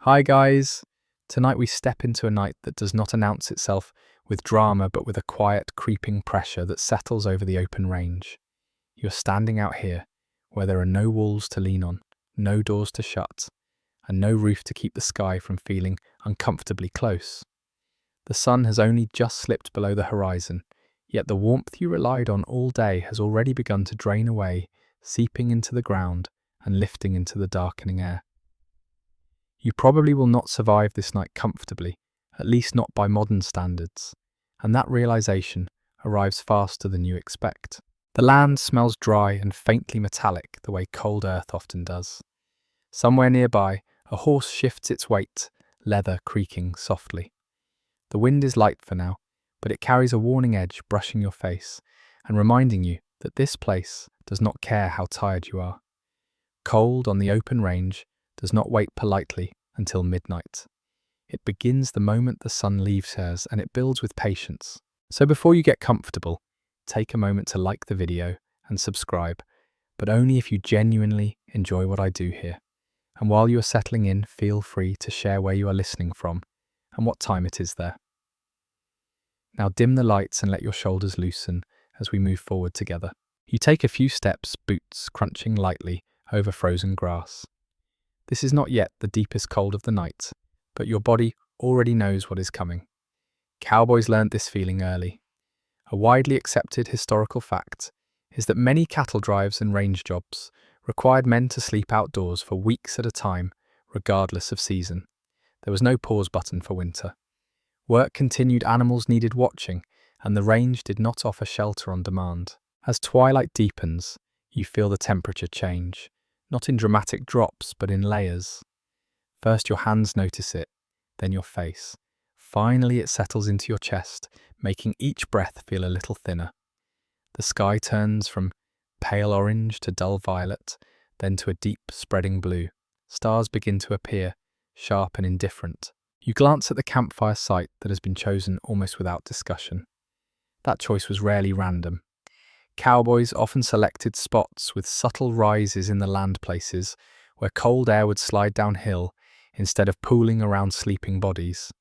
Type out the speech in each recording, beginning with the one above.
Hi guys! Tonight we step into a night that does not announce itself with drama but with a quiet, creeping pressure that settles over the open range. You're standing out here, where there are no walls to lean on, no doors to shut, and no roof to keep the sky from feeling uncomfortably close. The sun has only just slipped below the horizon, yet the warmth you relied on all day has already begun to drain away, seeping into the ground and lifting into the darkening air. You probably will not survive this night comfortably, at least not by modern standards, and that realization arrives faster than you expect. The land smells dry and faintly metallic the way cold earth often does. Somewhere nearby, a horse shifts its weight, leather creaking softly. The wind is light for now, but it carries a warning edge brushing your face and reminding you that this place does not care how tired you are. Cold on the open range does not wait politely until midnight. It begins the moment the sun leaves hers, and it builds with patience. So before you get comfortable, take a moment to like the video and subscribe, but only if you genuinely enjoy what I do here. And while you are settling in, feel free to share where you are listening from and what time it is there. Now dim the lights and let your shoulders loosen as we move forward together. You take a few steps, boots crunching lightly over frozen grass. This is not yet the deepest cold of the night, but your body already knows what is coming. Cowboys learned this feeling early. A widely accepted historical fact is that many cattle drives and range jobs required men to sleep outdoors for weeks at a time, regardless of season. There was no pause button for winter. Work continued, animals needed watching, and the range did not offer shelter on demand. As twilight deepens, you feel the temperature change. Not in dramatic drops, but in layers. First your hands notice it, then your face. Finally it settles into your chest, making each breath feel a little thinner. The sky turns from pale orange to dull violet, then to a deep, spreading blue. Stars begin to appear, sharp and indifferent. You glance at the campfire site that has been chosen almost without discussion. That choice was rarely random. Cowboys often selected spots with subtle rises in the land places where cold air would slide downhill instead of pooling around sleeping bodies.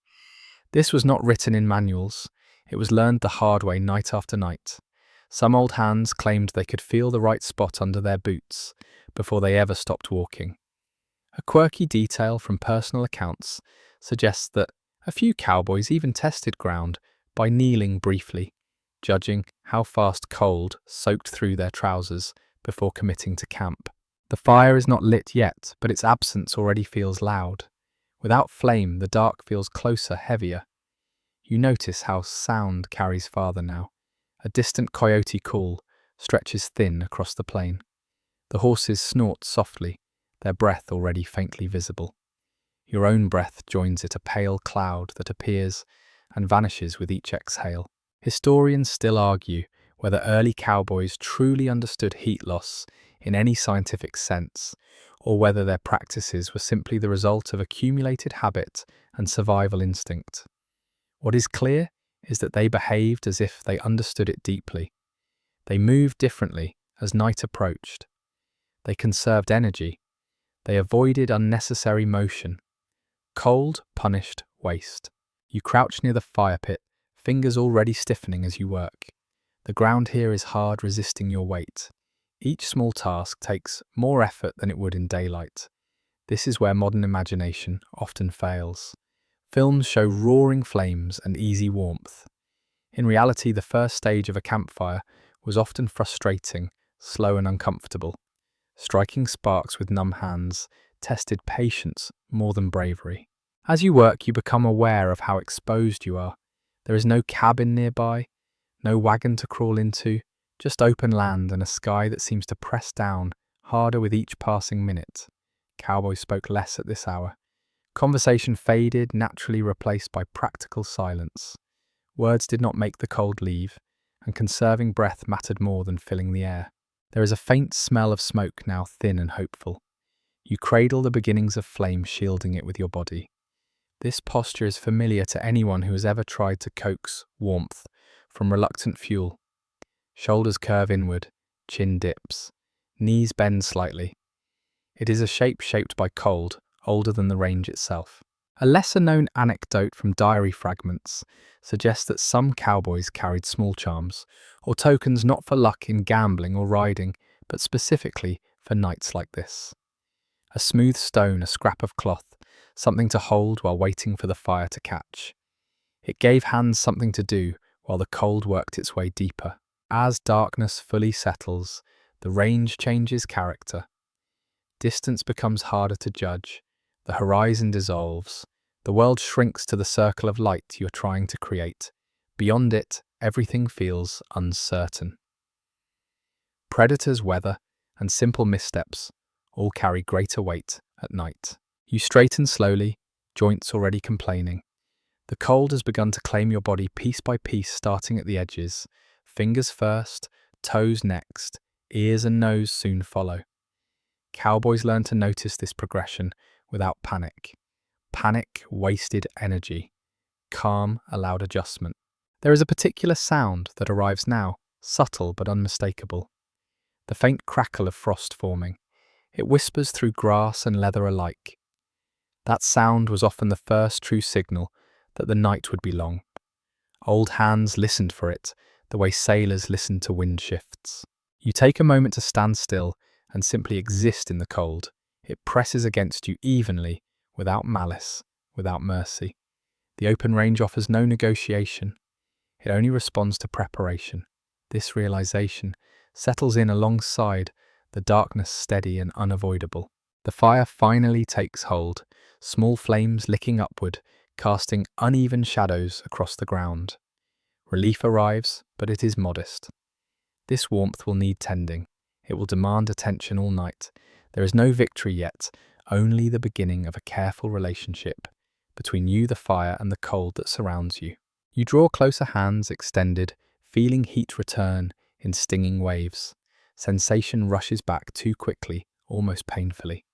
This was not written in manuals, it was learned the hard way night after night. Some old hands claimed they could feel the right spot under their boots before they ever stopped walking. A quirky detail from personal accounts suggests that a few cowboys even tested ground by kneeling briefly, judging how fast cold soaked through their trousers before committing to camp. The fire is not lit yet, but its absence already feels loud. Without flame, the dark feels closer, heavier. You notice how sound carries farther now. A distant coyote call stretches thin across the plain. The horses snort softly, their breath already faintly visible. Your own breath joins it, a pale cloud that appears and vanishes with each exhale. Historians still argue whether early cowboys truly understood heat loss in any scientific sense, or whether their practices were simply the result of accumulated habit and survival instinct. What is clear is that they behaved as if they understood it deeply. They moved differently as night approached. They conserved energy. They avoided unnecessary motion. Cold punished waste. You crouch near the fire pit, fingers already stiffening as you work. The ground here is hard, resisting your weight. Each small task takes more effort than it would in daylight. This is where modern imagination often fails. Films show roaring flames and easy warmth. In reality, the first stage of a campfire was often frustrating, slow and uncomfortable. Striking sparks with numb hands tested patience more than bravery. As you work, you become aware of how exposed you are. There is no cabin nearby, no wagon to crawl into, just open land and a sky that seems to press down harder with each passing minute. Cowboy spoke less at this hour. Conversation faded, naturally replaced by practical silence. Words did not make the cold leave, and conserving breath mattered more than filling the air. There is a faint smell of smoke, now thin and hopeful. You cradle the beginnings of flame, shielding it with your body. This posture is familiar to anyone who has ever tried to coax warmth from reluctant fuel. Shoulders curve inward, chin dips, knees bend slightly. It is a shape shaped by cold, older than the range itself. A lesser-known anecdote from diary fragments suggests that some cowboys carried small charms, or tokens not for luck in gambling or riding, but specifically for nights like this. A smooth stone, a scrap of cloth, something to hold while waiting for the fire to catch. It gave hands something to do while the cold worked its way deeper. As darkness fully settles, the range changes character. Distance becomes harder to judge, the horizon dissolves, the world shrinks to the circle of light you're trying to create. Beyond it, everything feels uncertain. Predators, weather, and simple missteps all carry greater weight at night. You straighten slowly, joints already complaining. The cold has begun to claim your body piece by piece, starting at the edges. Fingers first, toes next, ears and nose soon follow. Cowboys learn to notice this progression without panic. Panic wasted energy. Calm allowed adjustment. There is a particular sound that arrives now, subtle but unmistakable. The faint crackle of frost forming. It whispers through grass and leather alike. That sound was often the first true signal that the night would be long. Old hands listened for it, the way sailors listen to wind shifts. You take a moment to stand still and simply exist in the cold. It presses against you evenly, without malice, without mercy. The open range offers no negotiation. It only responds to preparation. This realization settles in alongside the darkness, steady and unavoidable. The fire finally takes hold, small flames licking upward, casting uneven shadows across the ground. Relief arrives, but it is modest. This warmth will need tending. It will demand attention all night. There is no victory yet, only the beginning of a careful relationship between you, the fire, and the cold that surrounds you. You draw closer, hands extended, feeling heat return in stinging waves. Sensation rushes back too quickly, almost painfully.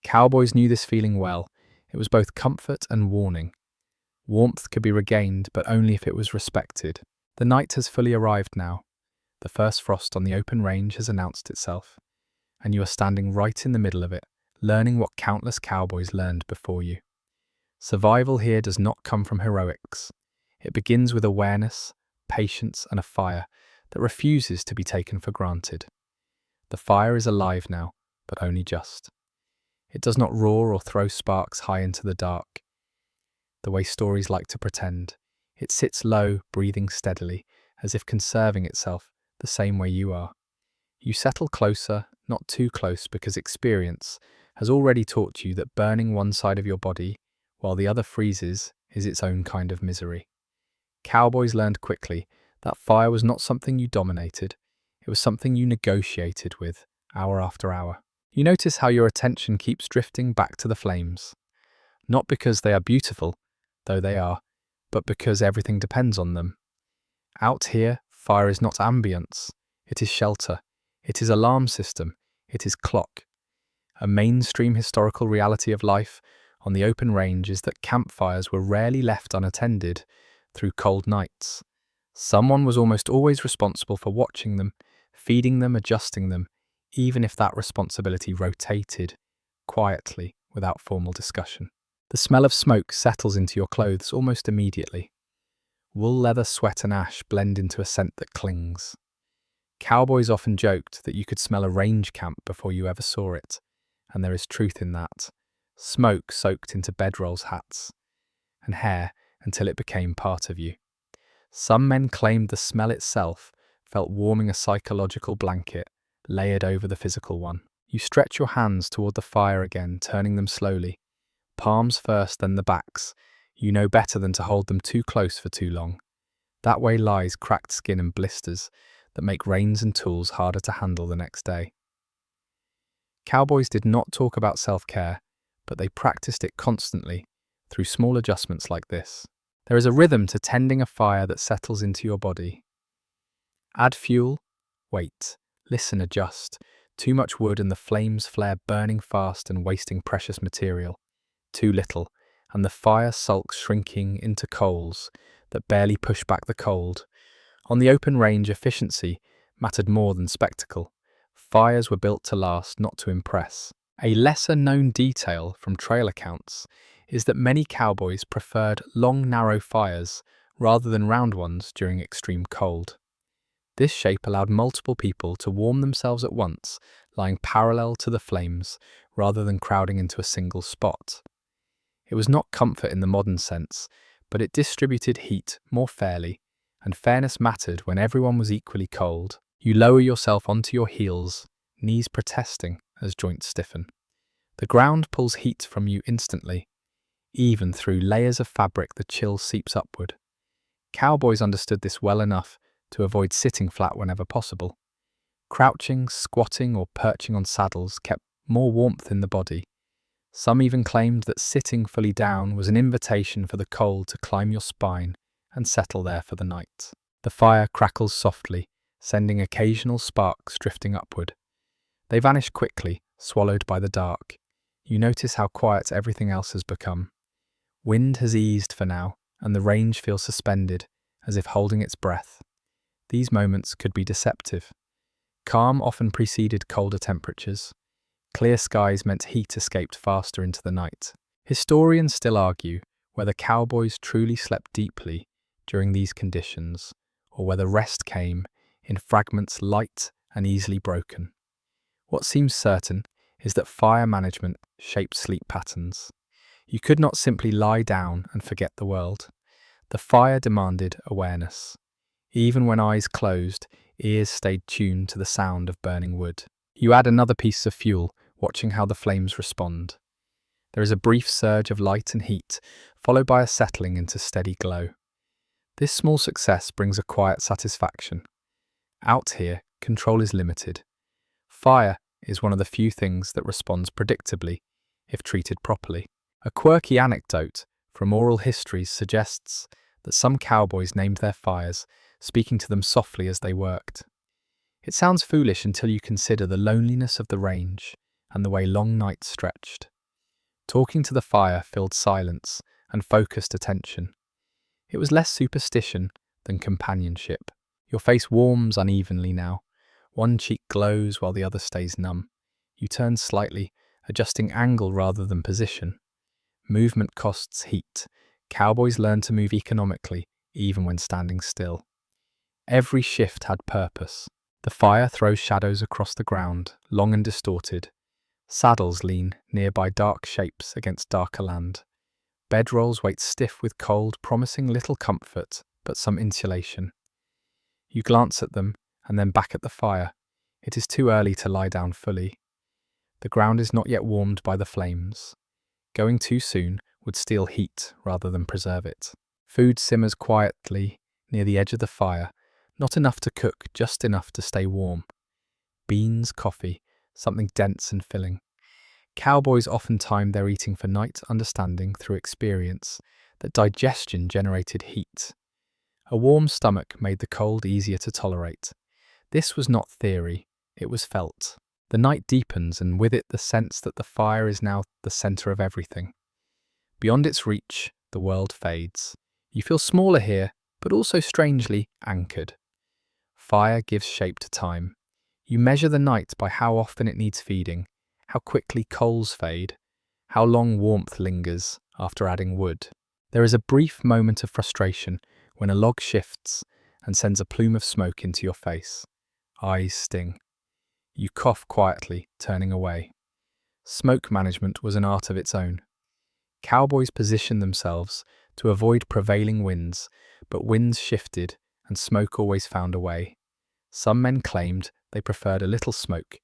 Cowboys knew this feeling well. It was both comfort and warning. Warmth could be regained, but only if it was respected. The night has fully arrived now. The first frost on the open range has announced itself, and you are standing right in the middle of it, learning what countless cowboys learned before you. Survival here does not come from heroics. It begins with awareness, patience, and a fire that refuses to be taken for granted. The fire is alive now, but only just. It does not roar or throw sparks high into the dark, the way stories like to pretend. It sits low, breathing steadily, as if conserving itself the same way you are. You settle closer, not too close, because experience has already taught you that burning one side of your body while the other freezes is its own kind of misery. Cowboys learned quickly that fire was not something you dominated, it was something you negotiated with, hour after hour. You notice how your attention keeps drifting back to the flames. Not because they are beautiful, though they are, but because everything depends on them. Out here, fire is not ambience, it is shelter, it is alarm system, it is clock. A mainstream historical reality of life on the open range is that campfires were rarely left unattended through cold nights. Someone was almost always responsible for watching them, feeding them, adjusting them, even if that responsibility rotated quietly without formal discussion. The smell of smoke settles into your clothes almost immediately. Wool, leather, sweat and ash blend into a scent that clings. Cowboys often joked that you could smell a range camp before you ever saw it, and there is truth in that. Smoke soaked into bedrolls, hats, and hair until it became part of you. Some men claimed the smell itself felt warming, a psychological blanket layered over the physical one. You stretch your hands toward the fire again, turning them slowly. Palms first, then the backs. You know better than to hold them too close for too long. That way lies cracked skin and blisters that make reins and tools harder to handle the next day. Cowboys did not talk about self-care, but they practiced it constantly through small adjustments like this. There is a rhythm to tending a fire that settles into your body. Add fuel, wait, listen, adjust. Too much wood and the flames flare, burning fast and wasting precious material. Too little, and the fire sulks, shrinking into coals that barely push back the cold. On the open range, efficiency mattered more than spectacle. Fires were built to last, not to impress. A lesser-known detail from trail accounts is that many cowboys preferred long, narrow fires rather than round ones during extreme cold. This shape allowed multiple people to warm themselves at once, lying parallel to the flames rather than crowding into a single spot. It was not comfort in the modern sense, but it distributed heat more fairly, and fairness mattered when everyone was equally cold. You lower yourself onto your heels, knees protesting as joints stiffen. The ground pulls heat from you instantly. Even through layers of fabric, the chill seeps upward. Cowboys understood this well enough to avoid sitting flat whenever possible. Crouching, squatting, or perching on saddles kept more warmth in the body. Some even claimed that sitting fully down was an invitation for the cold to climb your spine and settle there for the night. The fire crackles softly, sending occasional sparks drifting upward. They vanish quickly, swallowed by the dark. You notice how quiet everything else has become. Wind has eased for now, and the range feels suspended, as if holding its breath. These moments could be deceptive. Calm often preceded colder temperatures. Clear skies meant heat escaped faster into the night. Historians still argue whether cowboys truly slept deeply during these conditions, or whether rest came in fragments light and easily broken. What seems certain is that fire management shaped sleep patterns. You could not simply lie down and forget the world. The fire demanded awareness. Even when eyes closed, ears stayed tuned to the sound of burning wood. You add another piece of fuel, watching how the flames respond. There is a brief surge of light and heat, followed by a settling into steady glow. This small success brings a quiet satisfaction. Out here, control is limited. Fire is one of the few things that responds predictably, if treated properly. A quirky anecdote from oral histories suggests that some cowboys named their fires, speaking to them softly as they worked. It sounds foolish until you consider the loneliness of the range and the way long nights stretched. Talking to the fire filled silence and focused attention. It was less superstition than companionship. Your face warms unevenly now. One cheek glows while the other stays numb. You turn slightly, adjusting angle rather than position. Movement costs heat. Cowboys learn to move economically, even when standing still. Every shift had purpose. The fire throws shadows across the ground, long and distorted. Saddles lean nearby dark shapes against darker land. Bedrolls wait stiff with cold, promising little comfort, but some insulation. You glance at them, and then back at the fire. It is too early to lie down fully. The ground is not yet warmed by the flames. Going too soon would steal heat rather than preserve it. Food simmers quietly near the edge of the fire, not enough to cook, just enough to stay warm. Beans, coffee, something dense and filling. Cowboys often timed their eating for night, understanding through experience that digestion generated heat. A warm stomach made the cold easier to tolerate. This was not theory, it was felt. The night deepens, and with it the sense that the fire is now the center of everything. Beyond its reach, the world fades. You feel smaller here, but also strangely anchored. Fire gives shape to time. You measure the night by how often it needs feeding, how quickly coals fade, how long warmth lingers after adding wood. There is a brief moment of frustration when a log shifts and sends a plume of smoke into your face. Eyes sting. You cough quietly, turning away. Smoke management was an art of its own. Cowboys positioned themselves to avoid prevailing winds, but winds shifted and smoke always found a way. Some men claimed they preferred a little smoke,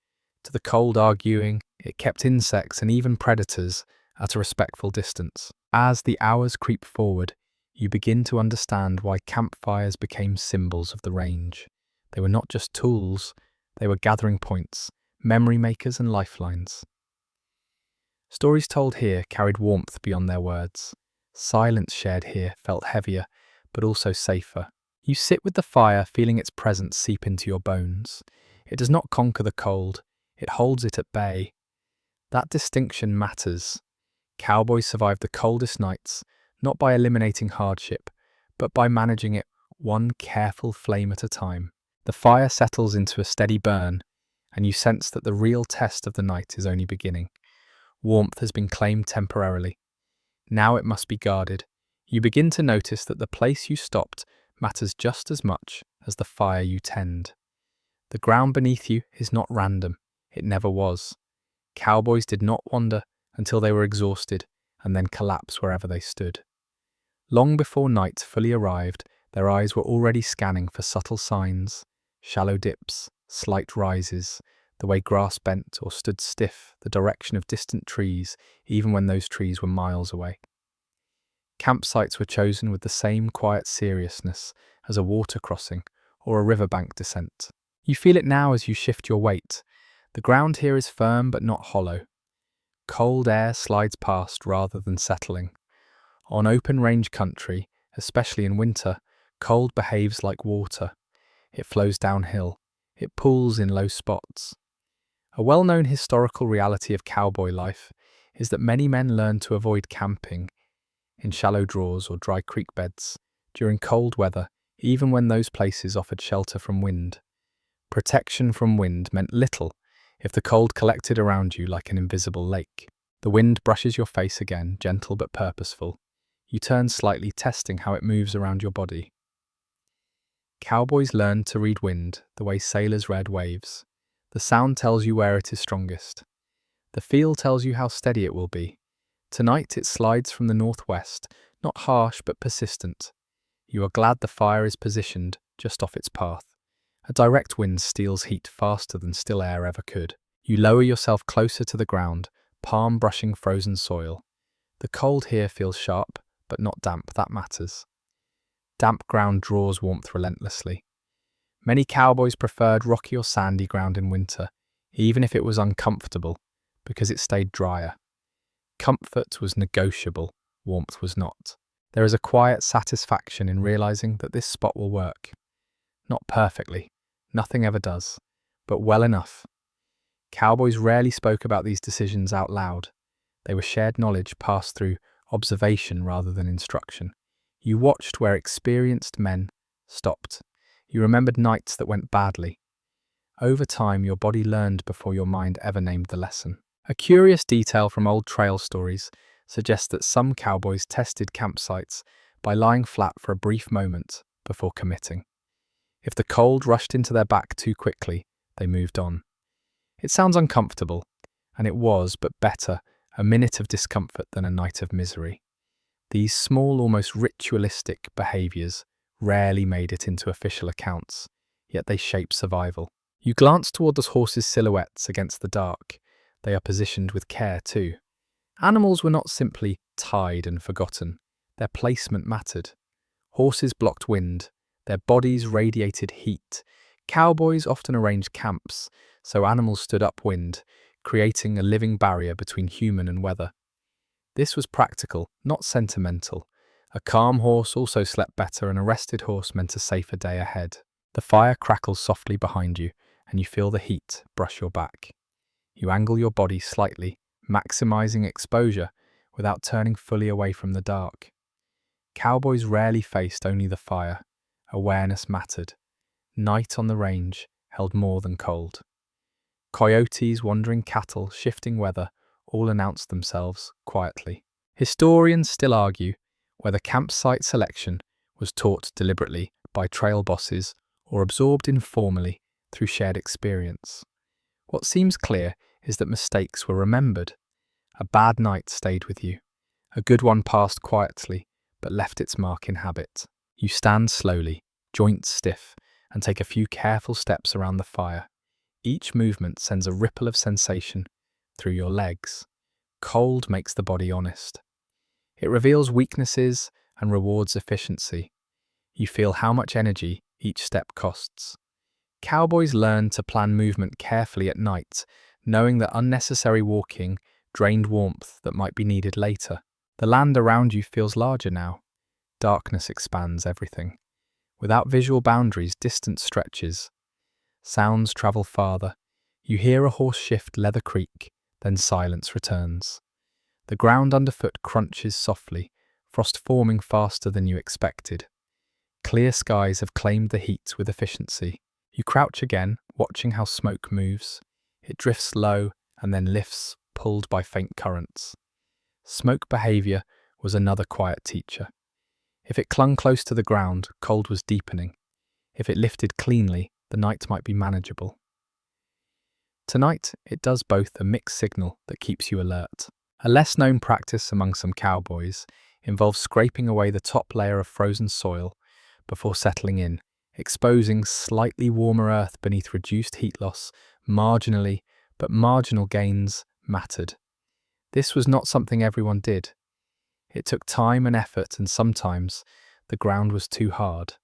to the cold arguing it kept insects and even predators at a respectful distance. As the hours creep forward, you begin to understand why campfires became symbols of the range. They were not just tools, they were gathering points, memory makers and lifelines. Stories told here carried warmth beyond their words. Silence shared here felt heavier, but also safer. You sit with the fire, feeling its presence seep into your bones. It does not conquer the cold, it holds it at bay. That distinction matters. Cowboys survived the coldest nights, not by eliminating hardship, but by managing it one careful flame at a time. The fire settles into a steady burn, and you sense that the real test of the night is only beginning. Warmth has been claimed temporarily. Now it must be guarded. You begin to notice that the place you stopped matters just as much as the fire you tend. The ground beneath you is not random. It never was. Cowboys did not wander until they were exhausted and then collapse wherever they stood. Long before night fully arrived, their eyes were already scanning for subtle signs, shallow dips, slight rises, the way grass bent or stood stiff, the direction of distant trees, even when those trees were miles away. Campsites were chosen with the same quiet seriousness as a water crossing or a riverbank descent. You feel it now as you shift your weight. The ground here is firm but not hollow. Cold air slides past rather than settling. On open range country, especially in winter, cold behaves like water. It flows downhill. It pools in low spots. A well-known historical reality of cowboy life is that many men learned to avoid camping in shallow draws or dry creek beds during cold weather, even when those places offered shelter from wind. Protection from wind meant little if the cold collected around you like an invisible lake. The wind brushes your face again, gentle but purposeful. You turn slightly, testing how it moves around your body. Cowboys learned to read wind the way sailors read waves. The sound tells you where it is strongest. The feel tells you how steady it will be. Tonight it slides from the northwest, not harsh but persistent. You are glad the fire is positioned just off its path. A direct wind steals heat faster than still air ever could. You lower yourself closer to the ground, palm brushing frozen soil. The cold here feels sharp, but not damp. That matters. Damp ground draws warmth relentlessly. Many cowboys preferred rocky or sandy ground in winter, even if it was uncomfortable, because it stayed drier. Comfort was negotiable, warmth was not. There is a quiet satisfaction in realizing that this spot will work. Not perfectly, nothing ever does, but well enough. Cowboys rarely spoke about these decisions out loud. They were shared knowledge passed through observation rather than instruction. You watched where experienced men stopped. You remembered nights that went badly. Over time, your body learned before your mind ever named the lesson. A curious detail from old trail stories suggests that some cowboys tested campsites by lying flat for a brief moment before committing. If the cold rushed into their back too quickly, they moved on. It sounds uncomfortable, and it was, but better, a minute of discomfort than a night of misery. These small, almost ritualistic behaviours rarely made it into official accounts, yet they shape survival. You glance toward the horses' silhouettes against the dark. They are positioned with care too. Animals were not simply tied and forgotten. Their placement mattered. Horses blocked wind. Their bodies radiated heat. Cowboys often arranged camps, so animals stood upwind, creating a living barrier between human and weather. This was practical, not sentimental. A calm horse also slept better, and a rested horse meant a safer day ahead. The fire crackles softly behind you, and you feel the heat brush your back. You angle your body slightly, maximizing exposure without turning fully away from the dark. Cowboys rarely faced only the fire. Awareness mattered. Night on the range held more than cold. Coyotes, wandering cattle, shifting weather, all announced themselves quietly. Historians still argue whether campsite selection was taught deliberately by trail bosses or absorbed informally through shared experience. What seems clear is that mistakes were remembered. A bad night stayed with you. A good one passed quietly, but left its mark in habit. You stand slowly, joints stiff, and take a few careful steps around the fire. Each movement sends a ripple of sensation through your legs. Cold makes the body honest. It reveals weaknesses and rewards efficiency. You feel how much energy each step costs. Cowboys learn to plan movement carefully at night, knowing that unnecessary walking drained warmth that might be needed later. The land around you feels larger now. Darkness expands everything. Without visual boundaries, distance stretches. Sounds travel farther. You hear a horse shift leather creak, then silence returns. The ground underfoot crunches softly, frost forming faster than you expected. Clear skies have claimed the heat with efficiency. You crouch again, watching how smoke moves. It drifts low and then lifts, pulled by faint currents. Smoke behavior was another quiet teacher. If it clung close to the ground, cold was deepening. If it lifted cleanly, the night might be manageable. Tonight, it does both, a mixed signal that keeps you alert. A less-known practice among some cowboys involves scraping away the top layer of frozen soil before settling in, exposing slightly warmer earth beneath reduced heat loss. Marginally, but marginal gains mattered. This was not something everyone did. It took time and effort, and sometimes the ground was too hard.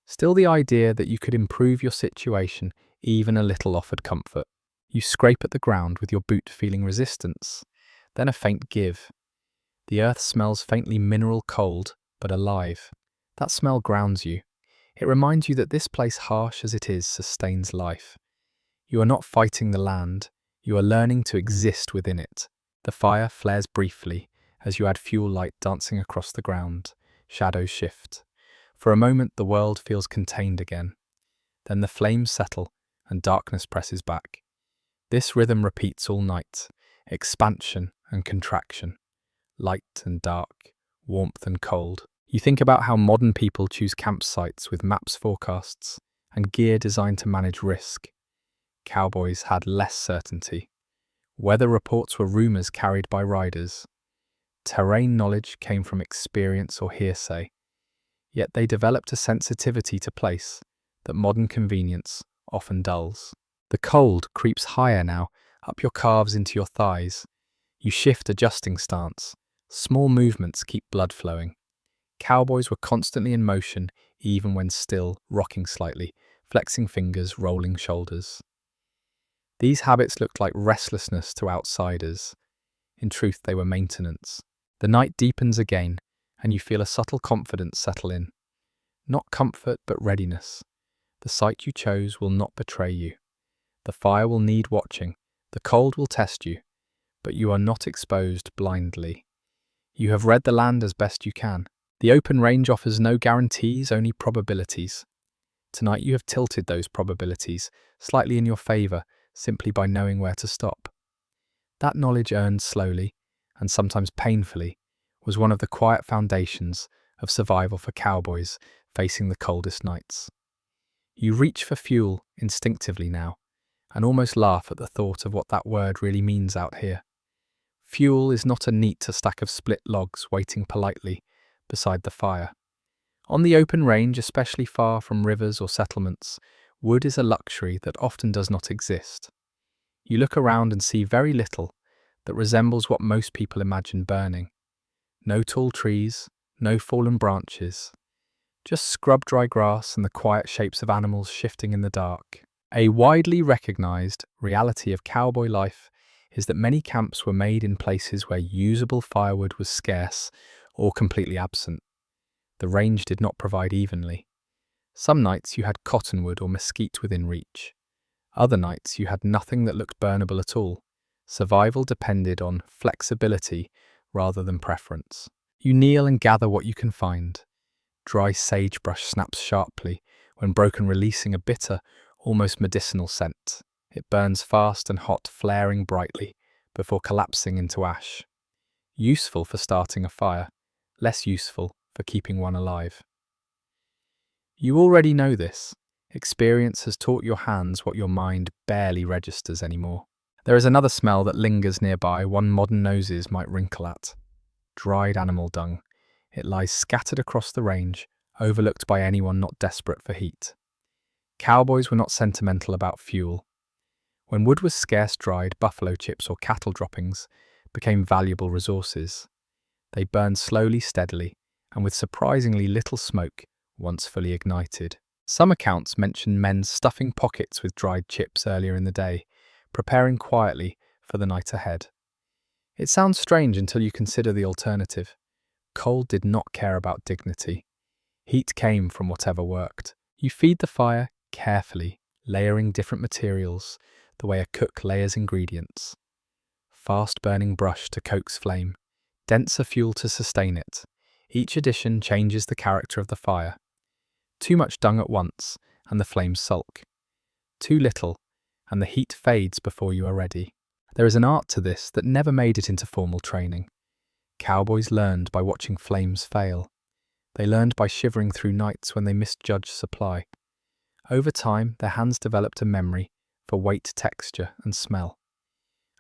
Still, the idea that you could improve your situation even a little offered comfort. You scrape at the ground with your boot, feeling resistance, then a faint give. The earth smells faintly mineral, cold, but alive. That smell grounds you. It reminds you that this place, harsh as it is, sustains life. You are not fighting the land, you are learning to exist within it. The fire flares briefly as you add fuel, light dancing across the ground. Shadows shift. For a moment, the world feels contained again. Then the flames settle and darkness presses back. This rhythm repeats all night, expansion and contraction, light and dark, warmth and cold. You think about how modern people choose campsites with maps, forecasts, and gear designed to manage risk. Cowboys had less certainty. Weather reports were rumors carried by riders. Terrain knowledge came from experience or hearsay. Yet they developed a sensitivity to place that modern convenience often dulls. The cold creeps higher now, up your calves into your thighs. You shift, adjusting stance. Small movements keep blood flowing. Cowboys were constantly in motion, even when still, rocking slightly, flexing fingers, rolling shoulders. These habits looked like restlessness to outsiders. In truth, they were maintenance. The night deepens again, and you feel a subtle confidence settle in. Not comfort, but readiness. The site you chose will not betray you. The fire will need watching. The cold will test you. But you are not exposed blindly. You have read the land as best you can. The open range offers no guarantees, only probabilities. Tonight you have tilted those probabilities slightly in your favor, simply by knowing where to stop. That knowledge, earned slowly, and sometimes painfully, was one of the quiet foundations of survival for cowboys facing the coldest nights. You reach for fuel instinctively now, and almost laugh at the thought of what that word really means out here. Fuel is not a neat stack of split logs waiting politely beside the fire. On the open range, especially far from rivers or settlements, wood is a luxury that often does not exist. You look around and see very little that resembles what most people imagine burning. No tall trees, no fallen branches, just scrub-dry grass and the quiet shapes of animals shifting in the dark. A widely recognized reality of cowboy life is that many camps were made in places where usable firewood was scarce or completely absent. The range did not provide evenly. Some nights you had cottonwood or mesquite within reach. Other nights you had nothing that looked burnable at all. Survival depended on flexibility rather than preference. You kneel and gather what you can find. Dry sagebrush snaps sharply when broken, releasing a bitter, almost medicinal scent. It burns fast and hot, flaring brightly before collapsing into ash. Useful for starting a fire, less useful for keeping one alive. You already know this. Experience has taught your hands what your mind barely registers anymore. There is another smell that lingers nearby, one modern noses might wrinkle at. Dried animal dung. It lies scattered across the range, overlooked by anyone not desperate for heat. Cowboys were not sentimental about fuel. When wood was scarce, dried buffalo chips or cattle droppings became valuable resources. They burned slowly, steadily, and with surprisingly little smoke once fully ignited. Some accounts mention men stuffing pockets with dried chips earlier in the day, preparing quietly for the night ahead. It sounds strange until you consider the alternative. Cold did not care about dignity. Heat came from whatever worked. You feed the fire carefully, layering different materials the way a cook layers ingredients. Fast-burning brush to coax flame, denser fuel to sustain it. Each addition changes the character of the fire. Too much dung at once, and the flames sulk. Too little, and the heat fades before you are ready. There is an art to this that never made it into formal training. Cowboys learned by watching flames fail. They learned by shivering through nights when they misjudged supply. Over time, their hands developed a memory for weight, texture, and smell.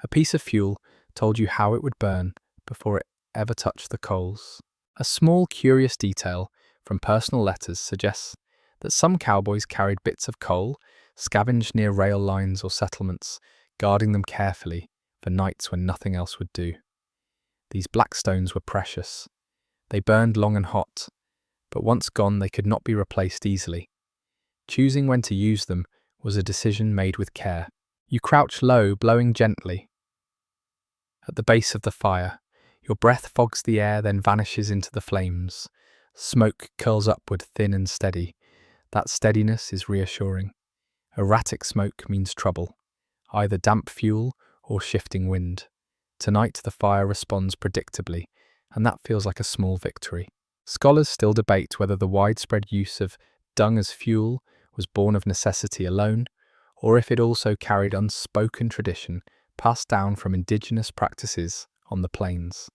A piece of fuel told you how it would burn before it ever touched the coals. A small, curious detail from personal letters suggests that some cowboys carried bits of coal, scavenged near rail lines or settlements, guarding them carefully for nights when nothing else would do. These black stones were precious. They burned long and hot, but once gone they could not be replaced easily. Choosing when to use them was a decision made with care. You crouch low, blowing gently. At the base of the fire, your breath fogs the air, then vanishes into the flames. Smoke curls upward, thin and steady. That steadiness is reassuring. Erratic smoke means trouble, either damp fuel or shifting wind. Tonight the fire responds predictably, and that feels like a small victory. Scholars still debate whether the widespread use of dung as fuel was born of necessity alone, or if it also carried unspoken tradition passed down from indigenous practices on the plains.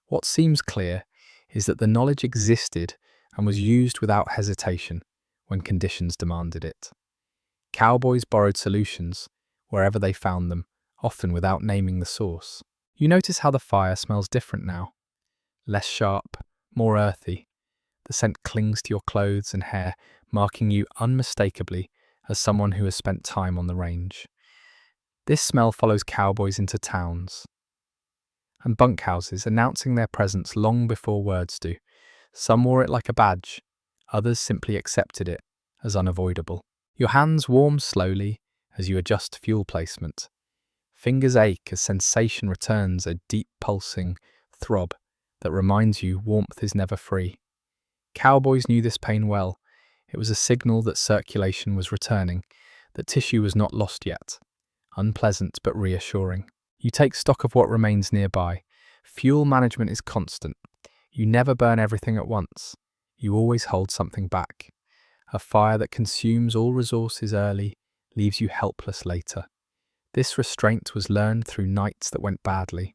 What seems clear is that the knowledge existed and was used without hesitation when conditions demanded it. Cowboys borrowed solutions wherever they found them, often without naming the source. You notice how the fire smells different now. Less sharp, more earthy. The scent clings to your clothes and hair, marking you unmistakably as someone who has spent time on the range. This smell follows cowboys into towns and bunkhouses, announcing their presence long before words do. Some wore it like a badge, others simply accepted it as unavoidable. Your hands warm slowly as you adjust fuel placement. Fingers ache as sensation returns, a deep pulsing throb that reminds you warmth is never free. Cowboys knew this pain well. It was a signal that circulation was returning, that tissue was not lost yet. Unpleasant but reassuring. You take stock of what remains nearby. Fuel management is constant. You never burn everything at once. You always hold something back. A fire that consumes all resources early leaves you helpless later. This restraint was learned through nights that went badly.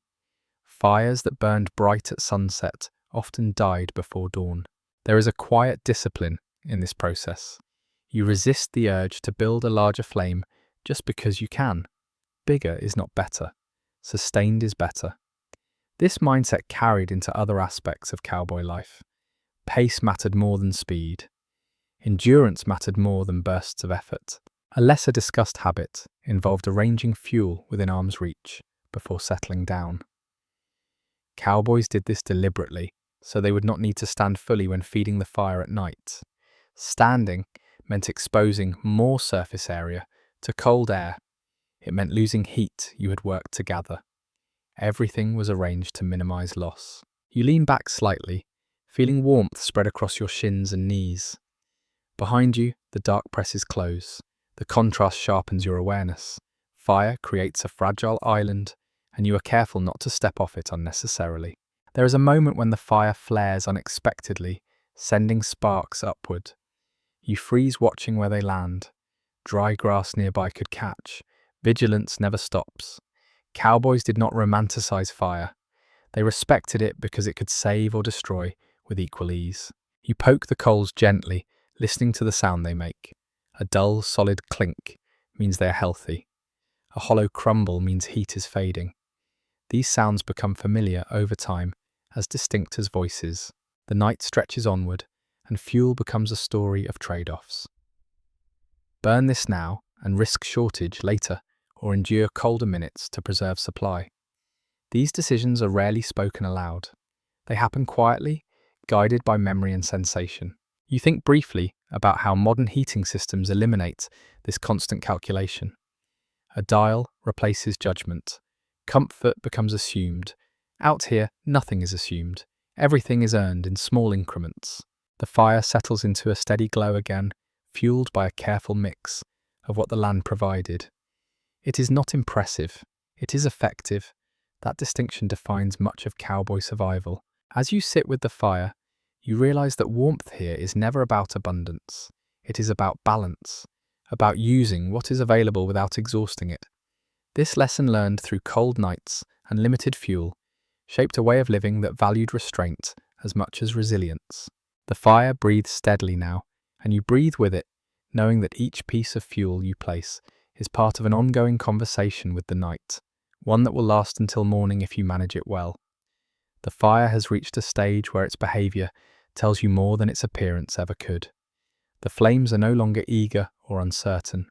Fires that burned bright at sunset often died before dawn. There is a quiet discipline in this process. You resist the urge to build a larger flame just because you can. Bigger is not better. Sustained is better. This mindset carried into other aspects of cowboy life. Pace mattered more than speed. Endurance mattered more than bursts of effort. A lesser discussed habit involved arranging fuel within arm's reach before settling down. Cowboys did this deliberately, so they would not need to stand fully when feeding the fire at night. Standing meant exposing more surface area to cold air. It meant losing heat you had worked to gather. Everything was arranged to minimize loss. You lean back slightly, feeling warmth spread across your shins and knees. Behind you, the dark presses close. The contrast sharpens your awareness. Fire creates a fragile island, and you are careful not to step off it unnecessarily. There is a moment when the fire flares unexpectedly, sending sparks upward. You freeze watching where they land. Dry grass nearby could catch. Vigilance never stops. Cowboys did not romanticize fire. They respected it because it could save or destroy with equal ease. You poke the coals gently, listening to the sound they make. A dull, solid clink means they are healthy. A hollow crumble means heat is fading. These sounds become familiar over time, as distinct as voices. The night stretches onward, and fuel becomes a story of trade-offs. Burn this now and risk shortage later, or endure colder minutes to preserve supply. These decisions are rarely spoken aloud. They happen quietly, guided by memory and sensation. You think briefly about how modern heating systems eliminate this constant calculation. A dial replaces judgment. Comfort becomes assumed. Out here, nothing is assumed. Everything is earned in small increments. The fire settles into a steady glow again, fueled by a careful mix of what the land provided. It is not impressive. It is effective. That distinction defines much of cowboy survival. As you sit with the fire, you realize that warmth here is never about abundance. It is about balance, about using what is available without exhausting it. This lesson learned through cold nights and limited fuel shaped a way of living that valued restraint as much as resilience. The fire breathes steadily now, and you breathe with it, knowing that each piece of fuel you place is part of an ongoing conversation with the night, one that will last until morning if you manage it well. The fire has reached a stage where its behaviour tells you more than its appearance ever could. The flames are no longer eager or uncertain.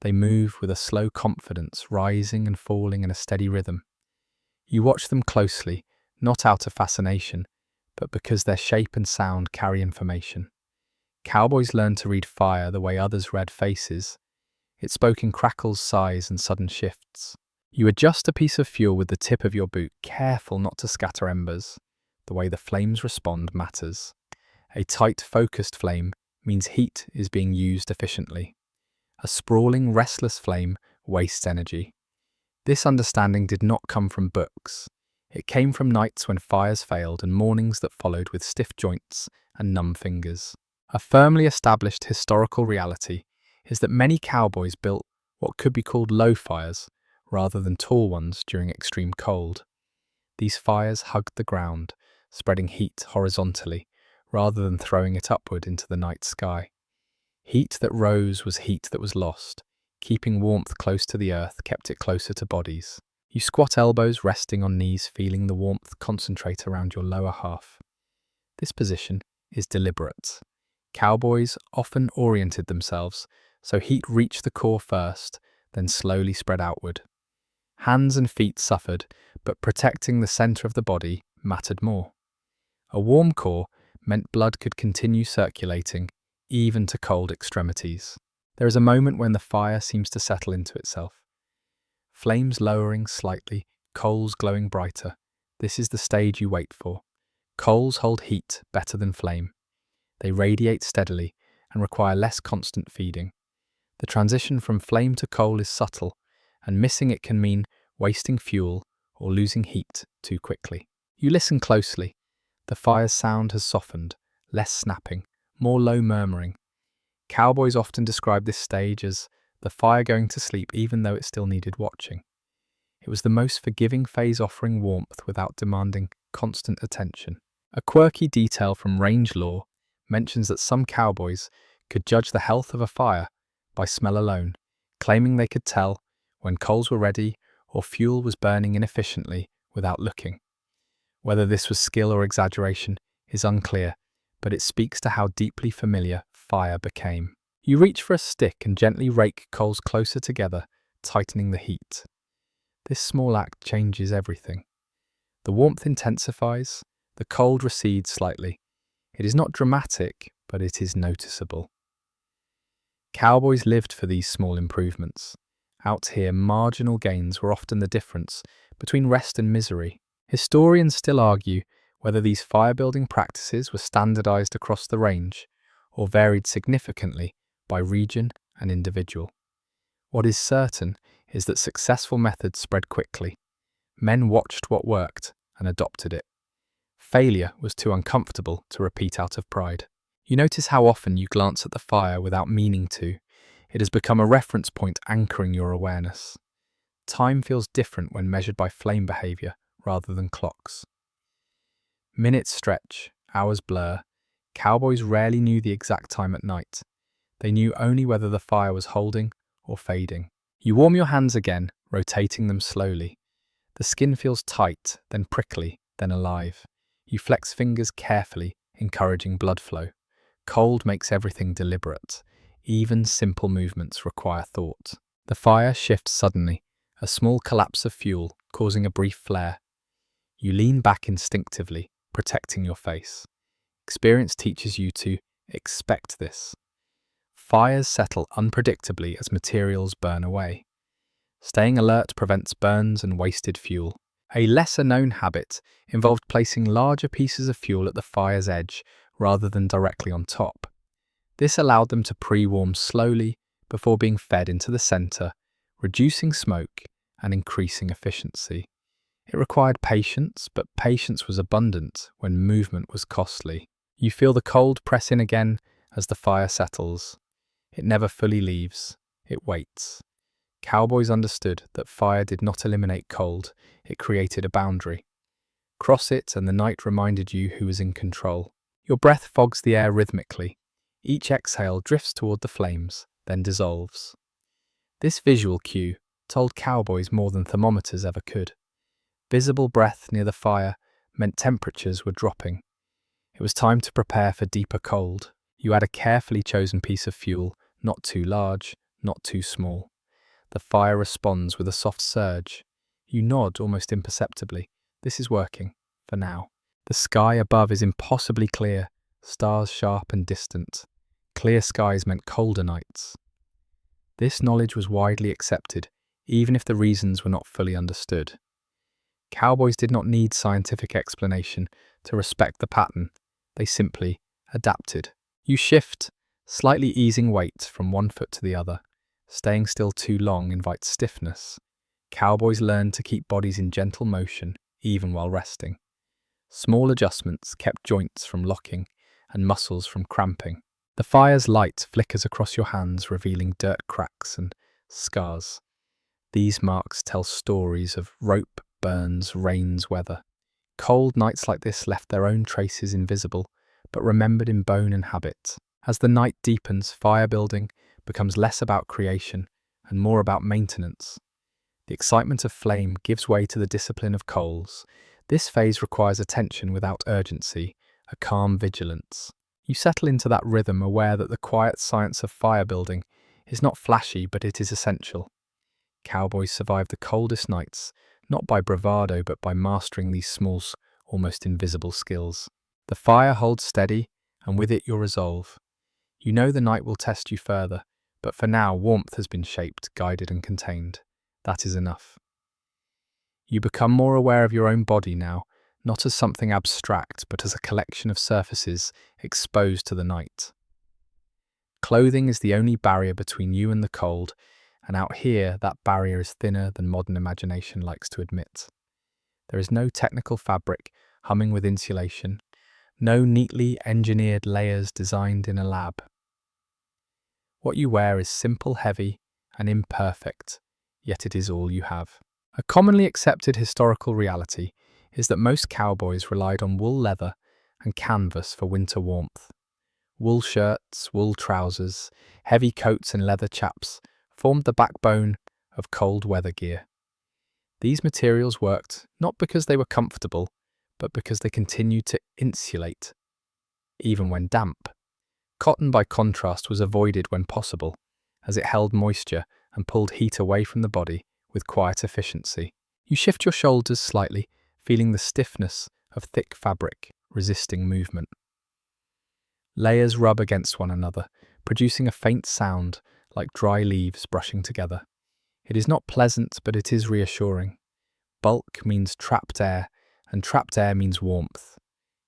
They move with a slow confidence, rising and falling in a steady rhythm. You watch them closely, not out of fascination, but because their shape and sound carry information. Cowboys learn to read fire the way others read faces. It spoke in crackles, sighs, and sudden shifts. You adjust a piece of fuel with the tip of your boot, careful not to scatter embers. The way the flames respond matters. A tight, focused flame means heat is being used efficiently. A sprawling, restless flame wastes energy. This understanding did not come from books. It came from nights when fires failed and mornings that followed with stiff joints and numb fingers. A firmly established historical reality is that many cowboys built what could be called low fires rather than tall ones during extreme cold. These fires hugged the ground, spreading heat horizontally rather than throwing it upward into the night sky. Heat that rose was heat that was lost. Keeping warmth close to the earth kept it closer to bodies. You squat, elbows resting on knees, feeling the warmth concentrate around your lower half. This position is deliberate. Cowboys often oriented themselves so heat reached the core first, then slowly spread outward. Hands and feet suffered, but protecting the center of the body mattered more. A warm core meant blood could continue circulating, even to cold extremities. There is a moment when the fire seems to settle into itself. Flames lowering slightly, coals glowing brighter. This is the stage you wait for. Coals hold heat better than flame. They radiate steadily and require less constant feeding. The transition from flame to coal is subtle, and missing it can mean wasting fuel or losing heat too quickly. You listen closely. The fire's sound has softened, less snapping, more low murmuring. Cowboys often describe this stage as the fire going to sleep even though it still needed watching. It was the most forgiving phase, offering warmth without demanding constant attention. A quirky detail from range lore mentions that some cowboys could judge the health of a fire by smell alone, claiming they could tell when coals were ready or fuel was burning inefficiently without looking. Whether this was skill or exaggeration is unclear, but it speaks to how deeply familiar fire became. You reach for a stick and gently rake coals closer together, tightening the heat. This small act changes everything. The warmth intensifies, the cold recedes slightly. It is not dramatic, but it is noticeable. Cowboys lived for these small improvements. Out here, marginal gains were often the difference between rest and misery. Historians still argue whether these fire-building practices were standardized across the range or varied significantly by region and individual. What is certain is that successful methods spread quickly. Men watched what worked and adopted it. Failure was too uncomfortable to repeat out of pride. You notice how often you glance at the fire without meaning to. It has become a reference point anchoring your awareness. Time feels different when measured by flame behavior rather than clocks. Minutes stretch, hours blur. Cowboys rarely knew the exact time at night. They knew only whether the fire was holding or fading. You warm your hands again, rotating them slowly. The skin feels tight, then prickly, then alive. You flex fingers carefully, encouraging blood flow. Cold makes everything deliberate. Even simple movements require thought. The fire shifts suddenly, a small collapse of fuel causing a brief flare. You lean back instinctively, protecting your face. Experience teaches you to expect this. Fires settle unpredictably as materials burn away. Staying alert prevents burns and wasted fuel. A lesser-known habit involved placing larger pieces of fuel at the fire's edge rather than directly on top. This allowed them to pre-warm slowly before being fed into the center, reducing smoke and increasing efficiency. It required patience, but patience was abundant when movement was costly. You feel the cold press in again as the fire settles. It never fully leaves. It waits. Cowboys understood that fire did not eliminate cold, it created a boundary. Cross it and the night reminded you who was in control. Your breath fogs the air rhythmically. Each exhale drifts toward the flames, then dissolves. This visual cue told cowboys more than thermometers ever could. Visible breath near the fire meant temperatures were dropping. It was time to prepare for deeper cold. You add a carefully chosen piece of fuel, not too large, not too small. The fire responds with a soft surge. You nod almost imperceptibly. This is working, for now. The sky above is impossibly clear, stars sharp and distant. Clear skies meant colder nights. This knowledge was widely accepted, even if the reasons were not fully understood. Cowboys did not need scientific explanation to respect the pattern. They simply adapted. You shift, slightly easing weight from one foot to the other. Staying still too long invites stiffness. Cowboys learned to keep bodies in gentle motion, even while resting. Small adjustments kept joints from locking and muscles from cramping. The fire's light flickers across your hands, revealing dirt cracks and scars. These marks tell stories of rope, burns, rains, weather. Cold nights like this left their own traces invisible, but remembered in bone and habit. As the night deepens, fire building becomes less about creation and more about maintenance. The excitement of flame gives way to the discipline of coals. This phase requires attention without urgency, a calm vigilance. You settle into that rhythm, aware that the quiet science of fire building is not flashy, but it is essential. Cowboys survive the coldest nights, not by bravado, but by mastering these small, almost invisible skills. The fire holds steady, and with it your resolve. You know the night will test you further, but for now warmth has been shaped, guided and contained. That is enough. You become more aware of your own body now, not as something abstract, but as a collection of surfaces exposed to the night. Clothing is the only barrier between you and the cold, and out here that barrier is thinner than modern imagination likes to admit. There is no technical fabric humming with insulation, no neatly engineered layers designed in a lab. What you wear is simple, heavy, and imperfect, yet it is all you have. A commonly accepted historical reality is that most cowboys relied on wool leather and canvas for winter warmth. Wool shirts, wool trousers, heavy coats and leather chaps formed the backbone of cold weather gear. These materials worked not because they were comfortable, but because they continued to insulate, even when damp. Cotton, by contrast, was avoided when possible, as it held moisture and pulled heat away from the body with quiet efficiency. You shift your shoulders slightly, feeling the stiffness of thick fabric, resisting movement. Layers rub against one another, producing a faint sound like dry leaves brushing together. It is not pleasant, but it is reassuring. Bulk means trapped air, and trapped air means warmth.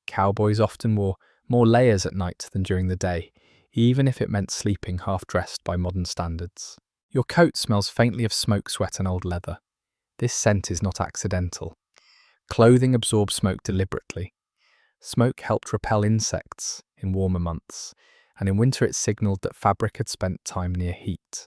Cowboys often wore more layers at night than during the day, even if it meant sleeping half-dressed by modern standards. Your coat smells faintly of smoke, sweat and old leather. This scent is not accidental. Clothing absorbs smoke deliberately. Smoke helped repel insects in warmer months, and in winter it signaled that fabric had spent time near heat.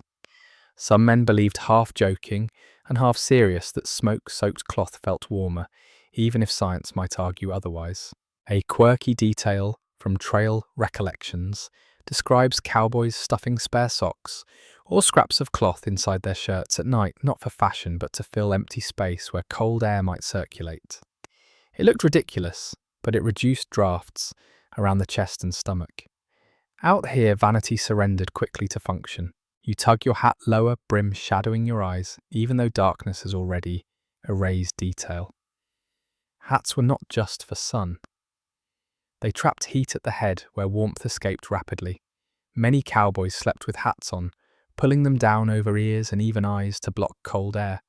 Some men believed, half joking and half serious, that smoke-soaked cloth felt warmer, even if science might argue otherwise. A quirky detail from trail recollections describes cowboys stuffing spare socks or scraps of cloth inside their shirts at night, not for fashion, but to fill empty space where cold air might circulate. It looked ridiculous, but it reduced drafts around the chest and stomach. Out here, vanity surrendered quickly to function. You tug your hat lower, brim shadowing your eyes, even though darkness has already erased detail. Hats were not just for sun. They trapped heat at the head, where warmth escaped rapidly. Many cowboys slept with hats on, pulling them down over ears and even eyes to block cold air.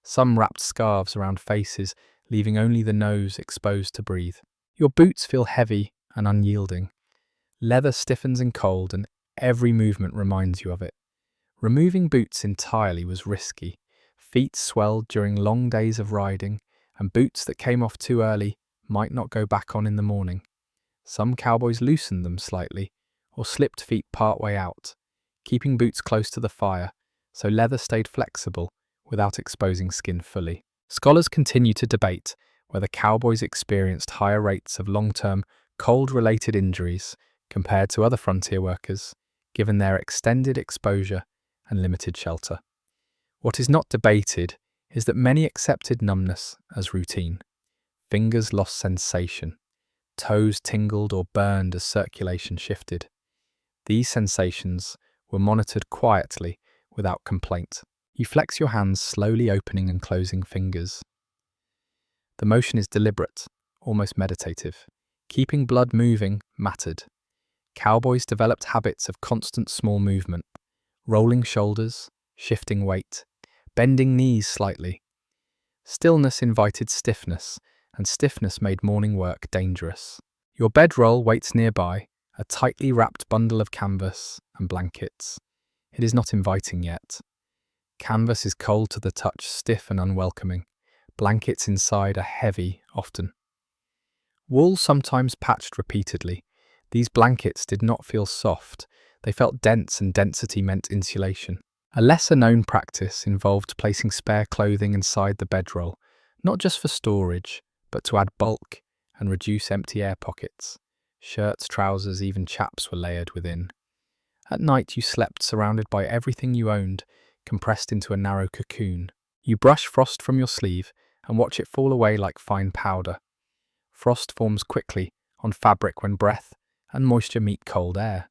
Some wrapped scarves around faces, leaving only the nose exposed to breathe. Your boots feel heavy and unyielding. Leather stiffens in cold, and every movement reminds you of it. Removing boots entirely was risky. Feet swelled during long days of riding, and boots that came off too early might not go back on in the morning. Some cowboys loosened them slightly, or slipped feet part way out, keeping boots close to the fire so leather stayed flexible without exposing skin fully. Scholars continue to debate whether cowboys experienced higher rates of long-term cold-related injuries compared to other frontier workers, given their extended exposure and limited shelter. What is not debated is that many accepted numbness as routine. Fingers lost sensation. Toes tingled or burned as circulation shifted. These sensations were monitored quietly, without complaint. You flex your hands, slowly opening and closing fingers. The motion is deliberate, almost meditative. Keeping blood moving mattered. Cowboys developed habits of constant small movement, rolling shoulders, shifting weight, bending knees slightly. Stillness invited stiffness, and stiffness made morning work dangerous. Your bedroll waits nearby, a tightly wrapped bundle of canvas and blankets. It is not inviting yet. Canvas is cold to the touch, stiff and unwelcoming. Blankets inside are heavy, often. Wool sometimes patched repeatedly. These blankets did not feel soft. They felt dense, and density meant insulation. A lesser-known practice involved placing spare clothing inside the bedroll, not just for storage, but to add bulk and reduce empty air pockets. Shirts, trousers, even chaps were layered within. At night, you slept surrounded by everything you owned, compressed into a narrow cocoon. You brush frost from your sleeve and watch it fall away like fine powder. Frost forms quickly on fabric when breath and moisture meet cold air.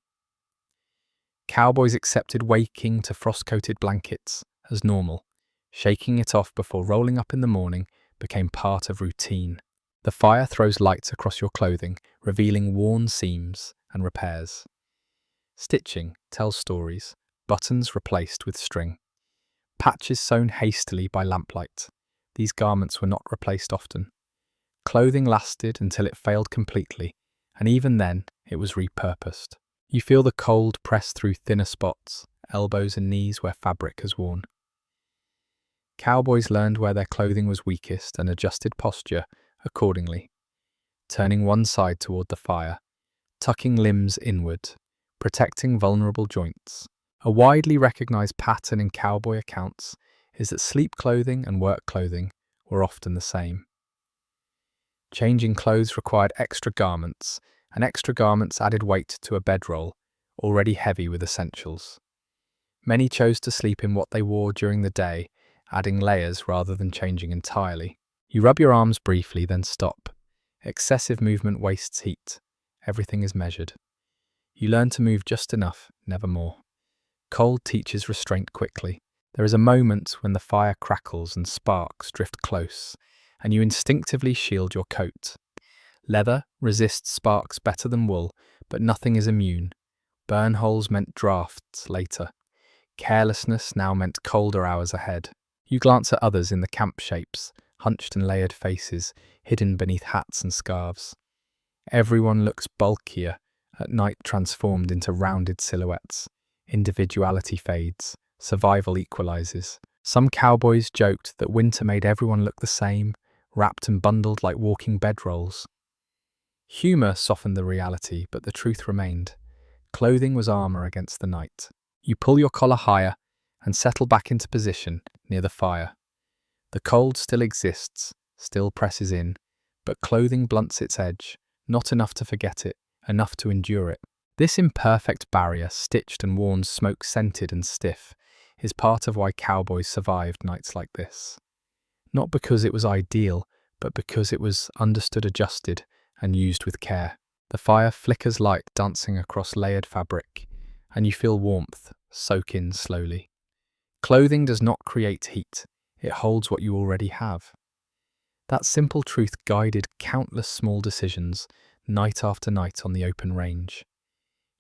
Cowboys accepted waking to frost-coated blankets as normal. Shaking it off before rolling up in the morning became part of routine. The fire throws light across your clothing, revealing worn seams and repairs. Stitching tells stories, buttons replaced with string. Patches sewn hastily by lamplight. These garments were not replaced often. Clothing lasted until it failed completely, and even then, it was repurposed. You feel the cold press through thinner spots, elbows and knees where fabric has worn. Cowboys learned where their clothing was weakest and adjusted posture accordingly, turning one side toward the fire, tucking limbs inward, protecting vulnerable joints. A widely recognized pattern in cowboy accounts is that sleep clothing and work clothing were often the same. Changing clothes required extra garments, and extra garments added weight to a bedroll, already heavy with essentials. Many chose to sleep in what they wore during the day, adding layers rather than changing entirely. You rub your arms briefly, then stop. Excessive movement wastes heat. Everything is measured. You learn to move just enough, never more. Cold teaches restraint quickly. There is a moment when the fire crackles and sparks drift close, and you instinctively shield your coat. Leather resists sparks better than wool, but nothing is immune. Burn holes meant drafts later. Carelessness now meant colder hours ahead. You glance at others in the camp shapes, hunched and layered faces, hidden beneath hats and scarves. Everyone looks bulkier, at night transformed into rounded silhouettes. Individuality fades, survival equalizes. Some cowboys joked that winter made everyone look the same, wrapped and bundled like walking bedrolls. Humor softened the reality, but the truth remained. Clothing was armor against the night. You pull your collar higher and settle back into position near the fire. The cold still exists, still presses in, but clothing blunts its edge, not enough to forget it, enough to endure it. This imperfect barrier, stitched and worn, smoke-scented and stiff, is part of why cowboys survived nights like this. Not because it was ideal, but because it was understood, adjusted, and used with care. The fire flickers light dancing across layered fabric, and you feel warmth soak in slowly. Clothing does not create heat, it holds what you already have. That simple truth guided countless small decisions, night after night on the open range.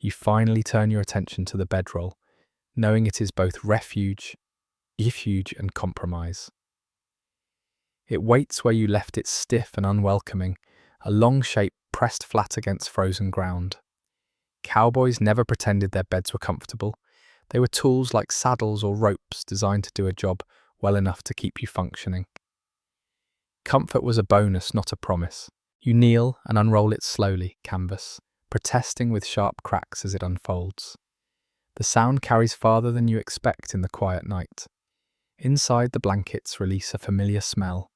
You finally turn your attention to the bedroll, knowing it is both refuge, and compromise. It waits where you left it, stiff and unwelcoming, a long shape pressed flat against frozen ground. Cowboys never pretended their beds were comfortable. They were tools like saddles or ropes designed to do a job well enough to keep you functioning. Comfort was a bonus, not a promise. You kneel and unroll it slowly, canvas, protesting with sharp cracks as it unfolds. The sound carries farther than you expect in the quiet night. Inside, the blankets release a familiar smell,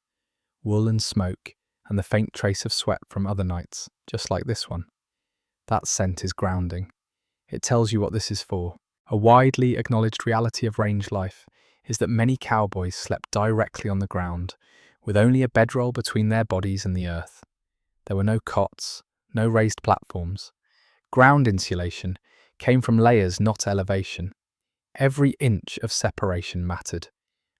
wool and smoke, and the faint trace of sweat from other nights, just like this one. That scent is grounding. It tells you what this is for. A widely acknowledged reality of range life is that many cowboys slept directly on the ground, with only a bedroll between their bodies and the earth. There were no cots, no raised platforms. Ground insulation came from layers, not elevation. Every inch of separation mattered,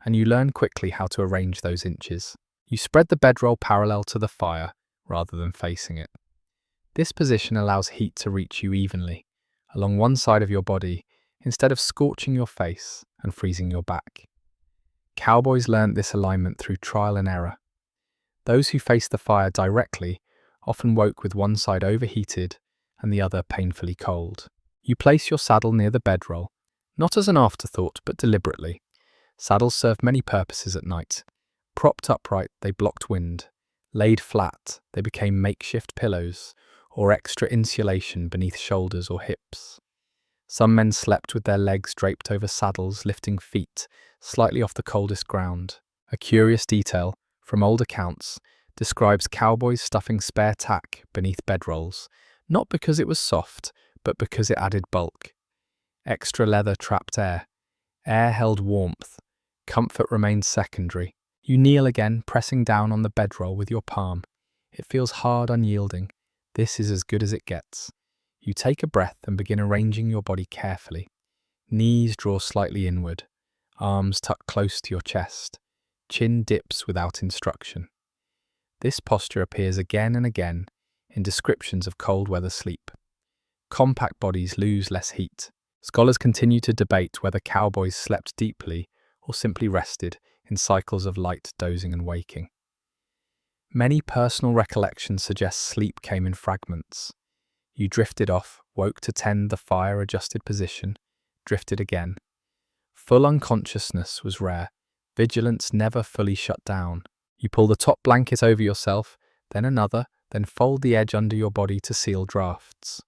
and you learn quickly how to arrange those inches. You spread the bedroll parallel to the fire rather than facing it. This position allows heat to reach you evenly, along one side of your body, instead of scorching your face and freezing your back. Cowboys learned this alignment through trial and error. Those who faced the fire directly often woke with one side overheated and the other painfully cold. You place your saddle near the bedroll, not as an afterthought but deliberately. Saddles served many purposes at night. Propped upright, they blocked wind. Laid flat, they became makeshift pillows or extra insulation beneath shoulders or hips. Some men slept with their legs draped over saddles, lifting feet slightly off the coldest ground. A curious detail, from old accounts, describes cowboys stuffing spare tack beneath bedrolls, not because it was soft, but because it added bulk. Extra leather trapped air. Air held warmth. Comfort remained secondary. You kneel again, pressing down on the bedroll with your palm. It feels hard, unyielding. This is as good as it gets. You take a breath and begin arranging your body carefully. Knees draw slightly inward. Arms tuck close to your chest. Chin dips without instruction. This posture appears again and again in descriptions of cold weather sleep. Compact bodies lose less heat. Scholars continue to debate whether cowboys slept deeply or simply rested in cycles of light dozing and waking. Many personal recollections suggest sleep came in fragments. You drifted off, woke to tend the fire-adjusted position, drifted again. Full unconsciousness was rare. Vigilance never fully shut down. You pull the top blanket over yourself, then another, then fold the edge under your body to seal drafts.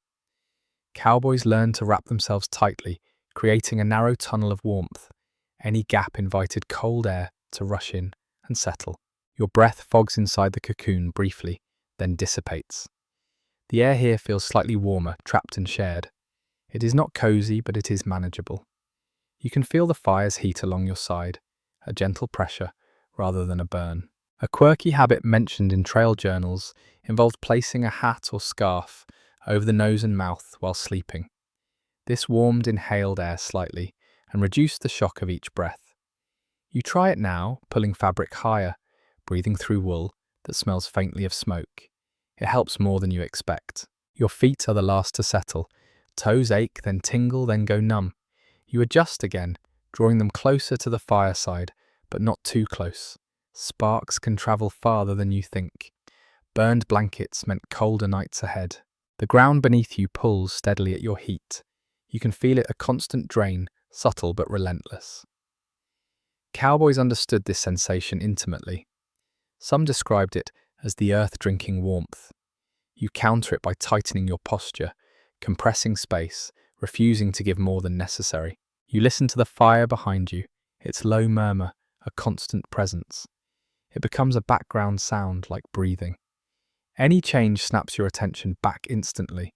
Cowboys learned to wrap themselves tightly, creating a narrow tunnel of warmth. Any gap invited cold air to rush in and settle. Your breath fogs inside the cocoon briefly, then dissipates. The air here feels slightly warmer, trapped and shared. It is not cozy, but it is manageable. You can feel the fire's heat along your side, a gentle pressure rather than a burn. A quirky habit mentioned in trail journals involved placing a hat or scarf over the nose and mouth while sleeping. This warmed inhaled air slightly and reduced the shock of each breath. You try it now, pulling fabric higher, breathing through wool that smells faintly of smoke. It helps more than you expect. Your feet are the last to settle. Toes ache, then tingle, then go numb. You adjust again, drawing them closer to the fireside, but not too close. Sparks can travel farther than you think. Burned blankets meant colder nights ahead. The ground beneath you pulls steadily at your heat. You can feel it, a constant drain, subtle but relentless. Cowboys understood this sensation intimately. Some described it as the earth drinking warmth. You counter it by tightening your posture, compressing space, refusing to give more than necessary. You listen to the fire behind you, its low murmur, a constant presence. It becomes a background sound like breathing. Any change snaps your attention back instantly.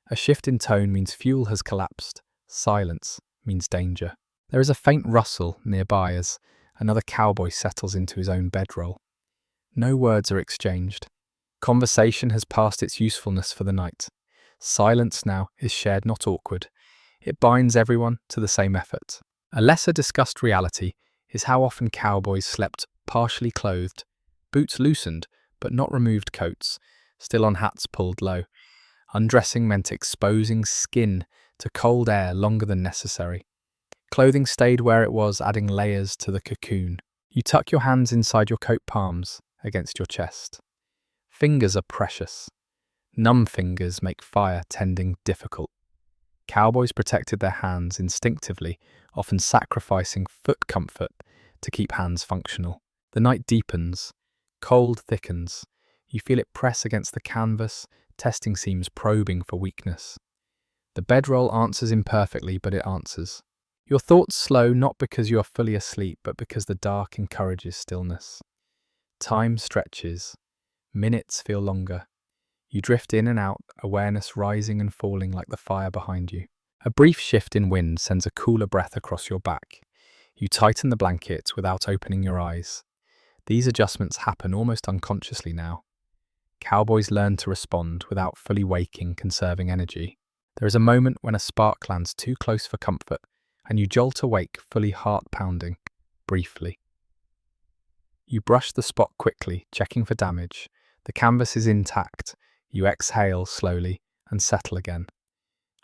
A shift in tone means fuel has collapsed. Silence means danger. There is a faint rustle nearby as another cowboy settles into his own bedroll. No words are exchanged. Conversation has passed its usefulness for the night. Silence now is shared, not awkward. It binds everyone to the same effort. A lesser discussed reality is how often cowboys slept partially clothed, boots loosened but not removed coats, still on hats pulled low. Undressing meant exposing skin to cold air longer than necessary. Clothing stayed where it was, adding layers to the cocoon. You tuck your hands inside your coat palms against your chest. Fingers are precious. Numb fingers make fire tending difficult. Cowboys protected their hands instinctively, often sacrificing foot comfort to keep hands functional. The night deepens. Cold thickens. You feel it press against the canvas, testing seams probing for weakness. The bedroll answers imperfectly, but it answers. Your thoughts slow not because you are fully asleep, but because the dark encourages stillness. Time stretches. Minutes feel longer. You drift in and out, awareness rising and falling like the fire behind you. A brief shift in wind sends a cooler breath across your back. You tighten the blanket without opening your eyes. These adjustments happen almost unconsciously now. Cowboys learn to respond without fully waking, conserving energy. There is a moment when a spark lands too close for comfort, and you jolt awake, fully heart-pounding, briefly. You brush the spot quickly, checking for damage. The canvas is intact. You exhale slowly and settle again.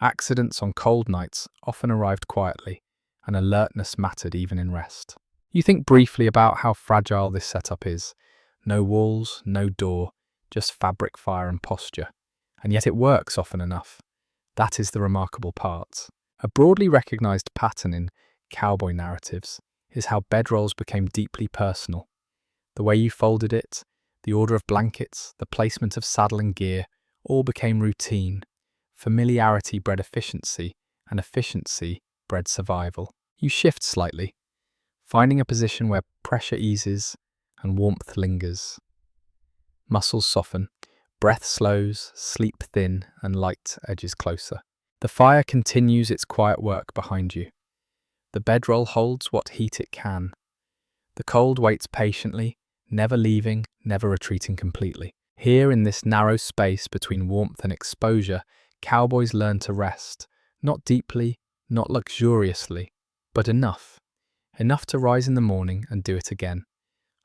Accidents on cold nights often arrived quietly, and alertness mattered even in rest. You think briefly about how fragile this setup is. No walls, no door, just fabric, fire and posture. And yet it works often enough. That is the remarkable part. A broadly recognized pattern in cowboy narratives is how bedrolls became deeply personal. The way you folded it, the order of blankets, the placement of saddle and gear, all became routine. Familiarity bred efficiency, and efficiency bred survival. You shift slightly, finding a position where pressure eases and warmth lingers. Muscles soften, breath slows, sleep thin, and light edges closer. The fire continues its quiet work behind you. The bedroll holds what heat it can. The cold waits patiently, never leaving, never retreating completely. Here in this narrow space between warmth and exposure, cowboys learn to rest, not deeply, not luxuriously, but enough. Enough to rise in the morning and do it again.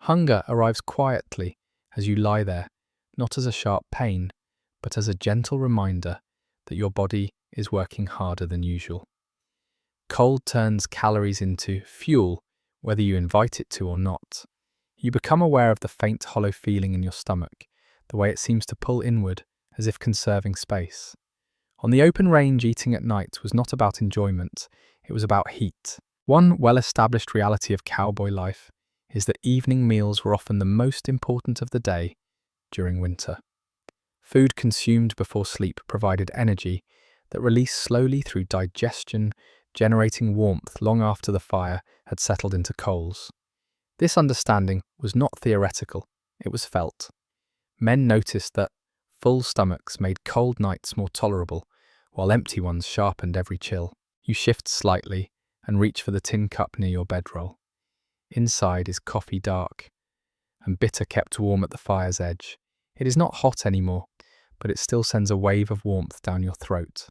Hunger arrives quietly as you lie there, not as a sharp pain, but as a gentle reminder that your body is working harder than usual. Cold turns calories into fuel, whether you invite it to or not. You become aware of the faint hollow feeling in your stomach, the way it seems to pull inward, as if conserving space. On the open range, eating at night was not about enjoyment, it was about heat. One well-established reality of cowboy life is that evening meals were often the most important of the day during winter. Food consumed before sleep provided energy that released slowly through digestion, generating warmth long after the fire had settled into coals. This understanding was not theoretical, it was felt. Men noticed that full stomachs made cold nights more tolerable, while empty ones sharpened every chill. You shift slightly and reach for the tin cup near your bedroll. Inside is coffee dark, and bitter kept warm at the fire's edge. It is not hot anymore, but it still sends a wave of warmth down your throat.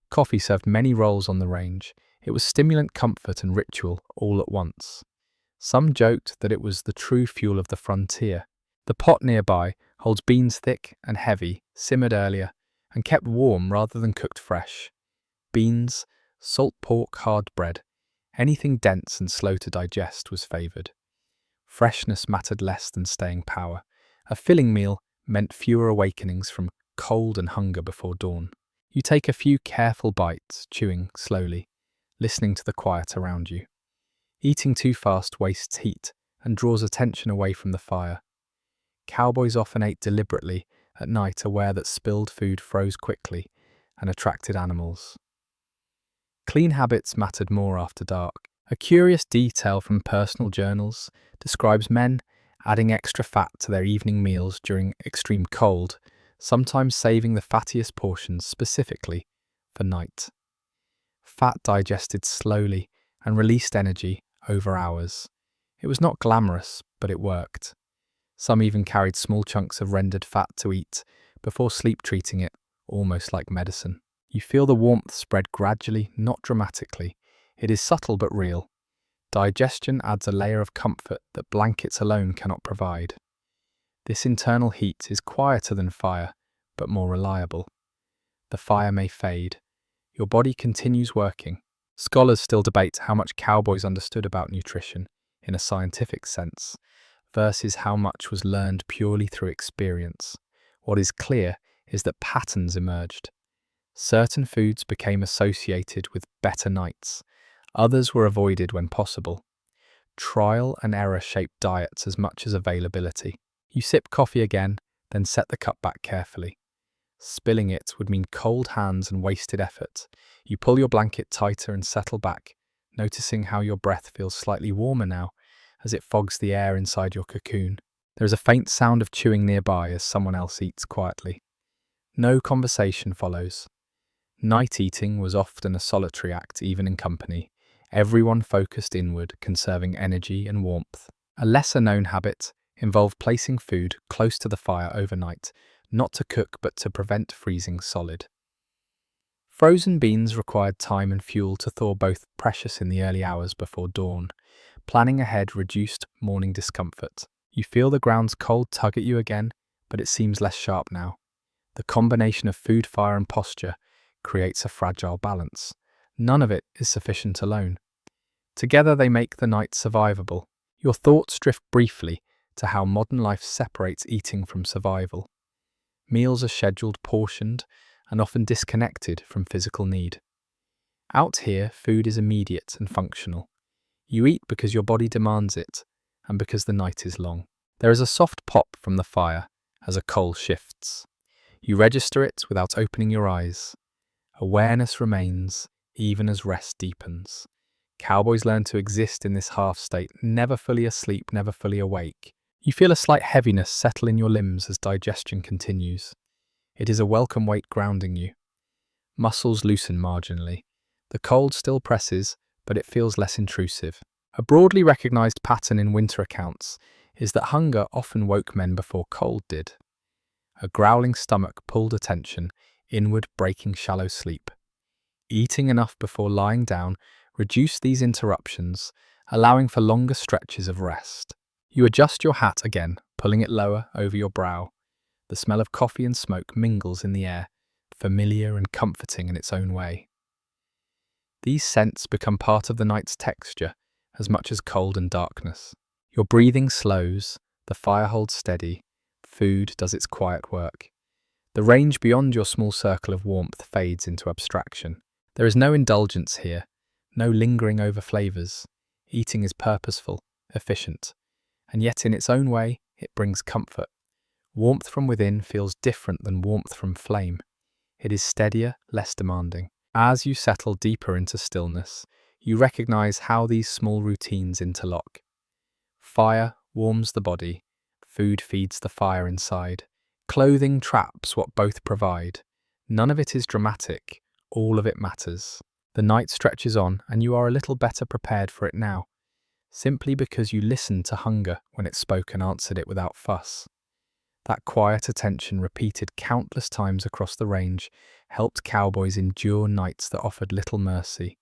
Coffee served many roles on the range. It was stimulant, comfort, and ritual all at once. Some joked that it was the true fuel of the frontier. The pot nearby holds beans thick and heavy, simmered earlier, and kept warm rather than cooked fresh. Beans, salt pork, hard bread, anything dense and slow to digest was favoured. Freshness mattered less than staying power. A filling meal meant fewer awakenings from cold and hunger before dawn. You take a few careful bites, chewing slowly, listening to the quiet around you. Eating too fast wastes heat and draws attention away from the fire. Cowboys often ate deliberately at night, aware that spilled food froze quickly and attracted animals. Clean habits mattered more after dark. A curious detail from personal journals describes men adding extra fat to their evening meals during extreme cold, sometimes saving the fattiest portions specifically for night. Fat digested slowly and released energy over hours. It was not glamorous, but it worked. Some even carried small chunks of rendered fat to eat before sleep, treating it almost like medicine. You feel the warmth spread gradually, not dramatically. It is subtle but real. Digestion adds a layer of comfort that blankets alone cannot provide. This internal heat is quieter than fire, but more reliable. The fire may fade. Your body continues working. Scholars still debate how much cowboys understood about nutrition in a scientific sense versus how much was learned purely through experience. What is clear is that patterns emerged. Certain foods became associated with better nights. Others were avoided when possible. Trial and error shaped diets as much as availability. You sip coffee again, then set the cup back carefully. Spilling it would mean cold hands and wasted effort. You pull your blanket tighter and settle back, noticing how your breath feels slightly warmer now as it fogs the air inside your cocoon. There is a faint sound of chewing nearby as someone else eats quietly. No conversation follows. Night eating was often a solitary act, even in company. Everyone focused inward, conserving energy and warmth. A lesser-known habit involved placing food close to the fire overnight, not to cook but to prevent freezing solid. Frozen beans required time and fuel to thaw, both precious in the early hours before dawn. Planning ahead reduced morning discomfort. You feel the ground's cold tug at you again, but it seems less sharp now. The combination of food, fire and posture creates a fragile balance. None of it is sufficient alone. Together they make the night survivable. Your thoughts drift briefly to how modern life separates eating from survival. Meals are scheduled, portioned, and often disconnected from physical need. Out here, food is immediate and functional. You eat because your body demands it, and because the night is long. There is a soft pop from the fire as a coal shifts. You register it without opening your eyes. Awareness remains, even as rest deepens. Cowboys learn to exist in this half state, never fully asleep, never fully awake. You feel a slight heaviness settle in your limbs as digestion continues. It is a welcome weight grounding you. Muscles loosen marginally. The cold still presses, but it feels less intrusive. A broadly recognized pattern in winter accounts is that hunger often woke men before cold did. A growling stomach pulled attention inward, breaking shallow sleep. Eating enough before lying down reduced these interruptions, allowing for longer stretches of rest. You adjust your hat again, pulling it lower over your brow. The smell of coffee and smoke mingles in the air, familiar and comforting in its own way. These scents become part of the night's texture as much as cold and darkness. Your breathing slows, the fire holds steady, food does its quiet work. The range beyond your small circle of warmth fades into abstraction. There is no indulgence here, no lingering over flavors. Eating is purposeful, efficient, and yet in its own way, it brings comfort. Warmth from within feels different than warmth from flame. It is steadier, less demanding. As you settle deeper into stillness, you recognize how these small routines interlock. Fire warms the body, food feeds the fire inside. Clothing traps what both provide. None of it is dramatic, all of it matters. The night stretches on, and you are a little better prepared for it now, simply because you listened to hunger when it spoke and answered it without fuss. That quiet attention, repeated countless times across the range, helped cowboys endure nights that offered little mercy.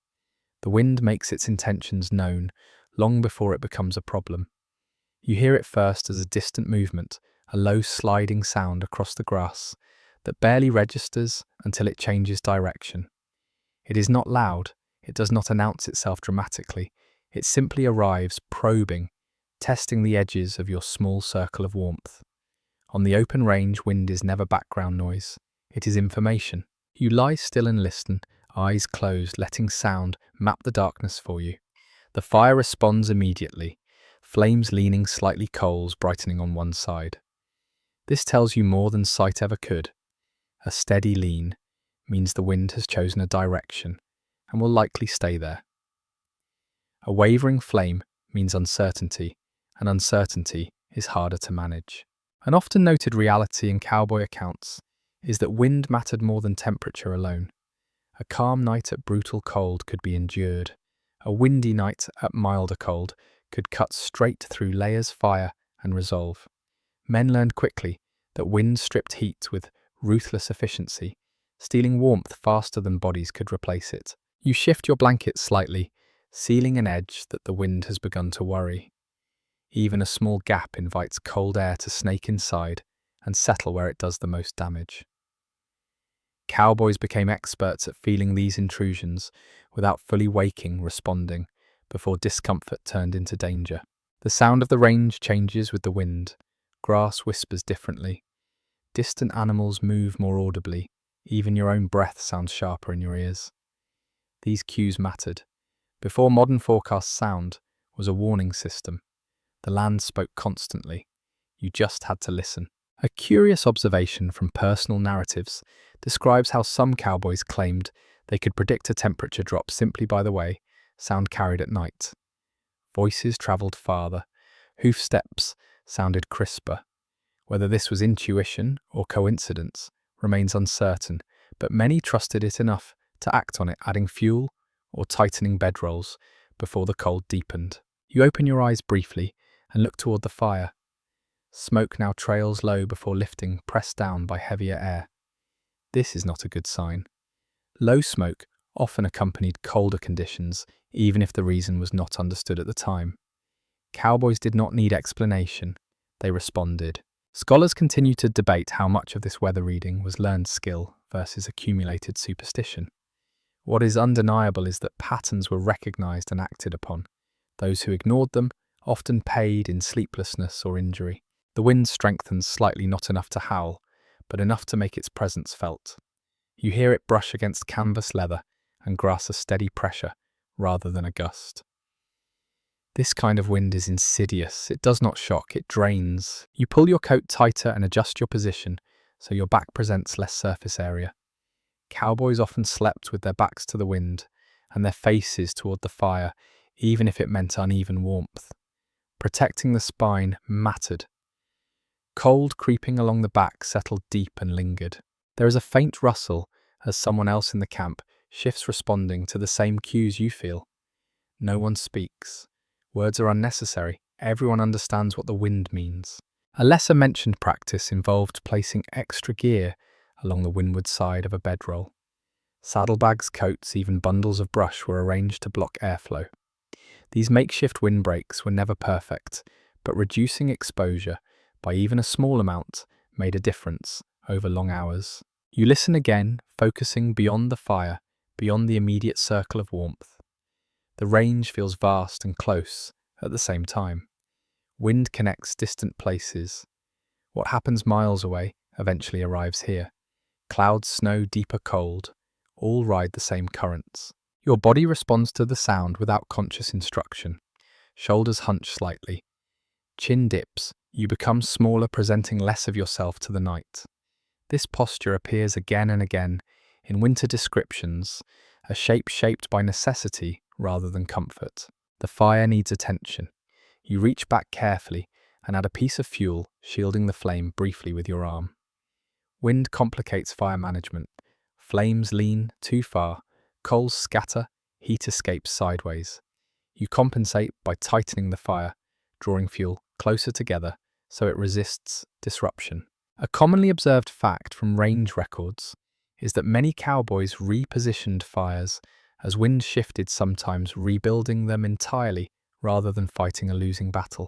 The wind makes its intentions known long before it becomes a problem. You hear it first as a distant movement, a low sliding sound across the grass that barely registers until it changes direction. It is not loud, it does not announce itself dramatically, it simply arrives, probing, testing the edges of your small circle of warmth. On the open range, wind is never background noise, it is information. You lie still and listen, eyes closed, letting sound map the darkness for you. The fire responds immediately, flames leaning slightly, coals brightening on one side. This tells you more than sight ever could. A steady lean means the wind has chosen a direction and will likely stay there. A wavering flame means uncertainty, and uncertainty is harder to manage. An often noted reality in cowboy accounts is that wind mattered more than temperature alone. A calm night at brutal cold could be endured. A windy night at milder cold could cut straight through layers, fire, and resolve. Men learned quickly that wind stripped heat with ruthless efficiency, stealing warmth faster than bodies could replace it. You shift your blanket slightly, sealing an edge that the wind has begun to worry. Even a small gap invites cold air to snake inside and settle where it does the most damage. Cowboys became experts at feeling these intrusions without fully waking, responding, before discomfort turned into danger. The sound of the range changes with the wind. Grass whispers differently. Distant animals move more audibly. Even your own breath sounds sharper in your ears. These cues mattered. Before modern forecast sound was a warning system. The land spoke constantly. You just had to listen. A curious observation from personal narratives describes how some cowboys claimed they could predict a temperature drop simply by the way sound carried at night. Voices travelled farther, hoof steps sounded crisper. Whether this was intuition or coincidence remains uncertain, but many trusted it enough to act on it, adding fuel or tightening bedrolls before the cold deepened. You open your eyes briefly and look toward the fire. Smoke now trails low before lifting, pressed down by heavier air. This is not a good sign. Low smoke often accompanied colder conditions, even if the reason was not understood at the time. Cowboys did not need explanation. They responded. Scholars continue to debate how much of this weather reading was learned skill versus accumulated superstition. What is undeniable is that patterns were recognized and acted upon. Those who ignored them often paid in sleeplessness or injury. The wind strengthens slightly, not enough to howl, but enough to make its presence felt. You hear it brush against canvas leather and grasp a steady pressure rather than a gust. This kind of wind is insidious. It does not shock, it drains. You pull your coat tighter and adjust your position so your back presents less surface area. Cowboys often slept with their backs to the wind and their faces toward the fire, even if it meant uneven warmth. Protecting the spine mattered. Cold creeping along the back settled deep and lingered. There is a faint rustle as someone else in the camp shifts, responding to the same cues you feel. No one speaks. Words are unnecessary. Everyone understands what the wind means. A lesser mentioned practice involved placing extra gear along the windward side of a bedroll. Saddlebags, coats, even bundles of brush were arranged to block airflow. These makeshift windbreaks were never perfect, but reducing exposure by even a small amount made a difference over long hours. You listen again, focusing beyond the fire, beyond the immediate circle of warmth. The range feels vast and close at the same time. Wind connects distant places. What happens miles away eventually arrives here. Clouds, snow, deeper cold, all ride the same currents. Your body responds to the sound without conscious instruction. Shoulders hunch slightly. Chin dips. You become smaller, presenting less of yourself to the night. This posture appears again and again in winter descriptions, a shape shaped by necessity rather than comfort. The fire needs attention. You reach back carefully and add a piece of fuel, shielding the flame briefly with your arm. Wind complicates fire management. Flames lean too far, coals scatter, heat escapes sideways. You compensate by tightening the fire, drawing fuel closer together so it resists disruption. A commonly observed fact from range records is that many cowboys repositioned fires as wind shifted, sometimes rebuilding them entirely rather than fighting a losing battle.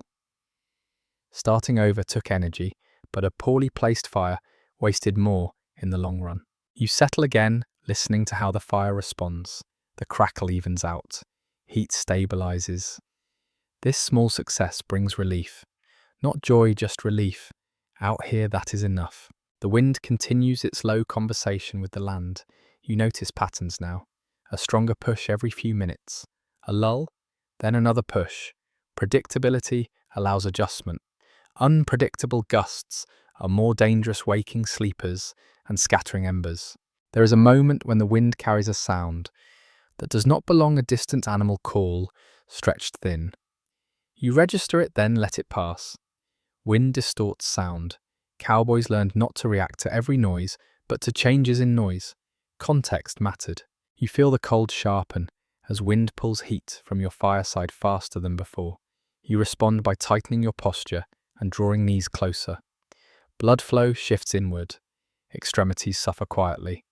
Starting over took energy, but a poorly placed fire wasted more in the long run. You settle again, listening to how the fire responds. The crackle evens out. Heat stabilizes. This small success brings relief. Not joy, just relief. Out here, that is enough. The wind continues its low conversation with the land. You notice patterns now. A stronger push every few minutes. A lull, then another push. Predictability allows adjustment. Unpredictable gusts are more dangerous, waking sleepers and scattering embers. There is a moment when the wind carries a sound that does not belong, a distant animal call, stretched thin. You register it, then let it pass. Wind distorts sound. Cowboys learned not to react to every noise, but to changes in noise. Context mattered. You feel the cold sharpen as wind pulls heat from your fireside faster than before. You respond by tightening your posture and drawing knees closer. Blood flow shifts inward. Extremities suffer quietly.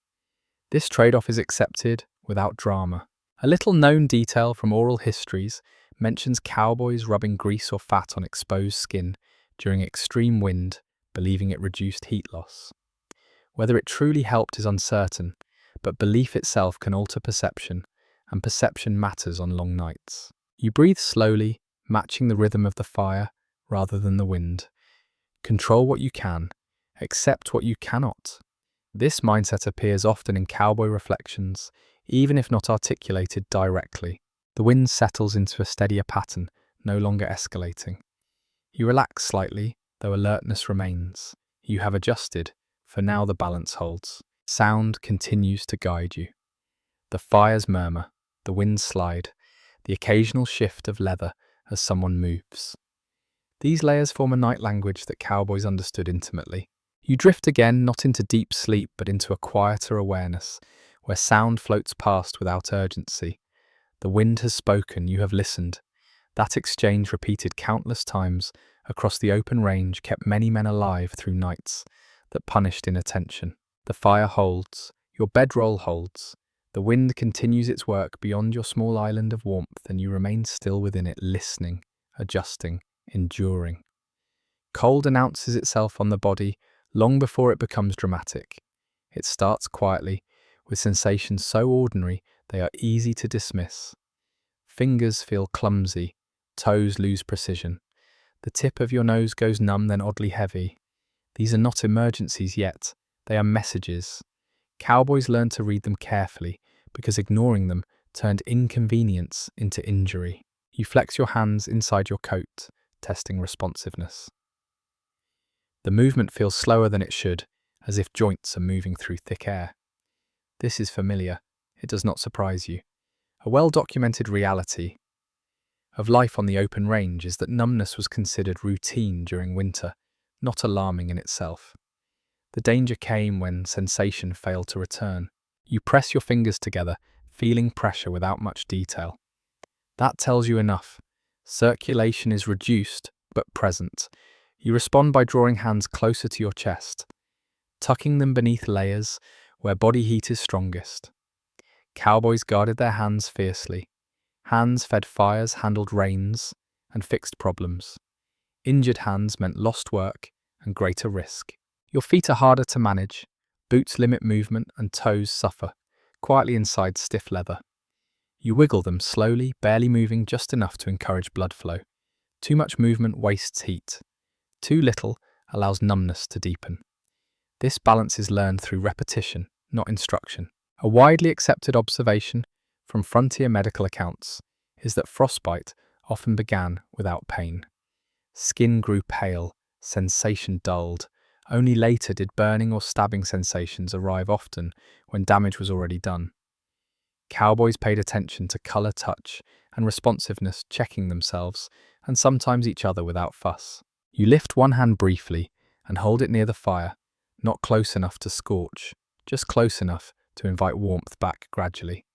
This trade-off is accepted without drama. A little known detail from oral histories mentions cowboys rubbing grease or fat on exposed skin during extreme wind, believing it reduced heat loss. Whether it truly helped is uncertain, but belief itself can alter perception, and perception matters on long nights. You breathe slowly, matching the rhythm of the fire rather than the wind. Control what you can, accept what you cannot. This mindset appears often in cowboy reflections, even if not articulated directly. The wind settles into a steadier pattern, no longer escalating. You relax slightly, though alertness remains. You have adjusted. For now the balance holds. Sound continues to guide you. The fires murmur, the winds slide, the occasional shift of leather as someone moves. These layers form a night language that cowboys understood intimately. You drift again, not into deep sleep, but into a quieter awareness, where sound floats past without urgency. The wind has spoken, you have listened. That exchange, repeated countless times across the open range, kept many men alive through nights that punished inattention. The fire holds, your bedroll holds. The wind continues its work beyond your small island of warmth, and you remain still within it, listening, adjusting, enduring. Cold announces itself on the body long before it becomes dramatic. It starts quietly, with sensations so ordinary they are easy to dismiss. Fingers feel clumsy, toes lose precision. The tip of your nose goes numb, then oddly heavy. These are not emergencies yet, they are messages. Cowboys learned to read them carefully, because ignoring them turned inconvenience into injury. You flex your hands inside your coat, testing responsiveness. The movement feels slower than it should, as if joints are moving through thick air. This is familiar. It does not surprise you. A well-documented reality of life on the open range is that numbness was considered routine during winter, not alarming in itself. The danger came when sensation failed to return. You press your fingers together, feeling pressure without much detail. That tells you enough. Circulation is reduced, but present. You respond by drawing hands closer to your chest, tucking them beneath layers where body heat is strongest. Cowboys guarded their hands fiercely. Hands fed fires, handled rains, and fixed problems. Injured hands meant lost work and greater risk. Your feet are harder to manage. Boots limit movement and toes suffer, quietly inside stiff leather. You wiggle them slowly, barely moving just enough to encourage blood flow. Too much movement wastes heat. Too little allows numbness to deepen. This balance is learned through repetition, not instruction. A widely accepted observation from frontier medical accounts is that frostbite often began without pain. Skin grew pale, sensation dulled. Only later did burning or stabbing sensations arrive, often when damage was already done. Cowboys paid attention to color, touch, and responsiveness, checking themselves and sometimes each other without fuss. You lift one hand briefly and hold it near the fire, not close enough to scorch, just close enough to invite warmth back gradually.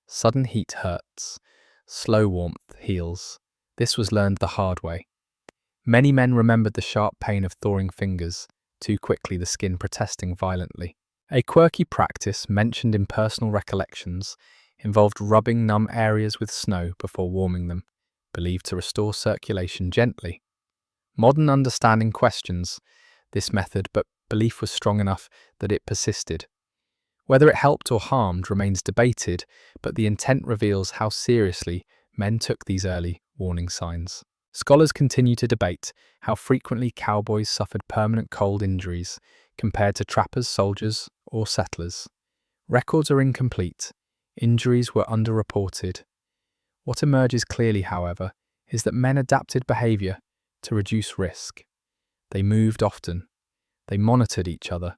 Sudden heat hurts. Slow warmth heals. This was learned the hard way. Many men remembered the sharp pain of thawing fingers, too quickly the skin protesting violently. A quirky practice mentioned in personal recollections involved rubbing numb areas with snow before warming them, believed to restore circulation gently. Modern understanding questions this method, but belief was strong enough that it persisted. Whether it helped or harmed remains debated, but the intent reveals how seriously men took these early warning signs. Scholars continue to debate how frequently cowboys suffered permanent cold injuries compared to trappers, soldiers, or settlers. Records are incomplete. Injuries were underreported. What emerges clearly, however, is that men adapted behavior to reduce risk. They moved often. They monitored each other.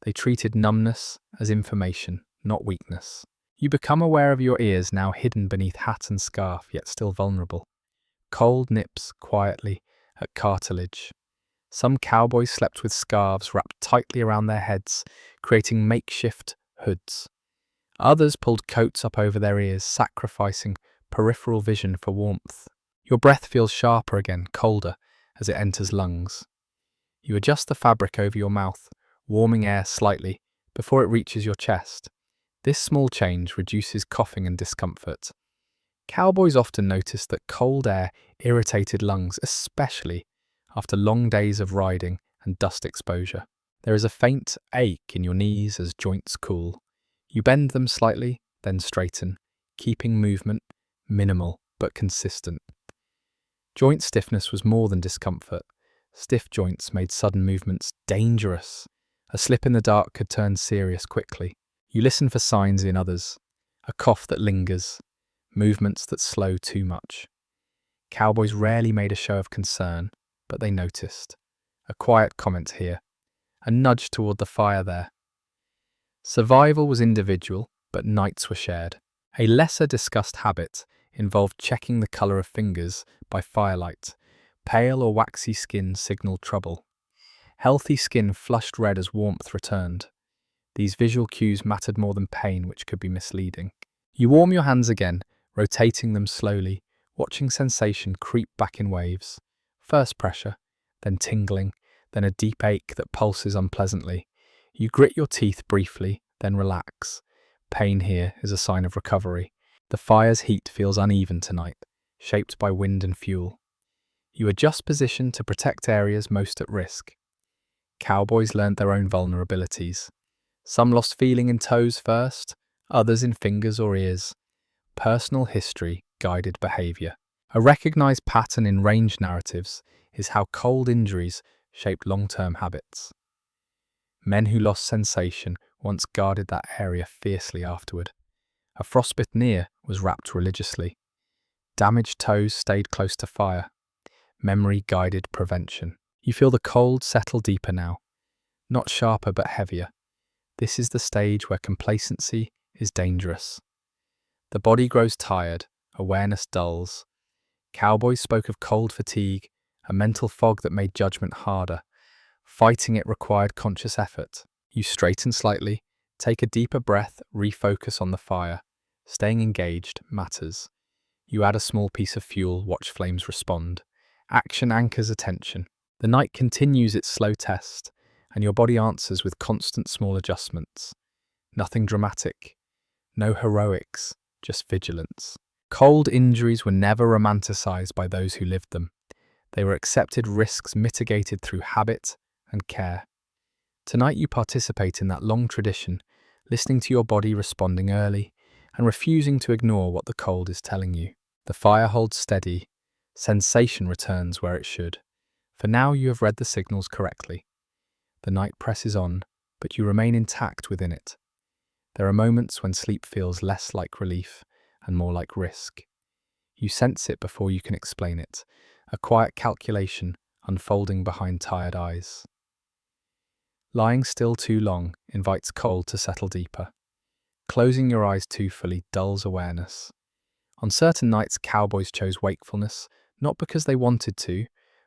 They treated numbness as information, not weakness. You become aware of your ears, now hidden beneath hat and scarf, yet still vulnerable. Cold nips quietly at cartilage. Some cowboys slept with scarves wrapped tightly around their heads, creating makeshift hoods. Others pulled coats up over their ears, sacrificing peripheral vision for warmth. Your breath feels sharper again, colder, as it enters lungs. You adjust the fabric over your mouth, warming air slightly before it reaches your chest. This small change reduces coughing and discomfort. Cowboys often noticed that cold air irritated lungs, especially after long days of riding and dust exposure. There is a faint ache in your knees as joints cool. You bend them slightly, then straighten, keeping movement minimal but consistent. Joint stiffness was more than discomfort. Stiff joints made sudden movements dangerous. A slip in the dark could turn serious quickly. You listen for signs in others. A cough that lingers. Movements that slow too much. Cowboys rarely made a show of concern, but they noticed. A quiet comment here. a nudge toward the fire there. Survival was individual, but nights were shared. A lesser discussed habit involved checking the colour of fingers by firelight. Pale or waxy skin signaled trouble. Healthy skin flushed red as warmth returned. These visual cues mattered more than pain, which could be misleading. You warm your hands again, rotating them slowly, watching sensation creep back in waves. First pressure, then tingling, then a deep ache that pulses unpleasantly. You grit your teeth briefly, then relax. Pain here is a sign of recovery. The fire's heat feels uneven tonight, shaped by wind and fuel. You adjust position to protect areas most at risk. Cowboys learned their own vulnerabilities. Some lost feeling in toes first, others in fingers or ears. Personal history guided behaviour. A recognised pattern in range narratives is how cold injuries shaped long-term habits. Men who lost sensation once guarded that area fiercely afterward. A frostbitten ear was wrapped religiously. Damaged toes stayed close to fire. Memory guided prevention. You feel the cold settle deeper now. Not sharper but heavier. This is the stage where complacency is dangerous. The body grows tired, awareness dulls. Cowboys spoke of cold fatigue, a mental fog that made judgment harder. Fighting it required conscious effort. You straighten slightly, take a deeper breath, refocus on the fire. Staying engaged matters. You add a small piece of fuel, watch flames respond. Action anchors attention. The night continues its slow test, and your body answers with constant small adjustments. Nothing dramatic. No heroics, just vigilance. Cold injuries were never romanticized by those who lived them. They were accepted risks mitigated through habit and care. Tonight you participate in that long tradition, listening to your body responding early and refusing to ignore what the cold is telling you. The fire holds steady. Sensation returns where it should. For now you have read the signals correctly. The night presses on, but you remain intact within it. There are moments when sleep feels less like relief and more like risk. You sense it before you can explain it, a quiet calculation unfolding behind tired eyes. Lying still too long invites cold to settle deeper. Closing your eyes too fully dulls awareness. On certain nights, cowboys chose wakefulness, not because they wanted to,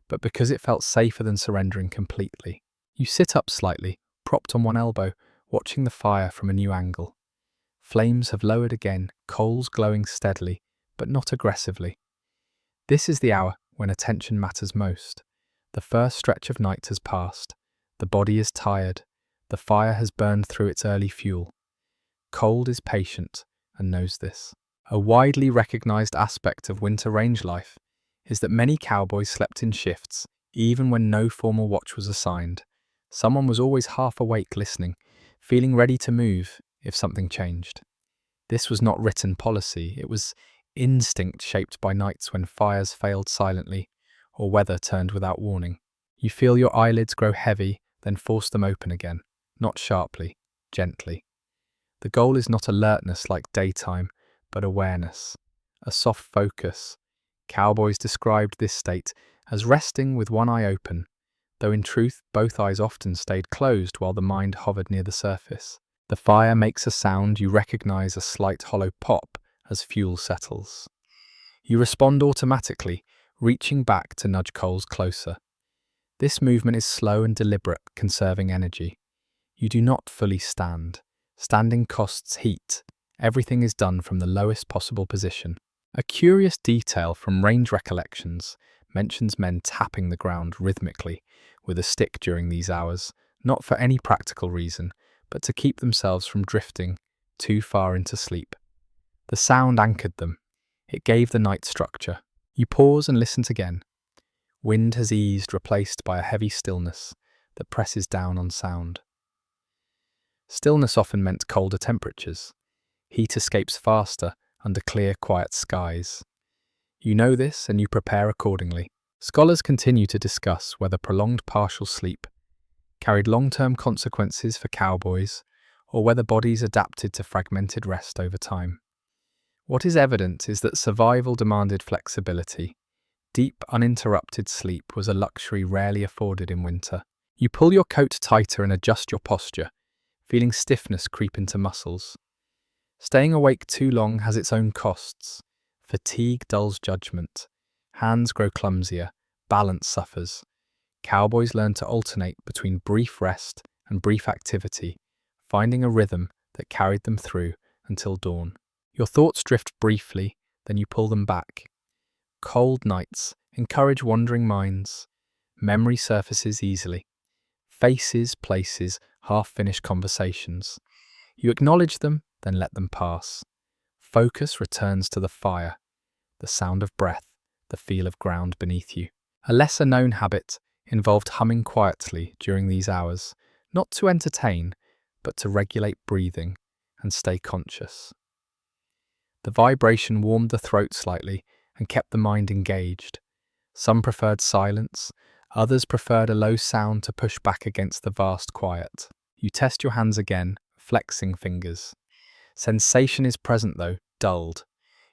but because it felt safer than surrendering completely. You sit up slightly, propped on one elbow, watching the fire from a new angle. Flames have lowered again, coals glowing steadily, but not aggressively. This is the hour when attention matters most. The first stretch of night has passed. The body is tired. The fire has burned through its early fuel. Cold is patient and knows this. A widely recognized aspect of winter range life is that many cowboys slept in shifts, even when no formal watch was assigned. Someone was always half awake listening, feeling ready to move if something changed. This was not written policy, it was instinct shaped by nights when fires failed silently or weather turned without warning. You feel your eyelids grow heavy, then force them open again, not sharply, gently. The goal is not alertness like daytime, but awareness, a soft focus. Cowboys described this state as resting with one eye open, though in truth both eyes often stayed closed while the mind hovered near the surface. The fire makes a sound, you recognize a slight hollow pop as fuel settles. You respond automatically, reaching back to nudge coals closer. This movement is slow and deliberate, conserving energy. You do not fully stand. Standing costs heat. Everything is done from the lowest possible position. A curious detail from range recollections mentions men tapping the ground rhythmically with a stick during these hours, not for any practical reason, but to keep themselves from drifting too far into sleep. The sound anchored them. It gave the night structure. You pause and listen again. Wind has eased, replaced by a heavy stillness that presses down on sound. Stillness often meant colder temperatures. Heat escapes faster under clear, quiet skies. You know this and you prepare accordingly. Scholars continue to discuss whether prolonged partial sleep carried long-term consequences for cowboys or whether bodies adapted to fragmented rest over time. What is evident is that survival demanded flexibility. Deep, uninterrupted sleep was a luxury rarely afforded in winter. You pull your coat tighter and adjust your posture, feeling stiffness creep into muscles. Staying awake too long has its own costs. Fatigue dulls judgment. Hands grow clumsier. Balance suffers. Cowboys learn to alternate between brief rest and brief activity, finding a rhythm that carried them through until dawn. Your thoughts drift briefly, then you pull them back. Cold nights encourage wandering minds. Memory surfaces easily. Faces, places, half-finished conversations. You acknowledge them, then let them pass. Focus returns to the fire, the sound of breath, the feel of ground beneath you. A lesser-known habit involved humming quietly during these hours, not to entertain, but to regulate breathing and stay conscious. The vibration warmed the throat slightly and kept the mind engaged. Some preferred silence, others preferred a low sound to push back against the vast quiet. You test your hands again, flexing fingers. Sensation is present though, dulled.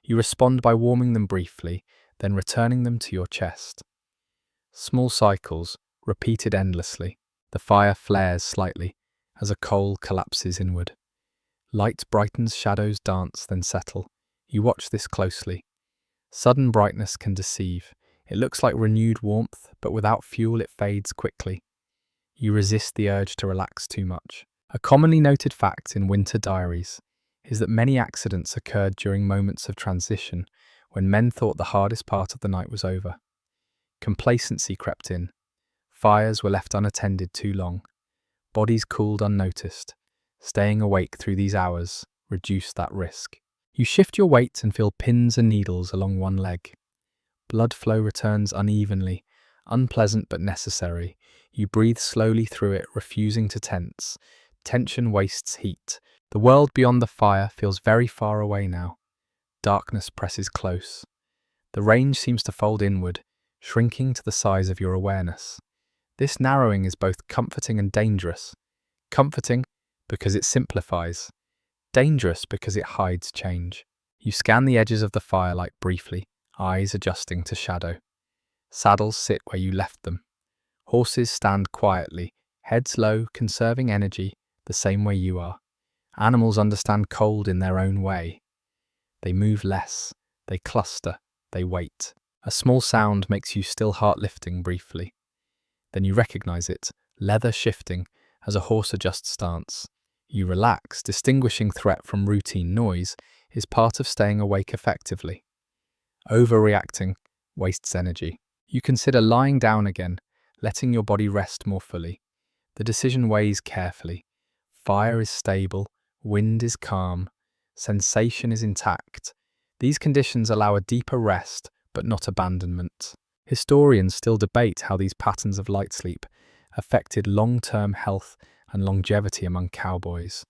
You respond by warming them briefly, then returning them to your chest. Small cycles, repeated endlessly. The fire flares slightly as a coal collapses inward. Light brightens, shadows dance, then settle. You watch this closely. Sudden brightness can deceive. It looks like renewed warmth, but without fuel it fades quickly. You resist the urge to relax too much. A commonly noted fact in winter diaries is that many accidents occurred during moments of transition when men thought the hardest part of the night was over. Complacency crept in. Fires were left unattended too long. Bodies cooled unnoticed. Staying awake through these hours reduced that risk. You shift your weight and feel pins and needles along one leg. Blood flow returns unevenly, unpleasant but necessary. You breathe slowly through it, refusing to tense. Tension wastes heat. The world beyond the fire feels very far away now. Darkness presses close. The range seems to fold inward, shrinking to the size of your awareness. This narrowing is both comforting and dangerous. Comforting because it simplifies. Dangerous because it hides change. You scan the edges of the firelight briefly, eyes adjusting to shadow. Saddles sit where you left them. Horses stand quietly, heads low, conserving energy, the same way you are. Animals understand cold in their own way. They move less, they cluster, they wait. A small sound makes you still heart-lifting briefly. Then you recognize it, leather shifting as a horse adjusts stance. You relax, distinguishing threat from routine noise is part of staying awake effectively. Overreacting wastes energy. You consider lying down again, letting your body rest more fully. The decision weighs carefully. Fire is stable, wind is calm, sensation is intact. These conditions allow a deeper rest, but not abandonment. Historians still debate how these patterns of light sleep affected long-term health and longevity among cowboys.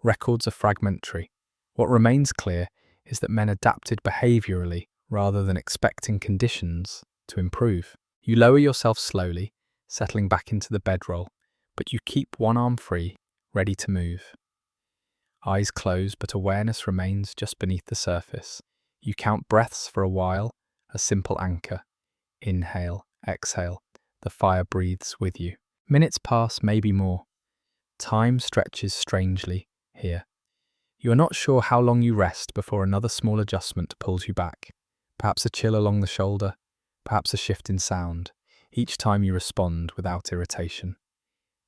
Records are fragmentary. What remains clear is that men adapted behaviourally rather than expecting conditions to improve. You lower yourself slowly, settling back into the bedroll, but you keep one arm free, ready to move. Eyes closed, but awareness remains just beneath the surface. You count breaths for a while, a simple anchor. Inhale, exhale. The fire breathes with you. Minutes pass, maybe more. Time stretches strangely here. You are not sure how long you rest before another small adjustment pulls you back. Perhaps a chill along the shoulder, perhaps a shift in sound, each time you respond without irritation.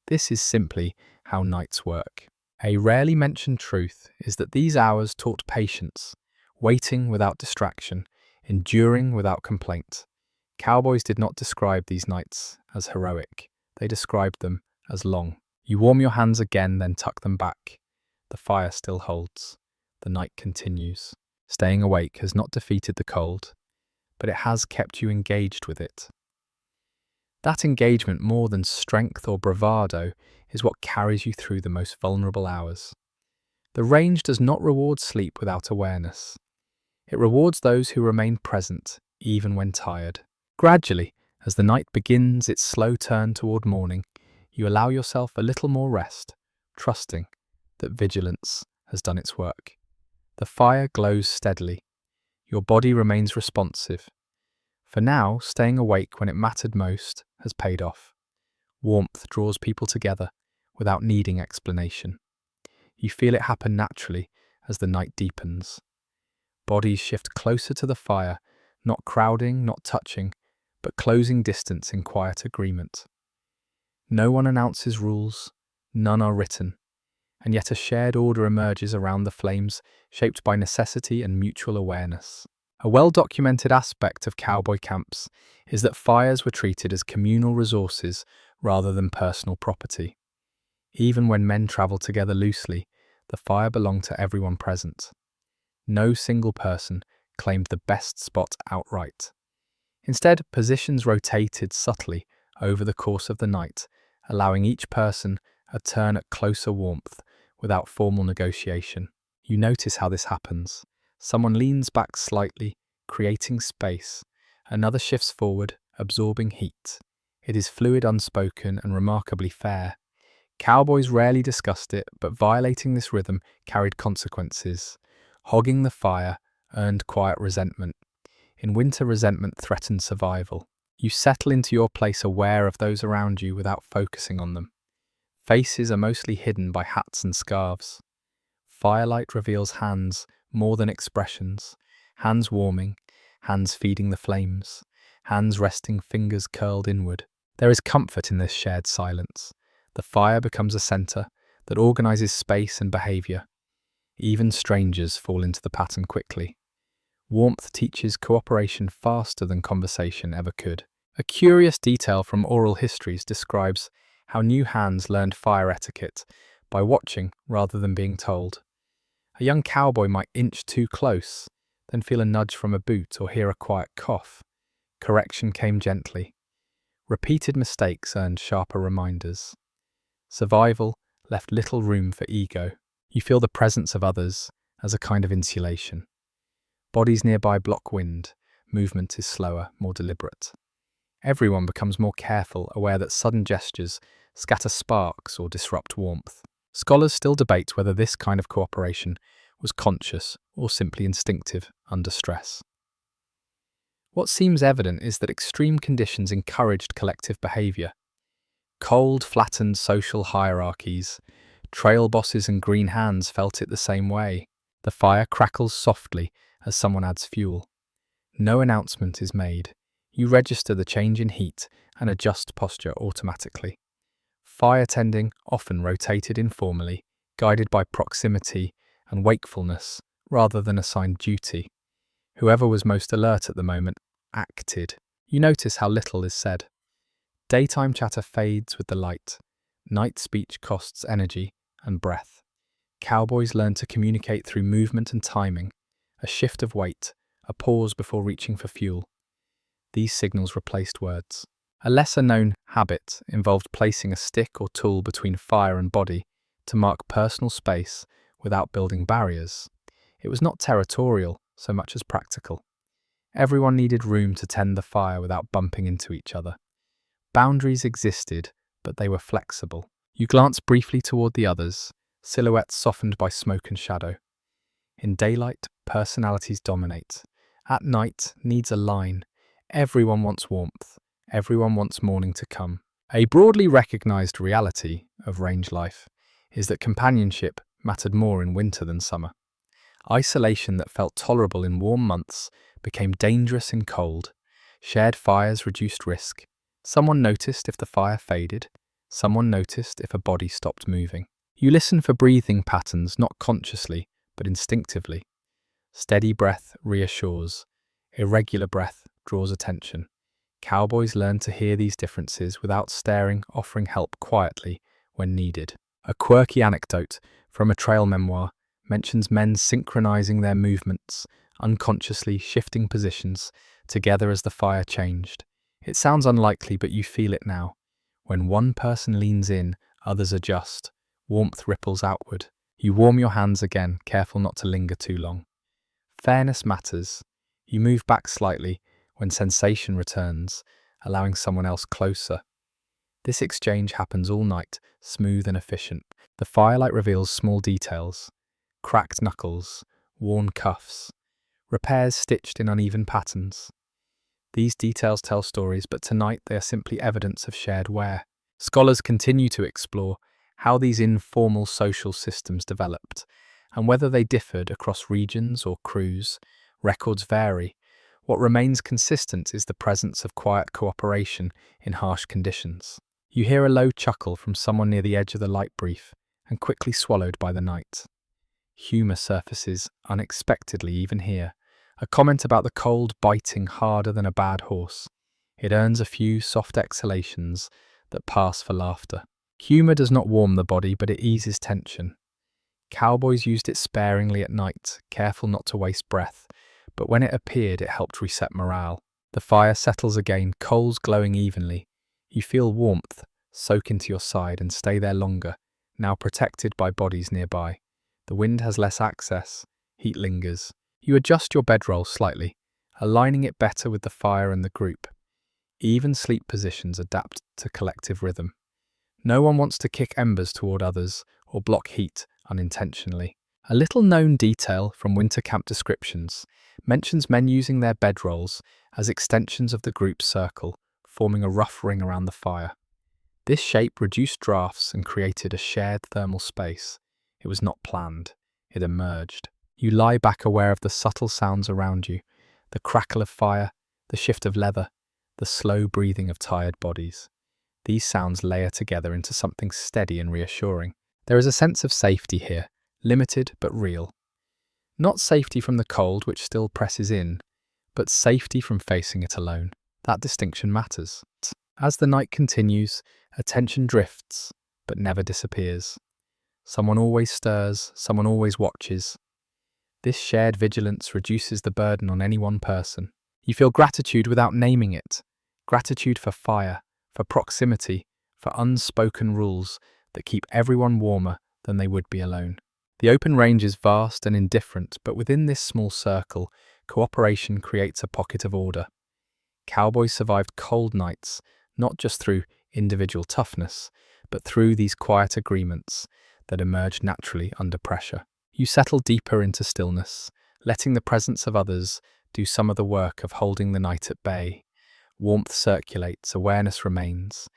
This is simply how nights work. A rarely mentioned truth is that these hours taught patience, waiting without distraction, enduring without complaint. Cowboys did not describe these nights as heroic. They described them as long. You warm your hands again, then tuck them back. The fire still holds. The night continues. Staying awake has not defeated the cold, but it has kept you engaged with it. That engagement, more than strength or bravado, is what carries you through the most vulnerable hours. The range does not reward sleep without awareness. It rewards those who remain present, even when tired. Gradually, as the night begins its slow turn toward morning, you allow yourself a little more rest, trusting that vigilance has done its work. The fire glows steadily. Your body remains responsive. For now, staying awake when it mattered most has paid off. Warmth draws people together without needing explanation. You feel it happen naturally as the night deepens. Bodies shift closer to the fire, not crowding, not touching, but closing distance in quiet agreement. No one announces rules, none are written, and yet a shared order emerges around the flames, shaped by necessity and mutual awareness. A well-documented aspect of cowboy camps is that fires were treated as communal resources rather than personal property. Even when men traveled together loosely, the fire belonged to everyone present. No single person claimed the best spot outright. Instead, positions rotated subtly over the course of the night, allowing each person a turn at closer warmth without formal negotiation. You notice how this happens. Someone leans back slightly, creating space. Another shifts forward, absorbing heat. It is fluid, unspoken, and remarkably fair. Cowboys rarely discussed it, but violating this rhythm carried consequences. Hogging the fire earned quiet resentment. In winter, resentment threatened survival. You settle into your place aware of those around you without focusing on them. Faces are mostly hidden by hats and scarves. Firelight reveals hands more than expressions. Hands warming, hands feeding the flames, hands resting, fingers curled inward. There is comfort in this shared silence. The fire becomes a center that organizes space and behavior. Even strangers fall into the pattern quickly. Warmth teaches cooperation faster than conversation ever could. A curious detail from oral histories describes how new hands learned fire etiquette by watching rather than being told. A young cowboy might inch too close, then feel a nudge from a boot or hear a quiet cough. Correction came gently. Repeated mistakes earned sharper reminders. Survival left little room for ego. You feel the presence of others as a kind of insulation. Bodies nearby block wind. Movement is slower, more deliberate. Everyone becomes more careful, aware that sudden gestures scatter sparks or disrupt warmth. Scholars still debate whether this kind of cooperation was conscious or simply instinctive under stress. What seems evident is that extreme conditions encouraged collective behavior. Cold flattened social hierarchies. Trail bosses and green hands felt it the same way. The fire crackles softly as someone adds fuel. No announcement is made. You register the change in heat and adjust posture automatically. Fire tending often rotated informally, guided by proximity and wakefulness rather than assigned duty. Whoever was most alert at the moment acted. You notice how little is said. Daytime chatter fades with the light. Night speech costs energy and breath. Cowboys learn to communicate through movement and timing, a shift of weight, a pause before reaching for fuel. These signals replaced words. A lesser-known habit involved placing a stick or tool between fire and body to mark personal space without building barriers. It was not territorial so much as practical. Everyone needed room to tend the fire without bumping into each other. Boundaries existed, but they were flexible. You glance briefly toward the others, silhouettes softened by smoke and shadow. In daylight, personalities dominate. At night, needs align. Everyone wants warmth. Everyone wants morning to come. A broadly recognized reality of range life is that companionship mattered more in winter than summer. Isolation that felt tolerable in warm months became dangerous in cold. Shared fires reduced risk. Someone noticed if the fire faded. Someone noticed if a body stopped moving. You listen for breathing patterns, not consciously, but instinctively. Steady breath reassures. Irregular breath draws attention. Cowboys learn to hear these differences without staring, offering help quietly when needed. A quirky anecdote from a trail memoir mentions men synchronizing their movements, unconsciously shifting positions together as the fire changed. It sounds unlikely, but you feel it now. When one person leans in, others adjust. Warmth ripples outward. You warm your hands again, careful not to linger too long. Fairness matters. You move back slightly when sensation returns, allowing someone else closer. This exchange happens all night, smooth and efficient. The firelight reveals small details. Cracked knuckles, worn cuffs, repairs stitched in uneven patterns. These details tell stories, but tonight they are simply evidence of shared wear. Scholars continue to explore how these informal social systems developed and whether they differed across regions or crews. Records vary. What remains consistent is the presence of quiet cooperation in harsh conditions. You hear a low chuckle from someone near the edge of the light brief and quickly swallowed by the night. Humour surfaces unexpectedly even here. A comment about the cold biting harder than a bad horse. It earns a few soft exhalations that pass for laughter. Humour does not warm the body, but it eases tension. Cowboys used it sparingly at night, careful not to waste breath, but when it appeared, it helped reset morale. The fire settles again, coals glowing evenly. You feel warmth soak into your side and stay there longer, now protected by bodies nearby. The wind has less access, heat lingers. You adjust your bedroll slightly, aligning it better with the fire and the group. Even sleep positions adapt to collective rhythm. No one wants to kick embers toward others or block heat unintentionally. A little known detail from winter camp descriptions mentions men using their bedrolls as extensions of the group's circle, forming a rough ring around the fire. This shape reduced drafts and created a shared thermal space. It was not planned. It emerged. You lie back aware of the subtle sounds around you, the crackle of fire, the shift of leather, the slow breathing of tired bodies. These sounds layer together into something steady and reassuring. There is a sense of safety here, limited but real. Not safety from the cold, which still presses in, but safety from facing it alone. That distinction matters. As the night continues, attention drifts, but never disappears. Someone always stirs, someone always watches. This shared vigilance reduces the burden on any one person. You feel gratitude without naming it. Gratitude for fire, for proximity, for unspoken rules that keep everyone warmer than they would be alone. The open range is vast and indifferent, but within this small circle, cooperation creates a pocket of order. Cowboys survived cold nights, not just through individual toughness, but through these quiet agreements that emerge naturally under pressure. You settle deeper into stillness, letting the presence of others do some of the work of holding the night at bay. Warmth circulates, awareness remains,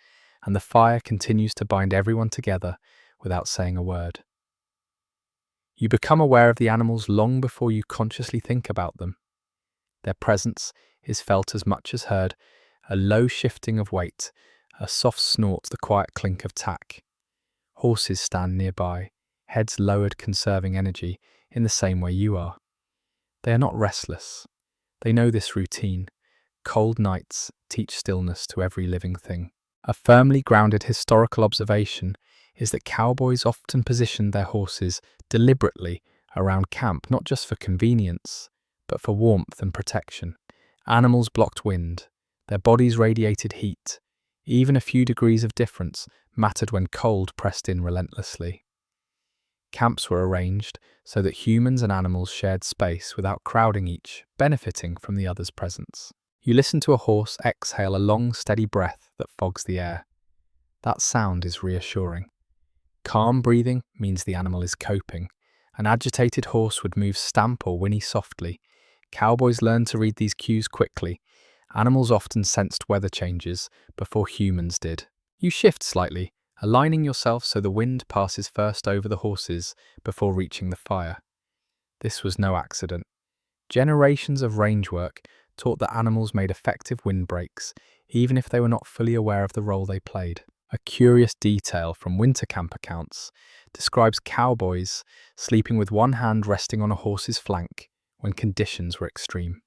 and the fire continues to bind everyone together without saying a word. You become aware of the animals long before you consciously think about them. Their presence is felt as much as heard, a low shifting of weight, a soft snort, the quiet clink of tack. Horses stand nearby, heads lowered, conserving energy in the same way you are. They are not restless. They know this routine. Cold nights teach stillness to every living thing. A firmly grounded historical observation is that cowboys often positioned their horses deliberately around camp, not just for convenience, but for warmth and protection. Animals blocked wind. Their bodies radiated heat. Even a few degrees of difference mattered when cold pressed in relentlessly. Camps were arranged so that humans and animals shared space without crowding each, benefiting from the other's presence. You listen to a horse exhale a long, steady breath that fogs the air. That sound is reassuring. Calm breathing means the animal is coping. An agitated horse would move, stamp, or whinny softly. Cowboys learned to read these cues quickly. Animals often sensed weather changes before humans did. You shift slightly, aligning yourself so the wind passes first over the horses before reaching the fire. This was no accident. Generations of range work taught that animals made effective windbreaks, even if they were not fully aware of the role they played. A curious detail from winter camp accounts describes cowboys sleeping with one hand resting on a horse's flank when conditions were extreme.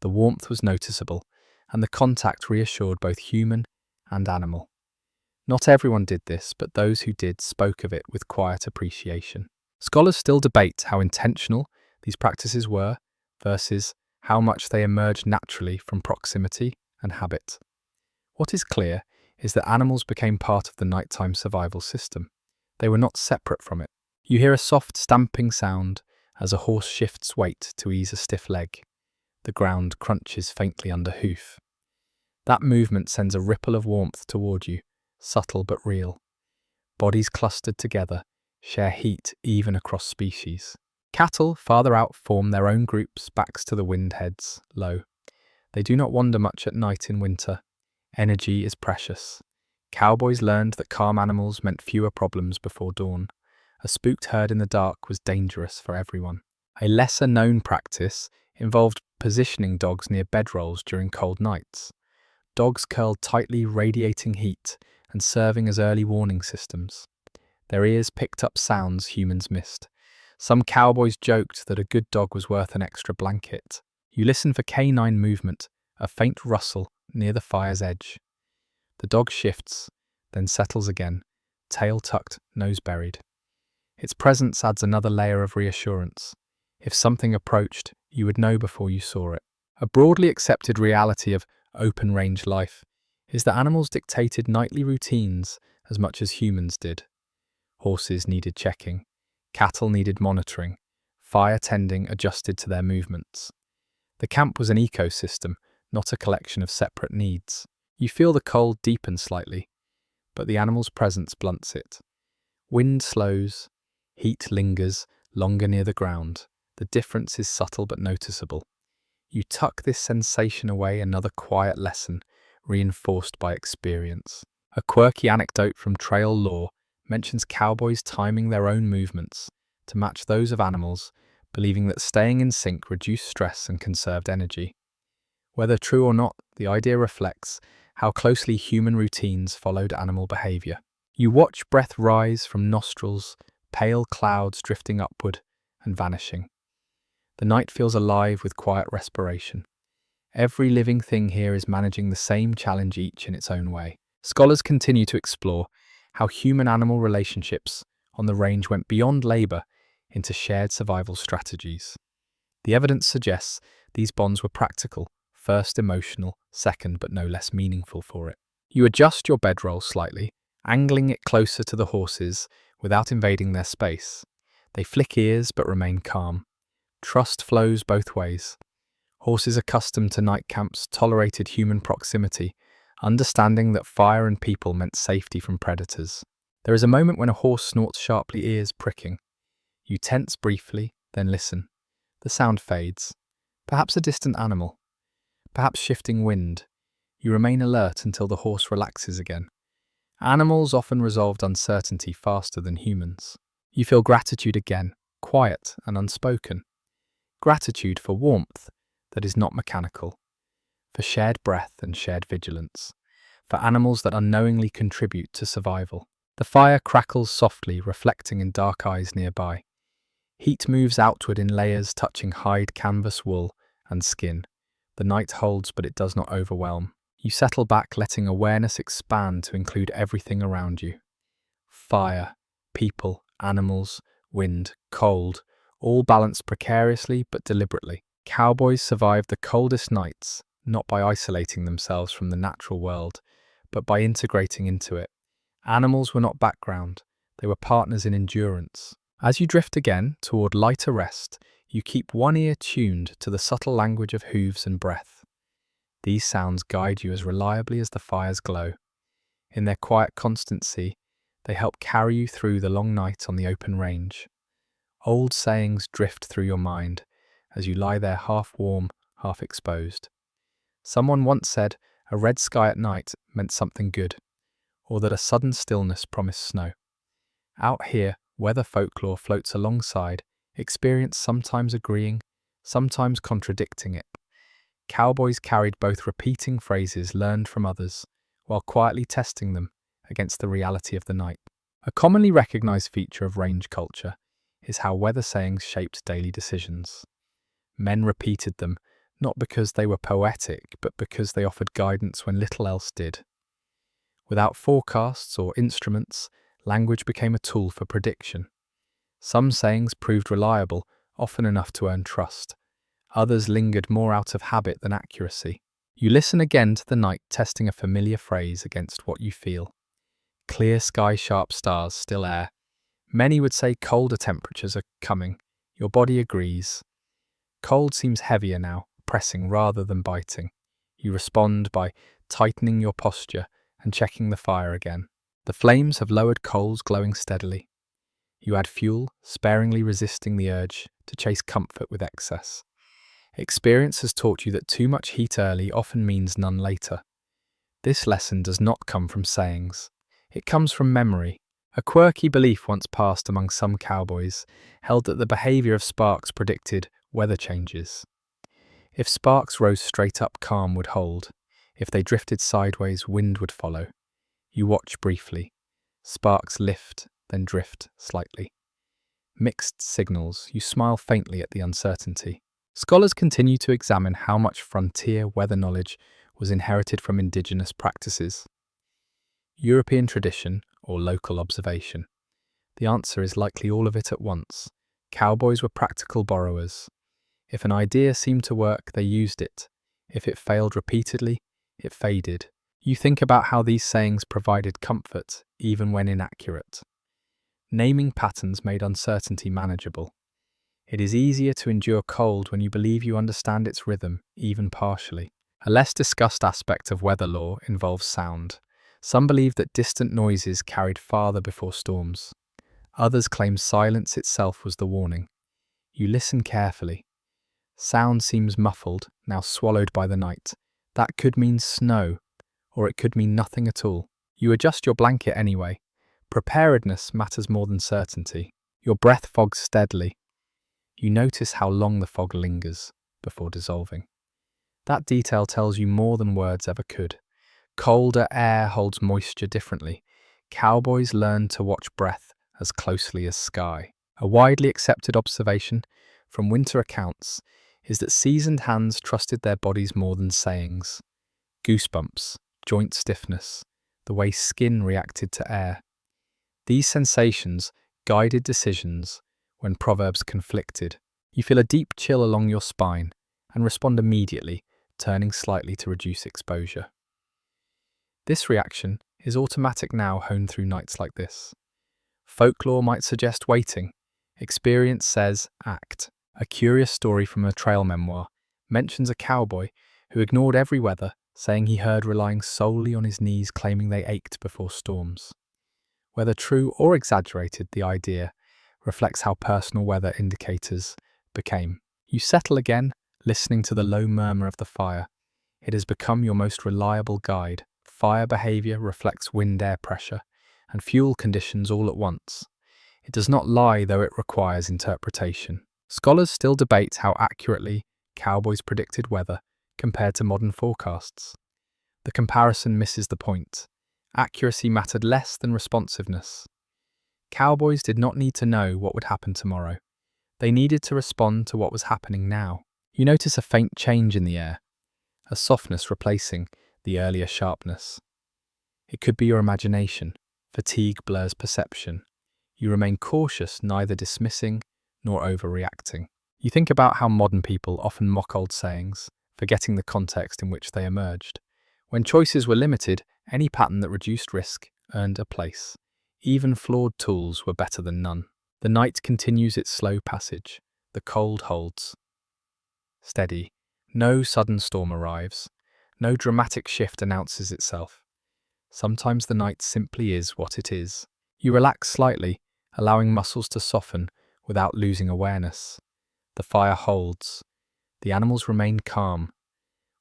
The warmth was noticeable, and the contact reassured both human and animal. Not everyone did this, but those who did spoke of it with quiet appreciation. Scholars still debate how intentional these practices were versus how much they emerged naturally from proximity and habit. What is clear is that animals became part of the nighttime survival system. They were not separate from it. You hear a soft stamping sound as a horse shifts weight to ease a stiff leg. The ground crunches faintly under hoof. That movement sends a ripple of warmth toward you, subtle but real. Bodies clustered together share heat even across species. Cattle farther out form their own groups, backs to the wind, heads low. They do not wander much at night in winter. Energy is precious. Cowboys learned that calm animals meant fewer problems before dawn. A spooked herd in the dark was dangerous for everyone. A lesser-known practice involved positioning dogs near bedrolls during cold nights. Dogs curled tightly, radiating heat and serving as early warning systems. Their ears picked up sounds humans missed. Some cowboys joked that a good dog was worth an extra blanket. You listen for canine movement, a faint rustle near the fire's edge. The dog shifts, then settles again, tail tucked, nose buried. Its presence adds another layer of reassurance. If something approached, you would know before you saw it. A broadly accepted reality of open-range life is that animals dictated nightly routines as much as humans did. Horses needed checking, cattle needed monitoring, fire tending adjusted to their movements. The camp was an ecosystem, not a collection of separate needs. You feel the cold deepen slightly, but the animal's presence blunts it. Wind slows, heat lingers longer near the ground. The difference is subtle but noticeable. You tuck this sensation away, another quiet lesson, reinforced by experience. A quirky anecdote from trail lore mentions cowboys timing their own movements to match those of animals, believing that staying in sync reduced stress and conserved energy. Whether true or not, the idea reflects how closely human routines followed animal behavior. You watch breath rise from nostrils, pale clouds drifting upward and vanishing. The night feels alive with quiet respiration. Every living thing here is managing the same challenge, each in its own way. Scholars continue to explore how human-animal relationships on the range went beyond labor into shared survival strategies. The evidence suggests these bonds were practical, first emotional, second but no less meaningful for it. You adjust your bedroll slightly, angling it closer to the horses without invading their space. They flick ears but remain calm. Trust flows both ways. Horses accustomed to night camps tolerated human proximity, understanding that fire and people meant safety from predators. There is a moment when a horse snorts sharply, ears pricking. You tense briefly, then listen. The sound fades. Perhaps a distant animal. Perhaps shifting wind. You remain alert until the horse relaxes again. Animals often resolved uncertainty faster than humans. You feel gratitude again, quiet and unspoken. Gratitude for warmth that is not mechanical, for shared breath and shared vigilance, for animals that unknowingly contribute to survival. The fire crackles softly, reflecting in dark eyes nearby. Heat moves outward in layers, touching hide, canvas, wool, and skin. The night holds, but it does not overwhelm. You settle back, letting awareness expand to include everything around you. Fire, people, animals, wind, cold, all balanced precariously but deliberately. Cowboys survived the coldest nights, not by isolating themselves from the natural world, but by integrating into it. Animals were not background, they were partners in endurance. As you drift again toward lighter rest, you keep one ear tuned to the subtle language of hooves and breath. These sounds guide you as reliably as the fire's glow. In their quiet constancy, they help carry you through the long night on the open range. Old sayings drift through your mind as you lie there half warm, half exposed. Someone once said a red sky at night meant something good, or that a sudden stillness promised snow. Out here, weather folklore floats alongside, experience sometimes agreeing, sometimes contradicting it. Cowboys carried both repeating phrases learned from others, while quietly testing them against the reality of the night. A commonly recognized feature of range culture is how weather sayings shaped daily decisions. Men repeated them, not because they were poetic, but because they offered guidance when little else did. Without forecasts or instruments, language became a tool for prediction. Some sayings proved reliable, often enough to earn trust. Others lingered more out of habit than accuracy. You listen again to the night, testing a familiar phrase against what you feel. Clear sky, sharp stars, still air. Many would say colder temperatures are coming. Your body agrees. Cold seems heavier now, pressing rather than biting. You respond by tightening your posture and checking the fire again. The flames have lowered coals glowing steadily. You add fuel, sparingly resisting the urge to chase comfort with excess. Experience has taught you that too much heat early often means none later. This lesson does not come from sayings. It comes from memory. A quirky belief once passed among some cowboys held that the behavior of sparks predicted weather changes. If sparks rose straight up, calm would hold. If they drifted sideways, wind would follow. You watch briefly. Sparks lift, then drift slightly. Mixed signals, you smile faintly at the uncertainty. Scholars continue to examine how much frontier weather knowledge was inherited from indigenous practices. European tradition or local observation? The answer is likely all of it at once. Cowboys were practical borrowers. If an idea seemed to work, they used it. If it failed repeatedly, it faded. You think about how these sayings provided comfort, even when inaccurate. Naming patterns made uncertainty manageable. It is easier to endure cold when you believe you understand its rhythm, even partially. A less discussed aspect of weather lore involves sound. Some believe that distant noises carried farther before storms. Others claim silence itself was the warning. You listen carefully. Sound seems muffled, now swallowed by the night. That could mean snow, or it could mean nothing at all. You adjust your blanket anyway. Preparedness matters more than certainty. Your breath fogs steadily. You notice how long the fog lingers before dissolving. That detail tells you more than words ever could. Colder air holds moisture differently. Cowboys learned to watch breath as closely as sky. A widely accepted observation from winter accounts is that seasoned hands trusted their bodies more than sayings. Goosebumps, joint stiffness, the way skin reacted to air. These sensations guided decisions when proverbs conflicted. You feel a deep chill along your spine and respond immediately, turning slightly to reduce exposure. This reaction is automatic now, honed through nights like this. Folklore might suggest waiting. Experience says act. A curious story from a trail memoir mentions a cowboy who ignored every weather, saying he heard relying solely on his knees, claiming they ached before storms. Whether true or exaggerated, the idea reflects how personal weather indicators became. You settle again, listening to the low murmur of the fire. It has become your most reliable guide. Fire behavior reflects wind-air pressure and fuel conditions all at once. It does not lie, though it requires interpretation. Scholars still debate how accurately cowboys predicted weather compared to modern forecasts. The comparison misses the point. Accuracy mattered less than responsiveness. Cowboys did not need to know what would happen tomorrow. They needed to respond to what was happening now. You notice a faint change in the air, a softness replacing the earlier sharpness. It could be your imagination. Fatigue blurs perception. You remain cautious, neither dismissing nor overreacting. You think about how modern people often mock old sayings, forgetting the context in which they emerged. When choices were limited, any pattern that reduced risk earned a place. Even flawed tools were better than none. The night continues its slow passage. The cold holds steady. No sudden storm arrives. No dramatic shift announces itself. Sometimes the night simply is what it is. You relax slightly, allowing muscles to soften without losing awareness. The fire holds. The animals remain calm.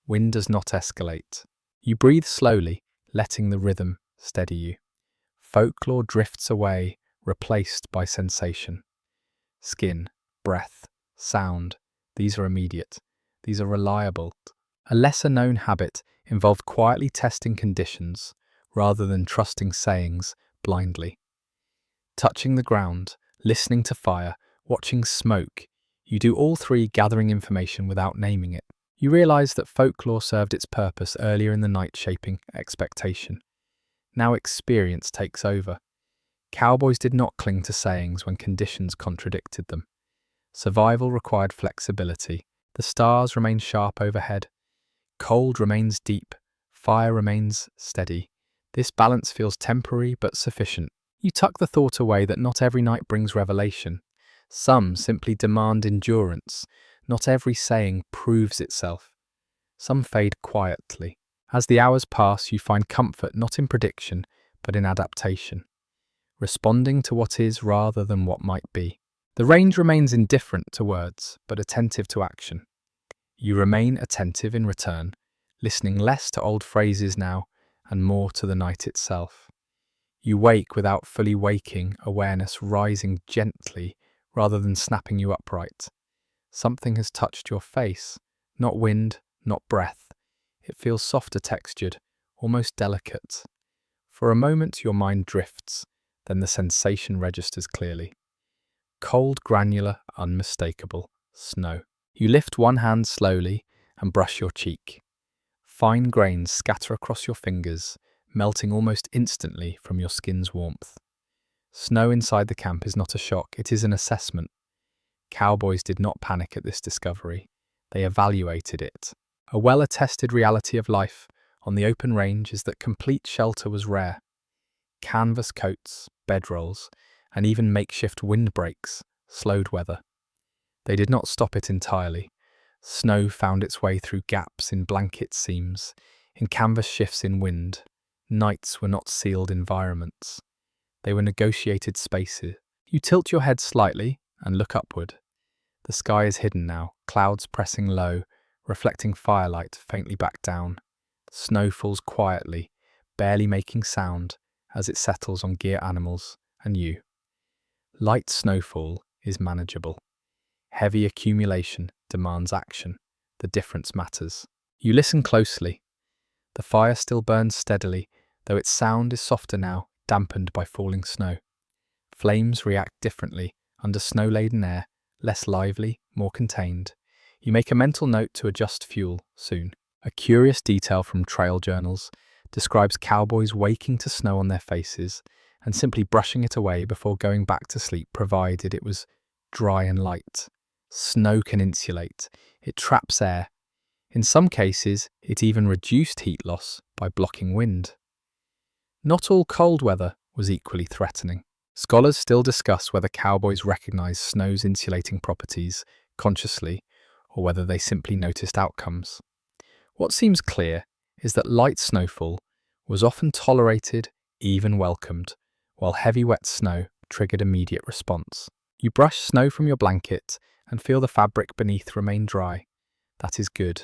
Wind does not escalate. You breathe slowly, letting the rhythm steady you. Folklore drifts away, replaced by sensation. Skin, breath, sound, these are immediate. These are reliable. A lesser-known habit involved quietly testing conditions rather than trusting sayings blindly. Touching the ground, listening to fire, watching smoke, you do all three, gathering information without naming it. You realize that folklore served its purpose earlier in the night, shaping expectation. Now experience takes over. Cowboys did not cling to sayings when conditions contradicted them. Survival required flexibility. The stars remain sharp overhead. Cold remains deep. Fire remains steady. This balance feels temporary but sufficient. You tuck the thought away that not every night brings revelation. Some simply demand endurance. Not every saying proves itself. Some fade quietly. As the hours pass, you find comfort not in prediction, but in adaptation. Responding to what is rather than what might be. The range remains indifferent to words, but attentive to action. You remain attentive in return, listening less to old phrases now and more to the night itself. You wake without fully waking, awareness rising gently rather than snapping you upright. Something has touched your face, not wind, not breath. It feels softer textured, almost delicate. For a moment your mind drifts, then the sensation registers clearly. Cold, granular, unmistakable. Snow. You lift one hand slowly and brush your cheek. Fine grains scatter across your fingers, melting almost instantly from your skin's warmth. Snow inside the camp is not a shock, it is an assessment. Cowboys did not panic at this discovery. They evaluated it. A well-attested reality of life on the open range is that complete shelter was rare. Canvas coats, bedrolls, and even makeshift windbreaks slowed weather. They did not stop it entirely. Snow found its way through gaps in blanket seams, in canvas shifts in wind. Nights were not sealed environments. They were negotiated spaces. You tilt your head slightly and look upward. The sky is hidden now, clouds pressing low, reflecting firelight faintly back down. Snow falls quietly, barely making sound as it settles on gear animals and you. Light snowfall is manageable. Heavy accumulation demands action. The difference matters. You listen closely. The fire still burns steadily, though its sound is softer now, dampened by falling snow. Flames react differently under snow-laden air, less lively, more contained. You make a mental note to adjust fuel soon. A curious detail from trail journals describes cowboys waking to snow on their faces and simply brushing it away before going back to sleep, provided it was dry and light. Snow can insulate. It traps air. In some cases, it even reduced heat loss by blocking wind. Not all cold weather was equally threatening. Scholars still discuss whether cowboys recognize snow's insulating properties consciously or whether they simply noticed outcomes. What seems clear is that light snowfall was often tolerated, even welcomed, while heavy wet snow triggered immediate response. You brush snow from your blanket and feel the fabric beneath remain dry. That is good.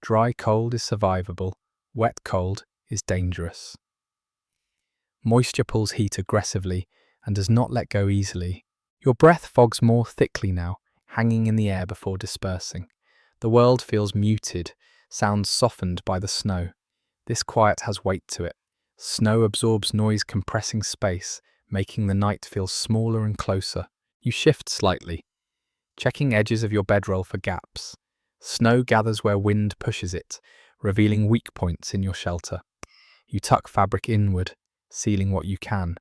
Dry cold is survivable. Wet cold is dangerous. Moisture pulls heat aggressively and does not let go easily. Your breath fogs more thickly now, hanging in the air before dispersing. The world feels muted, sounds softened by the snow. This quiet has weight to it. Snow absorbs noise, compressing space, making the night feel smaller and closer. You shift slightly, checking edges of your bedroll for gaps. Snow gathers where wind pushes it, revealing weak points in your shelter. You tuck fabric inward, sealing what you can.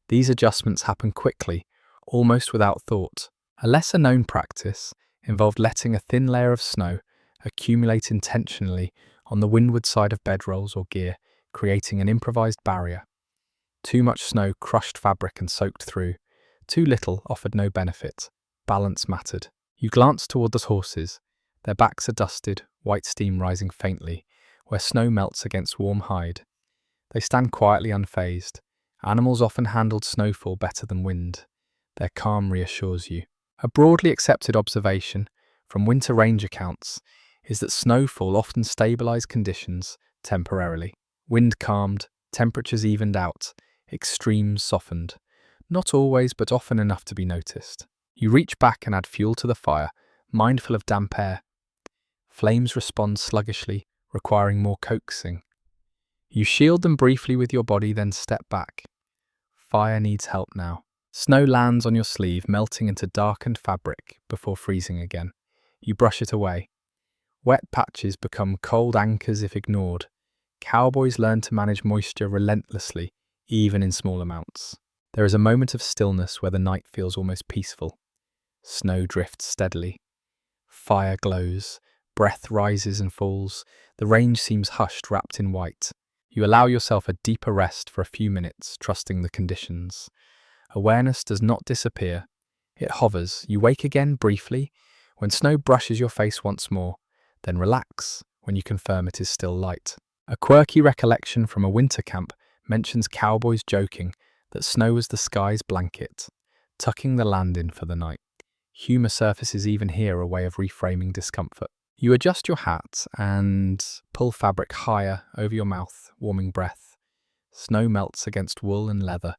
These adjustments happen quickly, almost without thought. A lesser-known practice involved letting a thin layer of snow accumulate intentionally on the windward side of bedrolls or gear, creating an improvised barrier. Too much snow crushed fabric and soaked through. Too little offered no benefit. Balance mattered. You glance toward the horses. Their backs are dusted, white steam rising faintly, where snow melts against warm hide. They stand quietly unfazed. Animals often handled snowfall better than wind. Their calm reassures you. A broadly accepted observation from winter range accounts is that snowfall often stabilized conditions temporarily. Wind calmed, temperatures evened out, extremes softened. Not always, but often enough to be noticed. You reach back and add fuel to the fire, mindful of damp air. Flames respond sluggishly, requiring more coaxing. You shield them briefly with your body, then step back. Fire needs help now. Snow lands on your sleeve, melting into darkened fabric before freezing again. You brush it away. Wet patches become cold anchors if ignored. Cowboys learn to manage moisture relentlessly, even in small amounts. There is a moment of stillness where the night feels almost peaceful. Snow drifts steadily. Fire glows. Breath rises and falls. The range seems hushed, wrapped in white. You allow yourself a deeper rest for a few minutes, trusting the conditions. Awareness does not disappear. It hovers. You wake again briefly when snow brushes your face once more, then relax when you confirm it is still light. A quirky recollection from a winter camp mentions cowboys joking that snow was the sky's blanket, tucking the land in for the night. Humor surfaces even here, a way of reframing discomfort. You adjust your hat and pull fabric higher over your mouth, warming breath. Snow melts against wool and leather,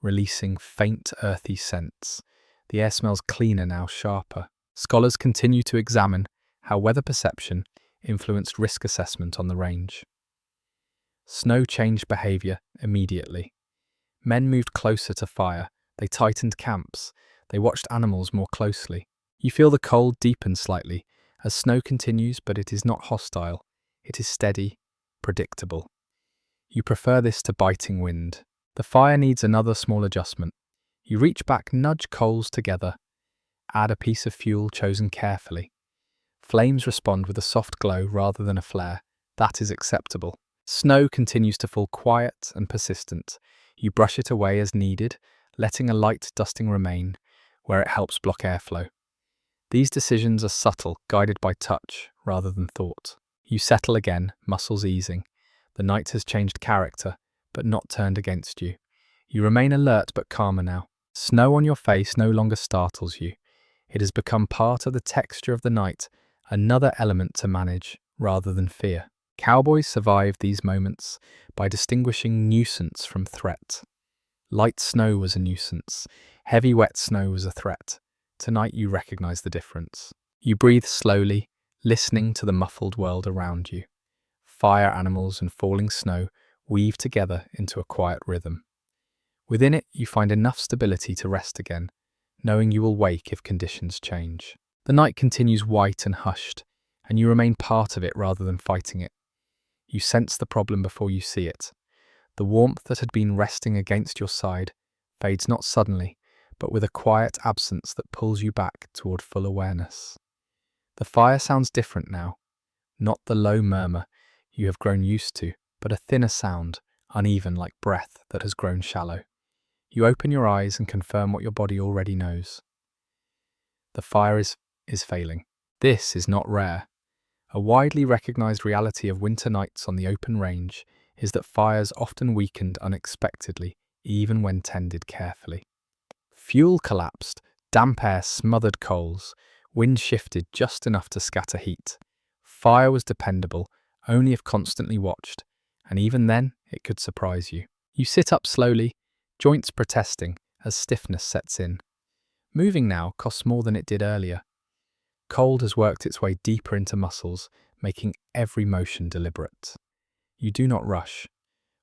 releasing faint, earthy scents. The air smells cleaner now, sharper. Scholars continue to examine how weather perception influenced risk assessment on the range. Snow changed behavior immediately. Men moved closer to fire. They tightened camps. They watched animals more closely. You feel the cold deepen slightly as snow continues, but it is not hostile. It is steady, predictable. You prefer this to biting wind. The fire needs another small adjustment. You reach back, nudge coals together, add a piece of fuel chosen carefully. Flames respond with a soft glow rather than a flare. That is acceptable. Snow continues to fall quiet and persistent. You brush it away as needed, letting a light dusting remain where it helps block airflow. These decisions are subtle, guided by touch rather than thought. You settle again, muscles easing. The night has changed character, but not turned against you. You remain alert but calmer now. Snow on your face no longer startles you. It has become part of the texture of the night, another element to manage rather than fear. Cowboys survived these moments by distinguishing nuisance from threat. Light snow was a nuisance. Heavy wet snow was a threat. Tonight you recognize the difference. You breathe slowly, listening to the muffled world around you. Fire animals and falling snow weave together into a quiet rhythm. Within it, you find enough stability to rest again, knowing you will wake if conditions change. The night continues white and hushed, and you remain part of it rather than fighting it. You sense the problem before you see it. The warmth that had been resting against your side fades not suddenly, but with a quiet absence that pulls you back toward full awareness. The fire sounds different now, not the low murmur you have grown used to, but a thinner sound, uneven like breath that has grown shallow. You open your eyes and confirm what your body already knows. The fire is failing. This is not rare. A widely recognized reality of winter nights on the open range is that fires often weakened unexpectedly, even when tended carefully. Fuel collapsed, damp air smothered coals, wind shifted just enough to scatter heat. Fire was dependable only if constantly watched, and even then it could surprise you. You sit up slowly, joints protesting as stiffness sets in. Moving now costs more than it did earlier. Cold has worked its way deeper into muscles, making every motion deliberate. You do not rush.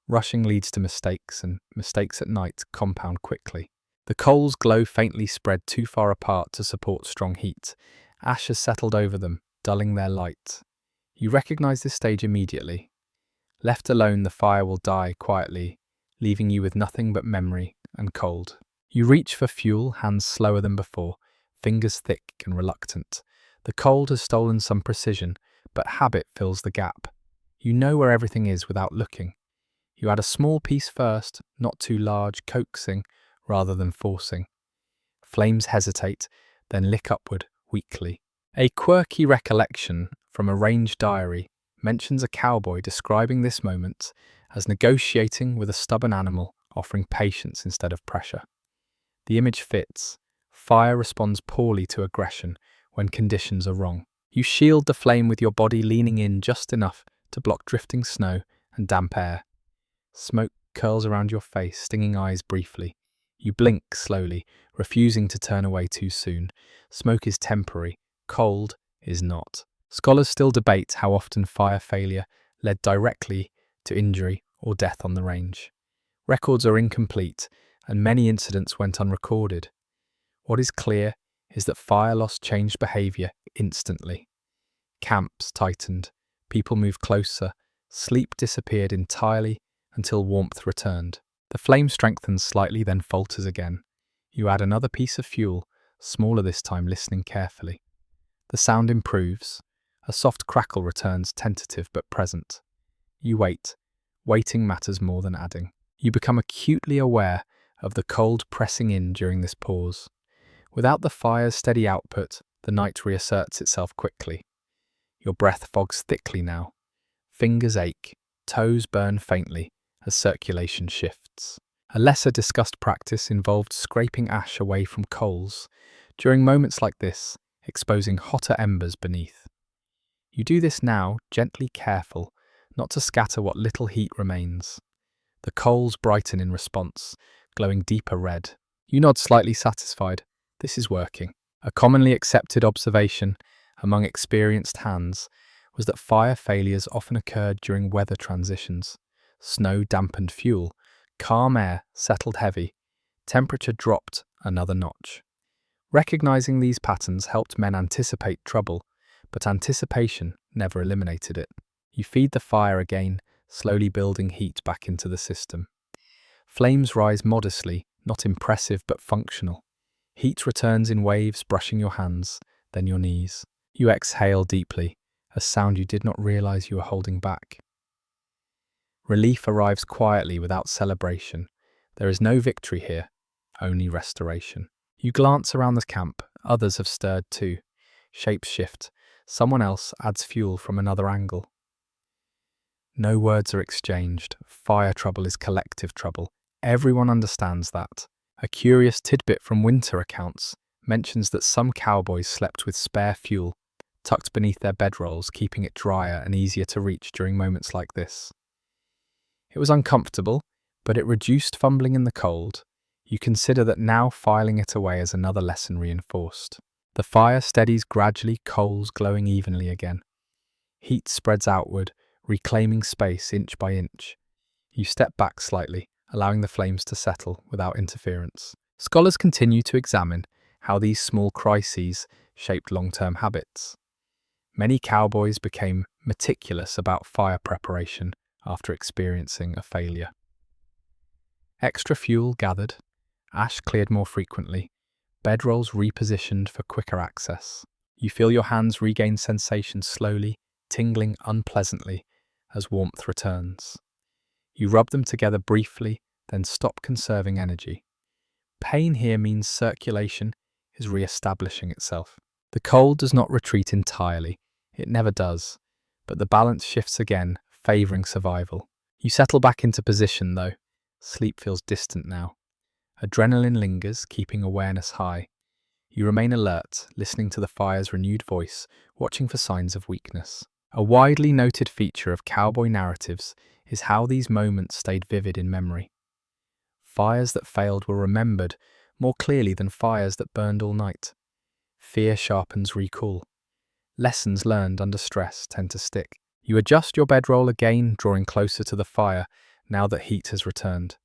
Rushing leads to mistakes, and mistakes at night compound quickly. The coals glow faintly, spread too far apart to support strong heat. Ash has settled over them, dulling their light. You recognize this stage immediately. Left alone, the fire will die quietly, leaving you with nothing but memory and cold. You reach for fuel, hands slower than before, fingers thick and reluctant. The cold has stolen some precision, but habit fills the gap. You know where everything is without looking. You add a small piece first, not too large, coaxing rather than forcing. Flames hesitate, then lick upward, weakly. A quirky recollection from a range diary mentions a cowboy describing this moment as negotiating with a stubborn animal, offering patience instead of pressure. The image fits. Fire responds poorly to aggression when conditions are wrong. You shield the flame with your body, leaning in just enough to block drifting snow and damp air. Smoke curls around your face, stinging eyes briefly. You blink slowly, refusing to turn away too soon. Smoke is temporary, cold is not. Scholars still debate how often fire failure led directly to injury or death on the range. Records are incomplete, and many incidents went unrecorded. What is clear is that fire loss changed behavior instantly. Camps tightened, people moved closer, sleep disappeared entirely until warmth returned. The flame strengthens slightly, then falters again. You add another piece of fuel, smaller this time, listening carefully. The sound improves. A soft crackle returns, tentative but present. You wait. Waiting matters more than adding. You become acutely aware of the cold pressing in during this pause. Without the fire's steady output, the night reasserts itself quickly. Your breath fogs thickly now. Fingers ache, toes burn faintly as circulation shifts. A lesser discussed practice involved scraping ash away from coals during moments like this, exposing hotter embers beneath. You do this now, gently careful, not to scatter what little heat remains. The coals brighten in response, glowing deeper red. You nod slightly satisfied. This is working. A commonly accepted observation among experienced hands was that fire failures often occurred during weather transitions. Snow dampened fuel, calm air settled heavy, temperature dropped another notch. Recognizing these patterns helped men anticipate trouble, but anticipation never eliminated it. You feed the fire again, slowly building heat back into the system. Flames rise modestly, not impressive but functional. Heat returns in waves, brushing your hands, then your knees. You exhale deeply, a sound you did not realize you were holding back. Relief arrives quietly without celebration. There is no victory here, only restoration. You glance around the camp, others have stirred too. Shapes shift, someone else adds fuel from another angle. No words are exchanged. Fire trouble is collective trouble. Everyone understands that. A curious tidbit from winter accounts mentions that some cowboys slept with spare fuel tucked beneath their bedrolls, keeping it drier and easier to reach during moments like this. It was uncomfortable, but it reduced fumbling in the cold. You consider that now filing it away as another lesson reinforced. The fire steadies gradually, coals glowing evenly again. Heat spreads outward, reclaiming space inch by inch. You step back slightly, allowing the flames to settle without interference. Scholars continue to examine how these small crises shaped long-term habits. Many cowboys became meticulous about fire preparation after experiencing a failure. Extra fuel gathered, ash cleared more frequently, bedrolls repositioned for quicker access. You feel your hands regain sensation slowly, tingling unpleasantly as warmth returns. You rub them together briefly, then stop conserving energy. Pain here means circulation is re-establishing itself. The cold does not retreat entirely. It never does. But the balance shifts again, favouring survival. You settle back into position, though. Sleep feels distant now. Adrenaline lingers, keeping awareness high. You remain alert, listening to the fire's renewed voice, watching for signs of weakness. A widely noted feature of cowboy narratives is how these moments stayed vivid in memory. Fires that failed were remembered more clearly than fires that burned all night. Fear sharpens recall. Lessons learned under stress tend to stick. You adjust your bedroll again, drawing closer to the fire now that heat has returned.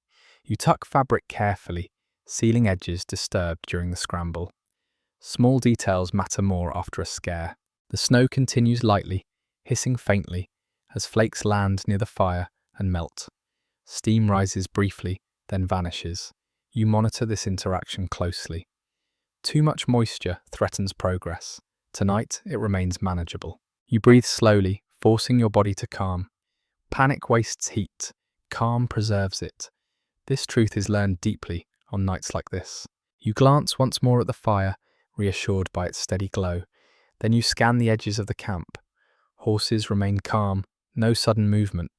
You tuck fabric carefully, sealing edges disturbed during the scramble. Small details matter more after a scare. The snow continues lightly, hissing faintly, as flakes land near the fire and melt. Steam rises briefly, then vanishes. You monitor this interaction closely. Too much moisture threatens progress. Tonight, it remains manageable. You breathe slowly, forcing your body to calm. Panic wastes heat. Calm preserves it. This truth is learned deeply on nights like this. You glance once more at the fire, reassured by its steady glow. Then you scan the edges of the camp. Horses remain calm, no sudden movement.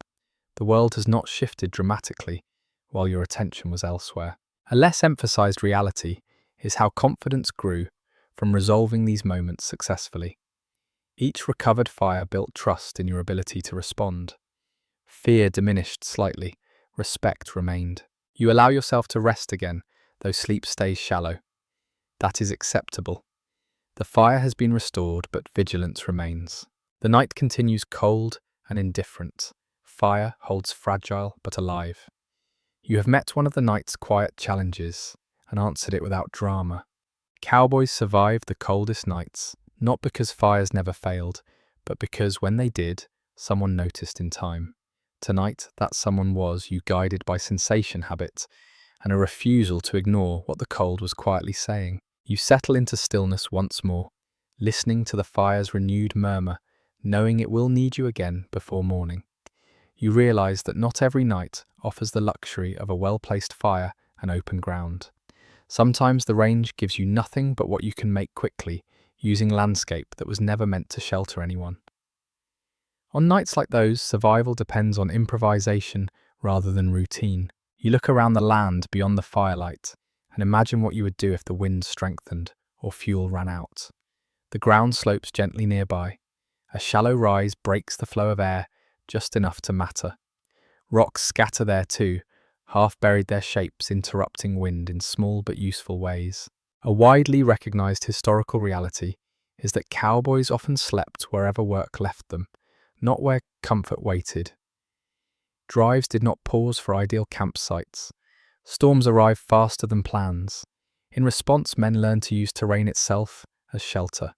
The world has not shifted dramatically, while your attention was elsewhere. A less emphasized reality is how confidence grew from resolving these moments successfully. Each recovered fire built trust in your ability to respond. Fear diminished slightly, respect remained. You allow yourself to rest again, though sleep stays shallow. That is acceptable. The fire has been restored, but vigilance remains. The night continues cold and indifferent. Fire holds fragile but alive. You have met one of the night's quiet challenges and answered it without drama. Cowboys survived the coldest nights, not because fires never failed, but because when they did, someone noticed in time. Tonight, that someone was you, guided by sensation habit and a refusal to ignore what the cold was quietly saying. You settle into stillness once more, listening to the fire's renewed murmur, knowing it will need you again before morning. You realize that not every night offers the luxury of a well-placed fire and open ground. Sometimes the range gives you nothing but what you can make quickly, using landscape that was never meant to shelter anyone. On nights like those, survival depends on improvisation rather than routine. You look around the land beyond the firelight and imagine what you would do if the wind strengthened or fuel ran out. The ground slopes gently nearby. A shallow rise breaks the flow of air just enough to matter. Rocks scatter there too, half buried their shapes, interrupting wind in small but useful ways. A widely recognized historical reality is that cowboys often slept wherever work left them, not where comfort waited. Drives did not pause for ideal campsites. Storms arrived faster than plans. In response, men learned to use terrain itself as shelter.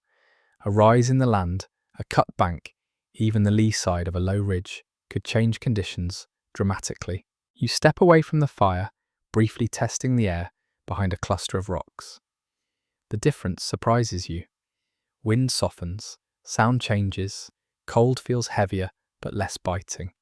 A rise in the land, a cut bank, even the lee side of a low ridge could change conditions dramatically. You step away from the fire, briefly testing the air behind a cluster of rocks. The difference surprises you. Wind softens, sound changes, cold feels heavier but less biting.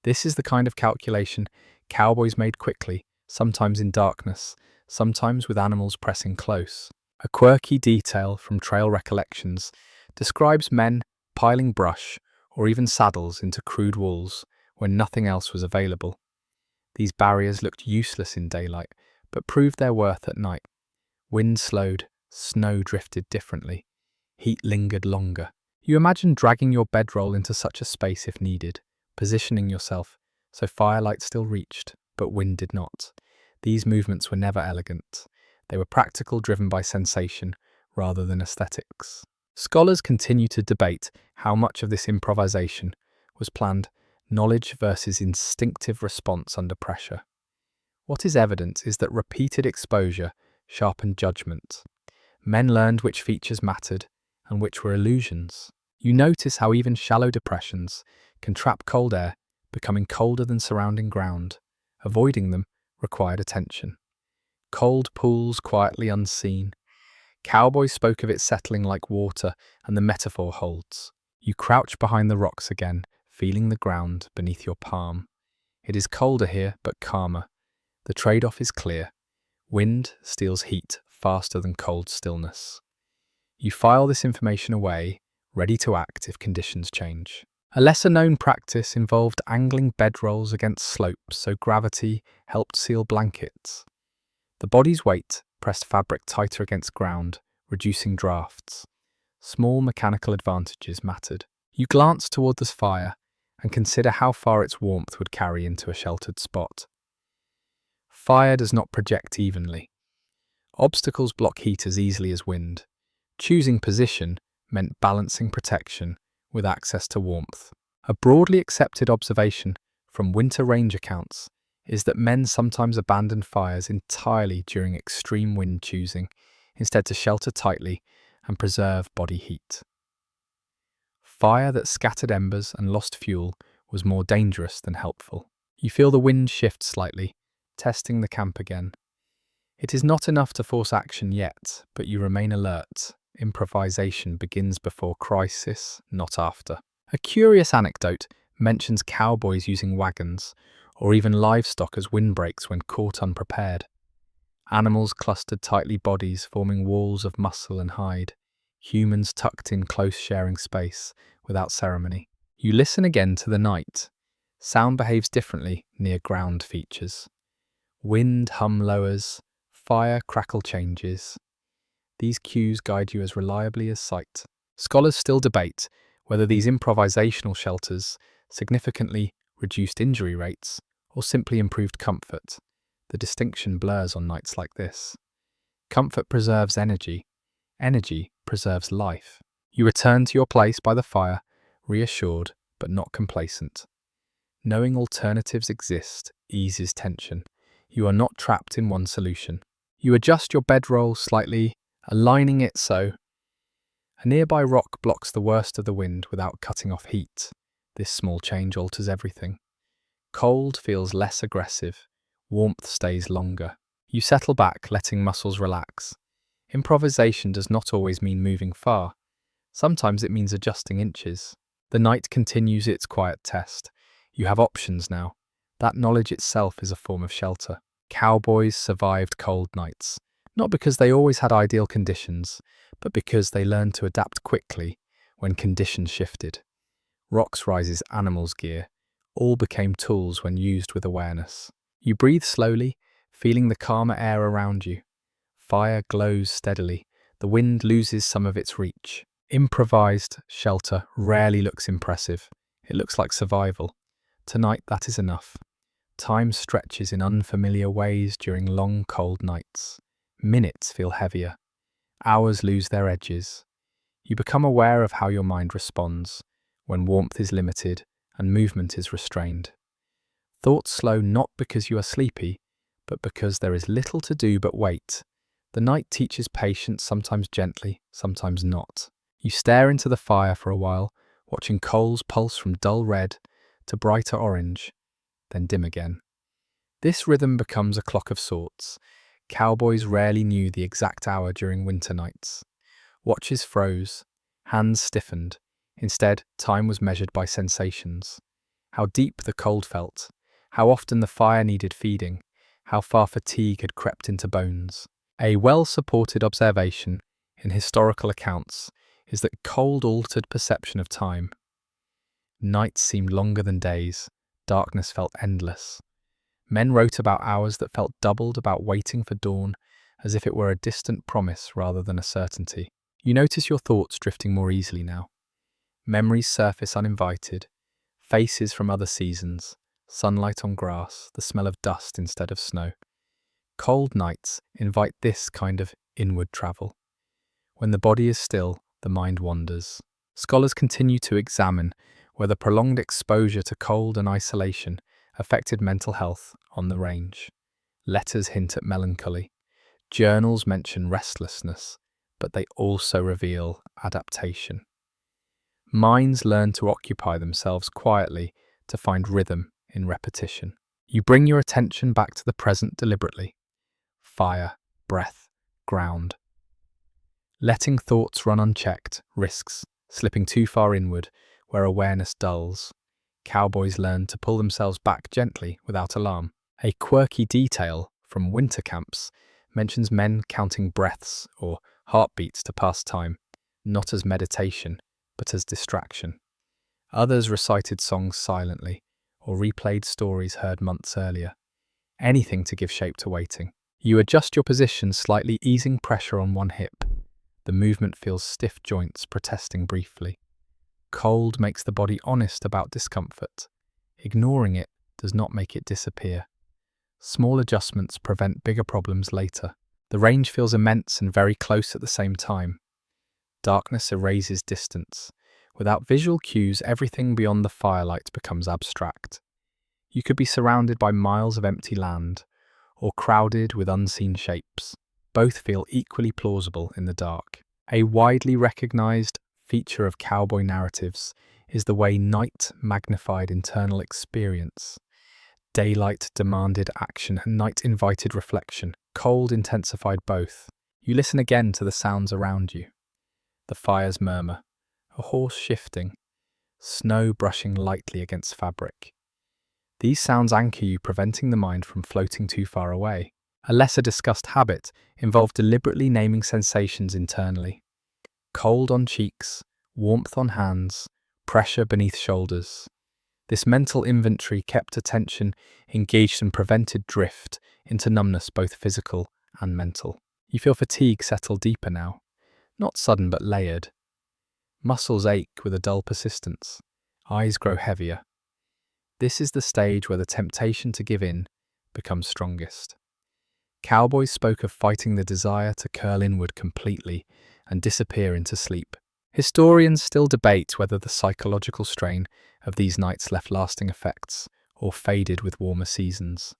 This is the kind of calculation cowboys made quickly, sometimes in darkness, sometimes with animals pressing close. A quirky detail from trail recollections describes men piling brush or even saddles into crude walls when nothing else was available. These barriers looked useless in daylight, but proved their worth at night. Wind slowed, snow drifted differently, heat lingered longer. You imagine dragging your bedroll into such a space if needed, positioning yourself so firelight still reached, but wind did not. These movements were never elegant. They were practical, driven by sensation rather than aesthetics. Scholars continue to debate how much of this improvisation was planned knowledge versus instinctive response under pressure. What is evident is that repeated exposure sharpened judgment. Men learned which features mattered and which were illusions. You notice how even shallow depressions can trap cold air, becoming colder than surrounding ground. Avoiding them required attention. Cold pools quietly unseen. Cowboy spoke of it settling like water, and the metaphor holds. You crouch behind the rocks again, feeling the ground beneath your palm. It is colder here, but calmer. The trade-off is clear. Wind steals heat faster than cold stillness. You file this information away, ready to act if conditions change. A lesser-known practice involved angling bedrolls against slopes so gravity helped seal blankets. The body's weight pressed fabric tighter against ground, reducing drafts. Small mechanical advantages mattered. You glance toward the fire and consider how far its warmth would carry into a sheltered spot. Fire does not project evenly. Obstacles block heat as easily as wind. Choosing position meant balancing protection with access to warmth. A broadly accepted observation from winter range accounts is that men sometimes abandon fires entirely during extreme wind, choosing instead to shelter tightly and preserve body heat. Fire that scattered embers and lost fuel was more dangerous than helpful. You feel the wind shift slightly, testing the camp again. It is not enough to force action yet, but you remain alert. Improvisation begins before crisis, not after. A curious anecdote mentions cowboys using wagons, or even livestock as windbreaks when caught unprepared. Animals clustered tightly, bodies forming walls of muscle and hide. Humans tucked in close, sharing space without ceremony. You listen again to the night. Sound behaves differently near ground features. Wind hum lowers, fire crackle changes. These cues guide you as reliably as sight. Scholars still debate whether these improvisational shelters significantly reduced injury rates or simply improved comfort. The distinction blurs on nights like this. Comfort preserves energy. Energy preserves life. You return to your place by the fire, reassured but not complacent. Knowing alternatives exist eases tension. You are not trapped in one solution. You adjust your bedroll slightly, aligning it so a nearby rock blocks the worst of the wind without cutting off heat. This small change alters everything. Cold feels less aggressive. Warmth stays longer. You settle back, letting muscles relax. Improvisation does not always mean moving far. Sometimes it means adjusting inches. The night continues its quiet test. You have options now. That knowledge itself is a form of shelter. Cowboys survived cold nights, not because they always had ideal conditions, but because they learned to adapt quickly when conditions shifted. Rocks rises, animals' gear, all became tools when used with awareness. You breathe slowly, feeling the calmer air around you. Fire glows steadily. The wind loses some of its reach. Improvised shelter rarely looks impressive. It looks like survival. Tonight, that is enough. Time stretches in unfamiliar ways during long, cold nights. Minutes feel heavier. Hours lose their edges. You become aware of how your mind responds when warmth is limited and movement is restrained. Thoughts slow not because you are sleepy, but because there is little to do but wait. The night teaches patience, sometimes gently, sometimes not. You stare into the fire for a while, watching coals pulse from dull red to brighter orange, then dim again. This rhythm becomes a clock of sorts. Cowboys rarely knew the exact hour during winter nights. Watches froze, hands stiffened. Instead, time was measured by sensations. How deep the cold felt, how often the fire needed feeding, how far fatigue had crept into bones. A well-supported observation in historical accounts is that cold altered perception of time. Nights seemed longer than days, darkness felt endless. Men wrote about hours that felt doubled, about waiting for dawn, as if it were a distant promise rather than a certainty. You notice your thoughts drifting more easily now. Memories surface uninvited, faces from other seasons, sunlight on grass, the smell of dust instead of snow. Cold nights invite this kind of inward travel. When the body is still, the mind wanders. Scholars continue to examine whether prolonged exposure to cold and isolation affected mental health on the range. Letters hint at melancholy. Journals mention restlessness, but they also reveal adaptation. Minds learn to occupy themselves quietly to find rhythm in repetition. You bring your attention back to the present deliberately. Fire, breath, ground. Letting thoughts run unchecked risks slipping too far inward where awareness dulls. Cowboys learn to pull themselves back gently without alarm. A quirky detail from winter camps mentions men counting breaths or heartbeats to pass time, not as meditation, but as distraction. Others recited songs silently or replayed stories heard months earlier. Anything to give shape to waiting. You adjust your position slightly, easing pressure on one hip. The movement feels stiff joints protesting briefly. Cold makes the body honest about discomfort. Ignoring it does not make it disappear. Small adjustments prevent bigger problems later. The range feels immense and very close at the same time. Darkness erases distance. Without visual cues, everything beyond the firelight becomes abstract. You could be surrounded by miles of empty land, or crowded with unseen shapes. Both feel equally plausible in the dark. A widely recognized feature of cowboy narratives is the way night magnified internal experience. Daylight demanded action and night invited reflection. Cold intensified both. You listen again to the sounds around you. The fire's murmur, a horse shifting, snow brushing lightly against fabric. These sounds anchor you, preventing the mind from floating too far away. A lesser discussed habit involved deliberately naming sensations internally. Cold on cheeks, warmth on hands, pressure beneath shoulders. This mental inventory kept attention engaged and prevented drift into numbness, both physical and mental. You feel fatigue settle deeper now, not sudden but layered. Muscles ache with a dull persistence. Eyes grow heavier. This is the stage where the temptation to give in becomes strongest. Cowboys spoke of fighting the desire to curl inward completely and disappear into sleep. Historians still debate whether the psychological strain of these nights left lasting effects or faded with warmer seasons.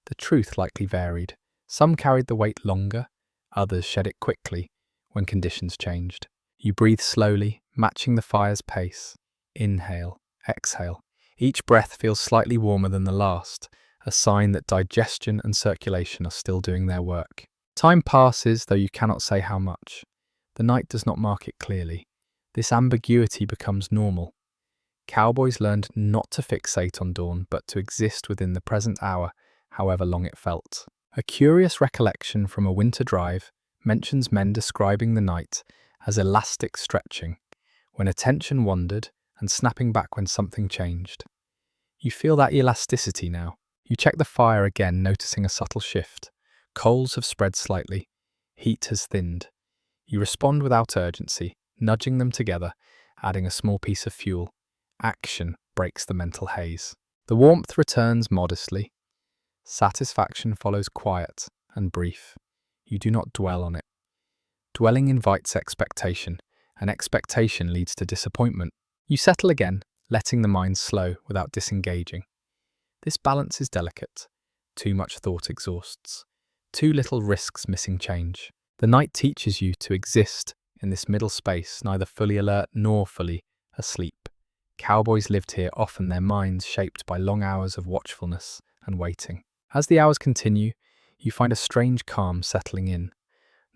The truth likely varied. Some carried the weight longer, others shed it quickly when conditions changed. You breathe slowly, matching the fire's pace. Inhale, exhale. Each breath feels slightly warmer than the last, a sign that digestion and circulation are still doing their work. Time passes, though you cannot say how much. The night does not mark it clearly. This ambiguity becomes normal. Cowboys learned not to fixate on dawn, but to exist within the present hour, however long it felt. A curious recollection from a winter drive mentions men describing the night as elastic stretching, when attention wandered and snapping back when something changed. You feel that elasticity now. You check the fire again, noticing a subtle shift. Coals have spread slightly. Heat has thinned. You respond without urgency, nudging them together, adding a small piece of fuel. Action breaks the mental haze. The warmth returns modestly. Satisfaction follows quiet and brief. You do not dwell on it. Dwelling invites expectation, and expectation leads to disappointment. You settle again, letting the mind slow without disengaging. This balance is delicate. Too much thought exhausts. Too little risks missing change. The night teaches you to exist in this middle space, neither fully alert nor fully asleep. Cowboys lived here, often their minds shaped by long hours of watchfulness and waiting. As the hours continue, you find a strange calm settling in.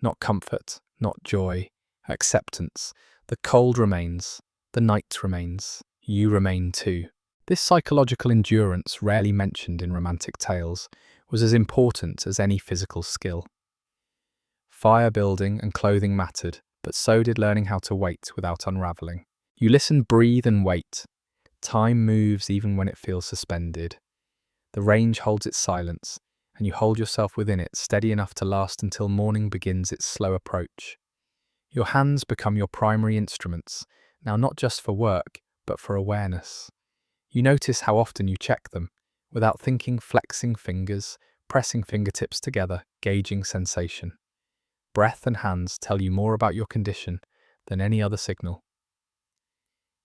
Not comfort, not joy, acceptance. The cold remains, the night remains, you remain too. This psychological endurance, rarely mentioned in romantic tales, was as important as any physical skill. Fire building and clothing mattered, but so did learning how to wait without unraveling. You listen, breathe, and wait. Time moves even when it feels suspended. The range holds its silence, and you hold yourself within it, steady enough to last until morning begins its slow approach. Your hands become your primary instruments, now not just for work, but for awareness. You notice how often you check them, without thinking, flexing fingers, pressing fingertips together, gauging sensation. Breath and hands tell you more about your condition than any other signal.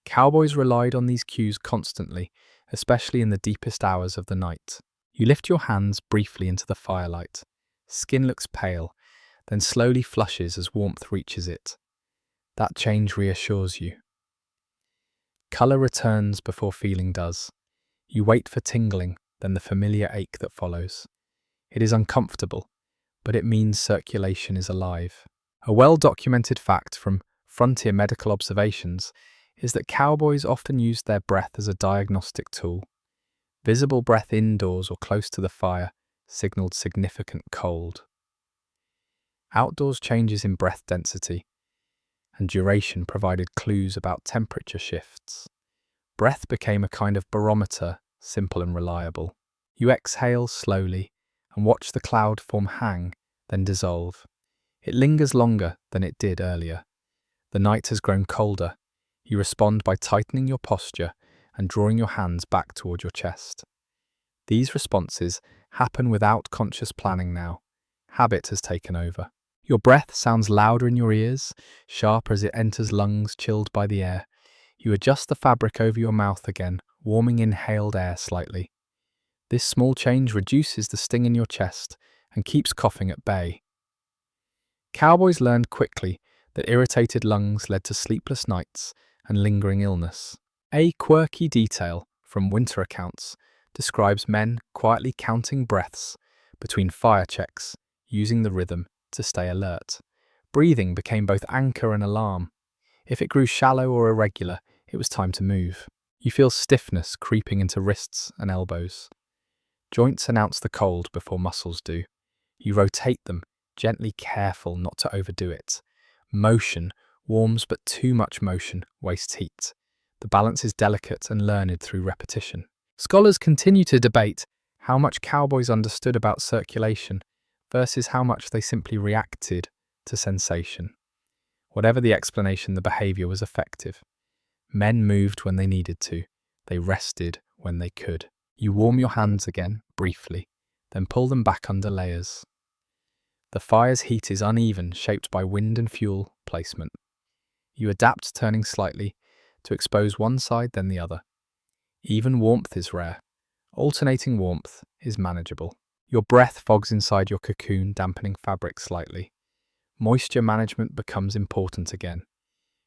Cowboys relied on these cues constantly, especially in the deepest hours of the night. You lift your hands briefly into the firelight. Skin looks pale, then slowly flushes as warmth reaches it. That change reassures you. Colour returns before feeling does. You wait for tingling, then the familiar ache that follows. It is uncomfortable, but it means circulation is alive. A well-documented fact from frontier medical observations is that cowboys often used their breath as a diagnostic tool. Visible breath indoors or close to the fire signaled significant cold. Outdoors, changes in breath density and duration provided clues about temperature shifts. Breath became a kind of barometer, simple and reliable. You exhale slowly and watch the cloud form hang, then dissolve. It lingers longer than it did earlier. The night has grown colder. You respond by tightening your posture and drawing your hands back toward your chest. These responses happen without conscious planning now. Habit has taken over. Your breath sounds louder in your ears, sharper as it enters lungs chilled by the air. You adjust the fabric over your mouth again, warming inhaled air slightly. This small change reduces the sting in your chest and keeps coughing at bay. Cowboys learned quickly that irritated lungs led to sleepless nights and lingering illness. A quirky detail from winter accounts describes men quietly counting breaths between fire checks, using the rhythm to stay alert. Breathing became both anchor and alarm. If it grew shallow or irregular, it was time to move. You feel stiffness creeping into wrists and elbows. Joints announce the cold before muscles do. You rotate them, gently, careful not to overdo it. Motion warms, but too much motion wastes heat. The balance is delicate and learned through repetition. Scholars continue to debate how much cowboys understood about circulation versus how much they simply reacted to sensation. Whatever the explanation, the behavior was effective. Men moved when they needed to. They rested when they could. You warm your hands again, briefly, then pull them back under layers. The fire's heat is uneven, shaped by wind and fuel placement. You adapt, turning slightly to expose one side, then the other. Even warmth is rare. Alternating warmth is manageable. Your breath fogs inside your cocoon, dampening fabric slightly. Moisture management becomes important again.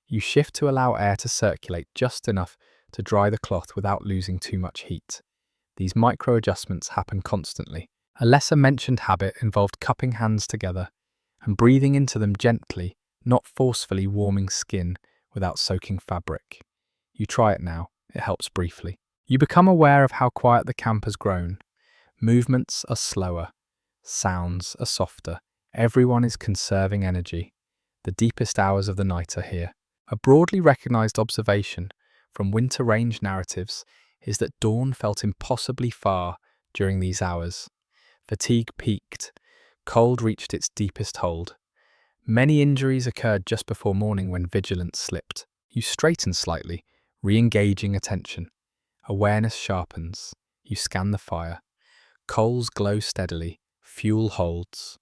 You shift to allow air to circulate just enough to dry the cloth without losing too much heat. These micro adjustments happen constantly. A lesser mentioned habit involved cupping hands together and breathing into them gently, not forcefully, warming skin without soaking fabric. You try it now. It helps briefly. You become aware of how quiet the camp has grown. Movements are slower. Sounds are softer. Everyone is conserving energy. The deepest hours of the night are here. A broadly recognized observation from winter range narratives is that dawn felt impossibly far during these hours. Fatigue peaked. Cold reached its deepest hold. Many injuries occurred just before morning when vigilance slipped. You straighten slightly, re-engaging attention. Awareness sharpens. You scan the fire. Coals glow steadily. Fuel holds.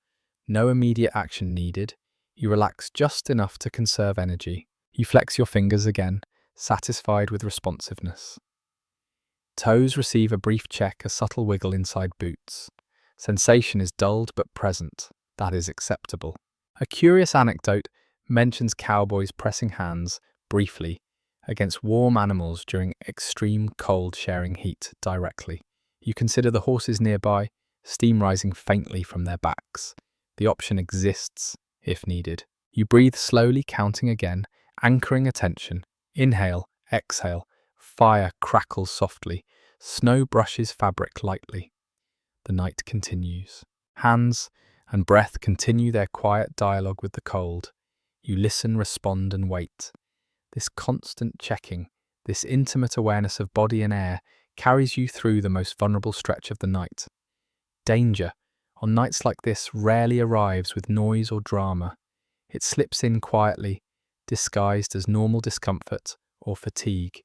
No immediate action needed. You relax just enough to conserve energy. You flex your fingers again, satisfied with responsiveness. Toes receive a brief check, a subtle wiggle inside boots. Sensation is dulled but present. That is acceptable. A curious anecdote mentions cowboys pressing hands, briefly, against warm animals during extreme cold, sharing heat directly. You consider the horses nearby, steam rising faintly from their backs. The option exists, if needed. You breathe slowly, counting again, anchoring attention. Inhale, exhale. Fire crackles softly. Snow brushes fabric lightly. The night continues. Hands and breath continue their quiet dialogue with the cold. You listen, respond, and wait. This constant checking, this intimate awareness of body and air, carries you through the most vulnerable stretch of the night. Danger, on nights like this, rarely arrives with noise or drama. It slips in quietly, disguised as normal discomfort or fatigue.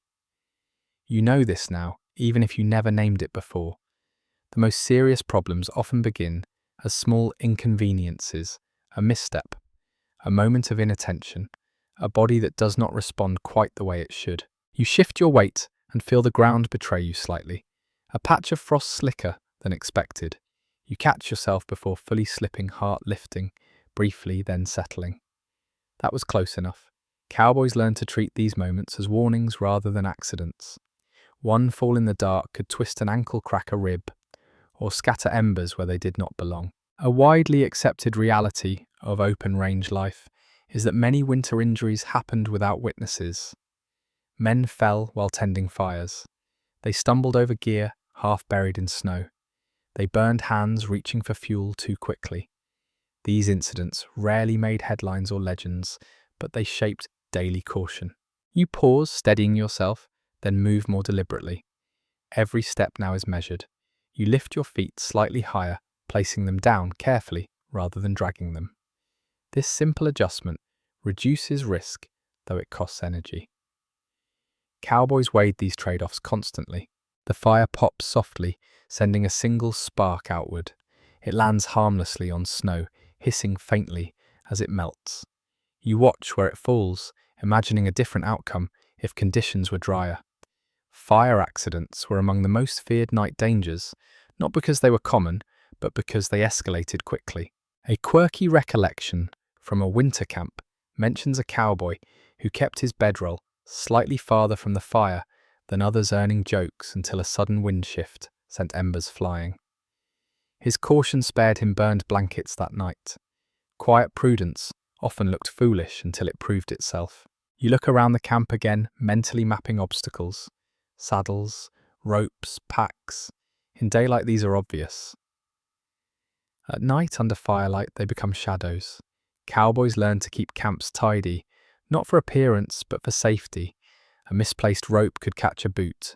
You know this now, even if you never named it before. The most serious problems often begin as small inconveniences, a misstep, a moment of inattention, a body that does not respond quite the way it should. You shift your weight and feel the ground betray you slightly. A patch of frost slicker than expected. You catch yourself before fully slipping, heart lifting, briefly then settling. That was close enough. Cowboys learn to treat these moments as warnings rather than accidents. One fall in the dark could twist an ankle, crack a rib, or scatter embers where they did not belong. A widely accepted reality of open-range life is that many winter injuries happened without witnesses. Men fell while tending fires. They stumbled over gear, half buried in snow. They burned hands reaching for fuel too quickly. These incidents rarely made headlines or legends, but they shaped daily caution. You pause, steadying yourself, then move more deliberately. Every step now is measured. You lift your feet slightly higher, placing them down carefully rather than dragging them. This simple adjustment reduces risk, though it costs energy. Cowboys wade these trade-offs constantly. The fire pops softly, sending a single spark outward. It lands harmlessly on snow, hissing faintly as it melts. You watch where it falls, imagining a different outcome if conditions were drier. Fire accidents were among the most feared night dangers, not because they were common, but because they escalated quickly. A quirky recollection from a winter camp mentions a cowboy who kept his bedroll slightly farther from the fire than others, earning jokes until a sudden wind shift sent embers flying. His caution spared him burned blankets that night. Quiet prudence often looked foolish until it proved itself. You look around the camp again, mentally mapping obstacles. Saddles, ropes, packs. In daylight these are obvious. At night, under firelight, they become shadows. Cowboys learn to keep camps tidy, not for appearance, but for safety. A misplaced rope could catch a boot.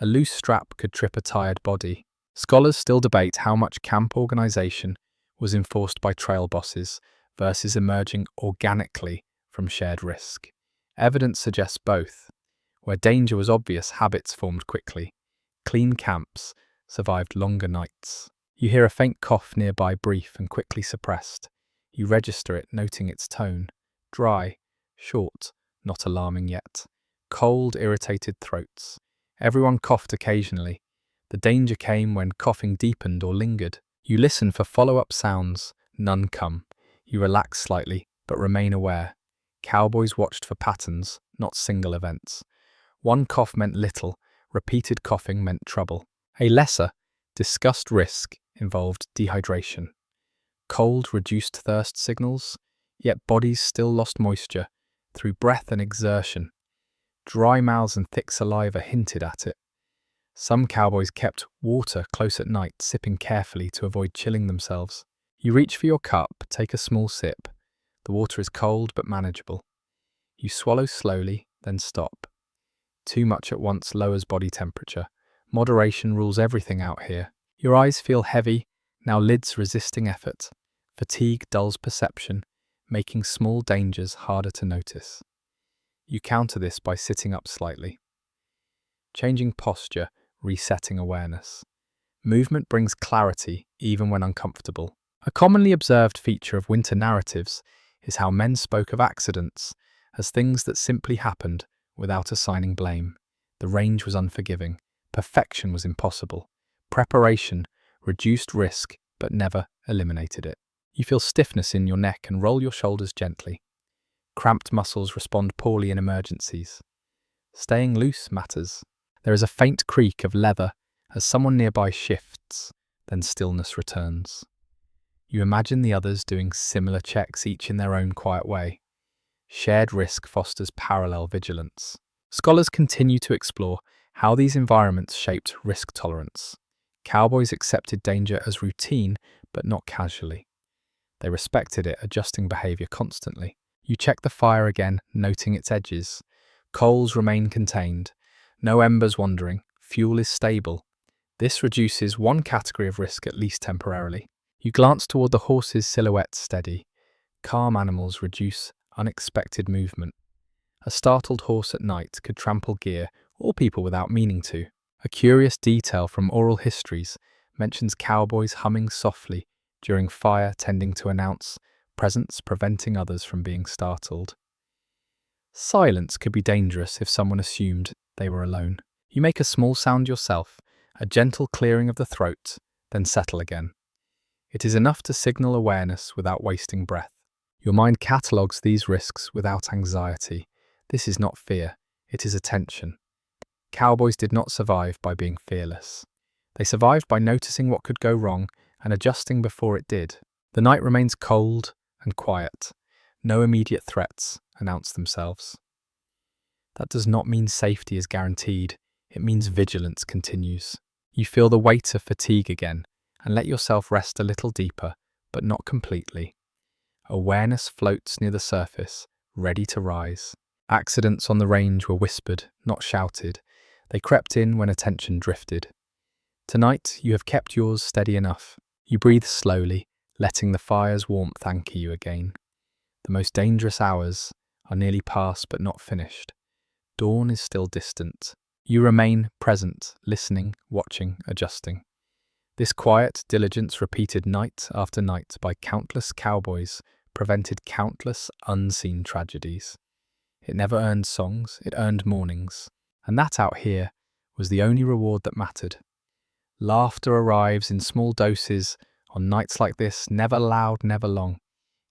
A loose strap could trip a tired body. Scholars still debate how much camp organization was enforced by trail bosses versus emerging organically from shared risk. Evidence suggests both. Where danger was obvious, habits formed quickly. Clean camps survived longer nights. You hear a faint cough nearby, brief and quickly suppressed. You register it, noting its tone. Dry, short, not alarming yet. Cold, irritated throats. Everyone coughed occasionally. The danger came when coughing deepened or lingered. You listen for follow-up sounds. None come. You relax slightly, but remain aware. Cowboys watched for patterns, not single events. One cough meant little. Repeated coughing meant trouble. A lesser, discussed risk involved dehydration. Cold reduced thirst signals, yet bodies still lost moisture through breath and exertion. Dry mouths and thick saliva hinted at it. Some cowboys kept water close at night, sipping carefully to avoid chilling themselves. You reach for your cup, take a small sip. The water is cold but manageable. You swallow slowly, then stop. Too much at once lowers body temperature. Moderation rules everything out here. Your eyes feel heavy, now lids resisting effort. Fatigue dulls perception, making small dangers harder to notice. You counter this by sitting up slightly. Changing posture, resetting awareness. Movement brings clarity even when uncomfortable. A commonly observed feature of winter narratives is how men spoke of accidents as things that simply happened without assigning blame. The range was unforgiving. Perfection was impossible. Preparation reduced risk but never eliminated it. You feel stiffness in your neck and roll your shoulders gently. Cramped muscles respond poorly in emergencies. Staying loose matters. There is a faint creak of leather as someone nearby shifts, then stillness returns. You imagine the others doing similar checks, each in their own quiet way. Shared risk fosters parallel vigilance. Scholars continue to explore how these environments shaped risk tolerance. Cowboys accepted danger as routine, but not casually. They respected it, adjusting behavior constantly. You check the fire again, noting its edges. Coals remain contained. No embers wandering. Fuel is stable. This reduces one category of risk, at least temporarily. You glance toward the horse's silhouette, steady. Calm animals reduce unexpected movement. A startled horse at night could trample gear or people without meaning to. A curious detail from oral histories mentions cowboys humming softly during fire, tending to announce presence, preventing others from being startled. Silence could be dangerous if someone assumed they were alone. You make a small sound yourself, a gentle clearing of the throat, then settle again. It is enough to signal awareness without wasting breath. Your mind catalogues these risks without anxiety. This is not fear, it is attention. Cowboys did not survive by being fearless. They survived by noticing what could go wrong and adjusting before it did. The night remains cold and quiet. No immediate threats announce themselves. That does not mean safety is guaranteed. It means vigilance continues. You feel the weight of fatigue again and let yourself rest a little deeper, but not completely. Awareness floats near the surface, ready to rise. Accidents on the range were whispered, not shouted. They crept in when attention drifted. Tonight, you have kept yours steady enough. You breathe slowly, letting the fire's warmth anchor you again. The most dangerous hours are nearly past but not finished. Dawn is still distant. You remain present, listening, watching, adjusting. This quiet diligence, repeated night after night by countless cowboys, prevented countless unseen tragedies. It never earned songs, it earned mornings. And that out here was the only reward that mattered. Laughter arrives in small doses on nights like this, never loud, never long.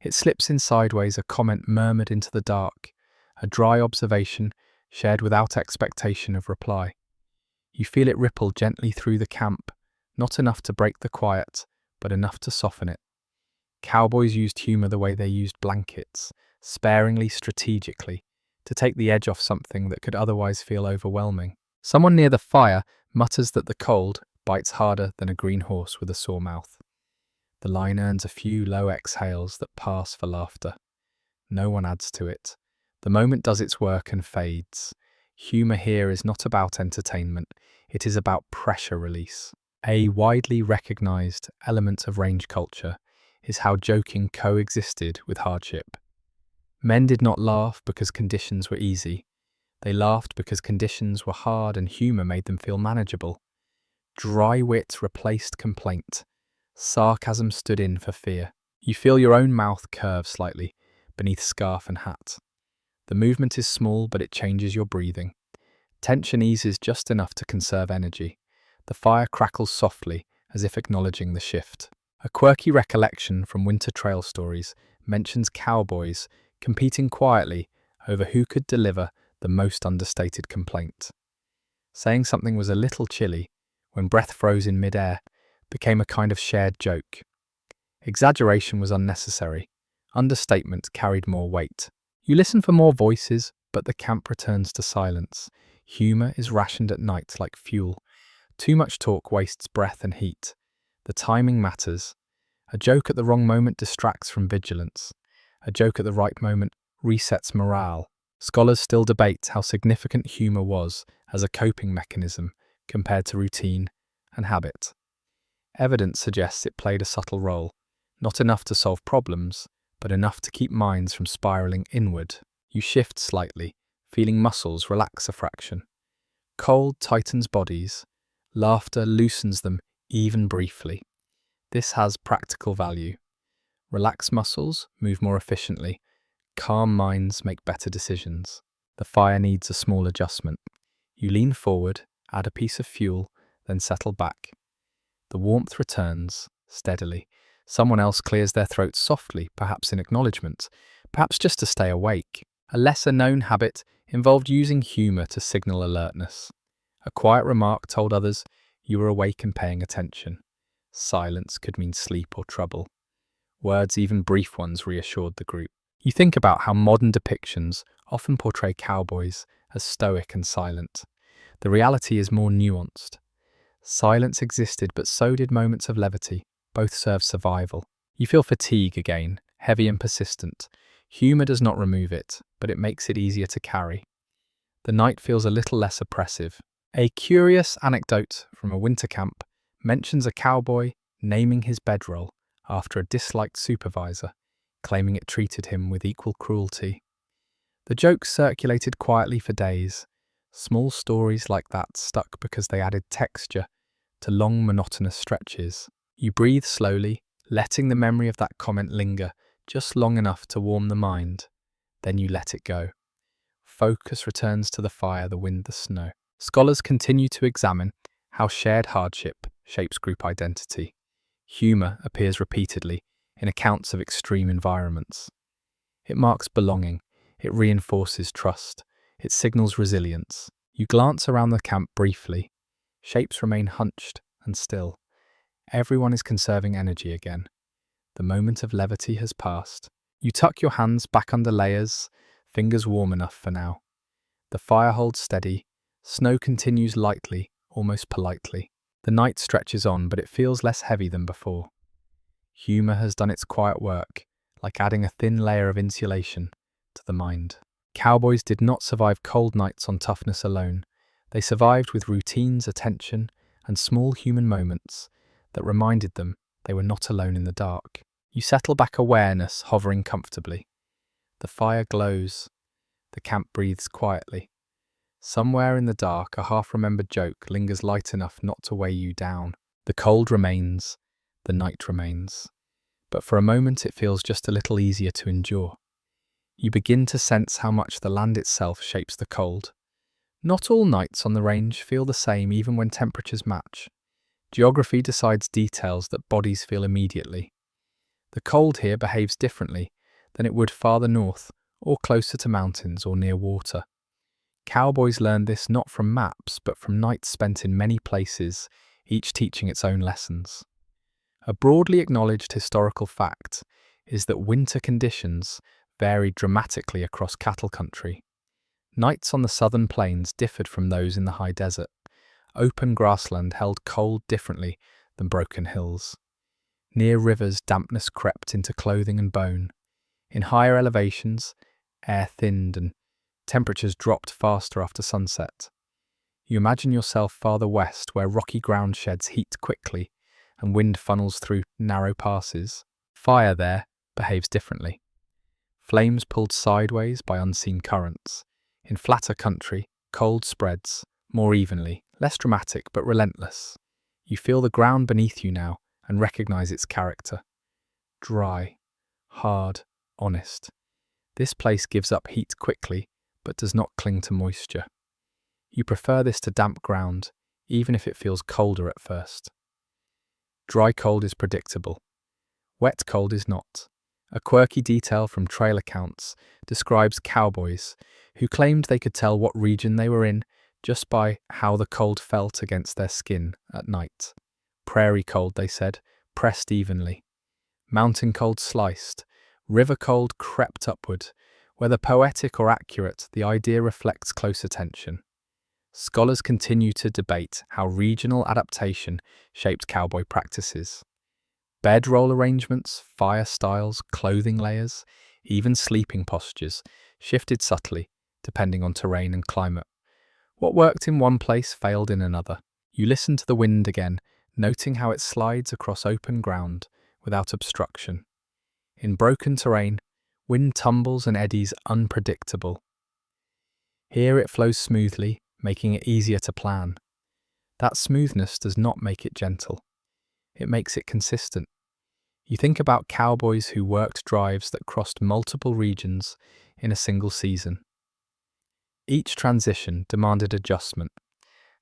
It slips in sideways, a comment murmured into the dark, a dry observation shared without expectation of reply. You feel it ripple gently through the camp, not enough to break the quiet, but enough to soften it. Cowboys used humor the way they used blankets, sparingly, strategically, to take the edge off something that could otherwise feel overwhelming. Someone near the fire mutters that the cold bites harder than a green horse with a sore mouth. The line earns a few low exhales that pass for laughter. No one adds to it. The moment does its work and fades. Humor here is not about entertainment, it is about pressure release. A widely recognized element of range culture is how joking coexisted with hardship. Men did not laugh because conditions were easy. They laughed because conditions were hard and humor made them feel manageable. Dry wit replaced complaint. Sarcasm stood in for fear. You feel your own mouth curve slightly beneath scarf and hat. The movement is small, but it changes your breathing. Tension eases just enough to conserve energy. The fire crackles softly, as if acknowledging the shift. A quirky recollection from winter trail stories mentions cowboys competing quietly over who could deliver the most understated complaint. Saying something was a little chilly, when breath froze in midair, became a kind of shared joke. Exaggeration was unnecessary. Understatement carried more weight. You listen for more voices, but the camp returns to silence. Humor is rationed at night like fuel. Too much talk wastes breath and heat. The timing matters. A joke at the wrong moment distracts from vigilance. A joke at the right moment resets morale. Scholars still debate how significant humor was as a coping mechanism compared to routine and habit. Evidence suggests it played a subtle role, not enough to solve problems, but enough to keep minds from spiraling inward. You shift slightly, feeling muscles relax a fraction. Cold tightens bodies, Laughter loosens them even briefly. This has practical value. Relaxed muscles move more efficiently. Calm minds make better decisions. The fire needs a small adjustment. You lean forward, add a piece of fuel, then settle back. The warmth returns steadily. Someone else clears their throat softly, perhaps in acknowledgement, perhaps just to stay awake. A lesser-known habit involved using humour to signal alertness. A quiet remark told others you were awake and paying attention. Silence could mean sleep or trouble. Words, even brief ones, reassured the group. You think about how modern depictions often portray cowboys as stoic and silent. The reality is more nuanced. Silence existed, but so did moments of levity. Both serve survival. You feel fatigue again, heavy and persistent. Humour does not remove it, but it makes it easier to carry. The night feels a little less oppressive. A curious anecdote from a winter camp mentions a cowboy naming his bedroll after a disliked supervisor, claiming it treated him with equal cruelty. The joke circulated quietly for days. Small stories like that stuck because they added texture to long, monotonous stretches. You breathe slowly, letting the memory of that comment linger just long enough to warm the mind. Then you let it go. Focus returns to the fire, the wind, the snow. Scholars continue to examine how shared hardship shapes group identity. Humour appears repeatedly in accounts of extreme environments. It marks belonging, it reinforces trust, it signals resilience. You glance around the camp briefly. Shapes remain hunched and still. Everyone is conserving energy again. The moment of levity has passed. You tuck your hands back under layers, fingers warm enough for now. The fire holds steady. Snow continues lightly, almost politely. The night stretches on, but it feels less heavy than before. Humour has done its quiet work, like adding a thin layer of insulation to the mind. Cowboys did not survive cold nights on toughness alone. They survived with routines, attention, and small human moments that reminded them they were not alone in the dark. You settle back, awareness hovering comfortably. The fire glows. The camp breathes quietly. Somewhere in the dark, a half-remembered joke lingers light enough not to weigh you down. The cold remains. The night remains. But for a moment it feels just a little easier to endure. You begin to sense how much the land itself shapes the cold. Not all nights on the range feel the same even when temperatures match. Geography decides details that bodies feel immediately. The cold here behaves differently than it would farther north or closer to mountains or near water. Cowboys learned this not from maps but from nights spent in many places, each teaching its own lessons. A broadly acknowledged historical fact is that winter conditions varied dramatically across cattle country. Nights on the southern plains differed from those in the high desert. Open grassland held cold differently than broken hills. Near rivers, dampness crept into clothing and bone. In higher elevations, air thinned and temperatures dropped faster after sunset. You imagine yourself farther west where rocky ground sheds heat quickly and wind funnels through narrow passes. Fire there behaves differently. Flames pulled sideways by unseen currents. In flatter country, cold spreads more evenly, less dramatic but relentless. You feel the ground beneath you now and recognize its character. Dry, hard, honest. This place gives up heat quickly but does not cling to moisture. You prefer this to damp ground, even if it feels colder at first. Dry cold is predictable. Wet cold is not. A quirky detail from trail accounts describes cowboys who claimed they could tell what region they were in just by how the cold felt against their skin at night. Prairie cold, they said, pressed evenly. Mountain cold sliced. River cold crept upward. Whether poetic or accurate, the idea reflects close attention. Scholars continue to debate how regional adaptation shaped cowboy practices. Bedroll arrangements, fire styles, clothing layers, even sleeping postures shifted subtly depending on terrain and climate. What worked in one place failed in another. You listen to the wind again, noting how it slides across open ground without obstruction. In broken terrain, wind tumbles and eddies unpredictable. Here it flows smoothly, making it easier to plan. That smoothness does not make it gentle. It makes it consistent. You think about cowboys who worked drives that crossed multiple regions in a single season. Each transition demanded adjustment.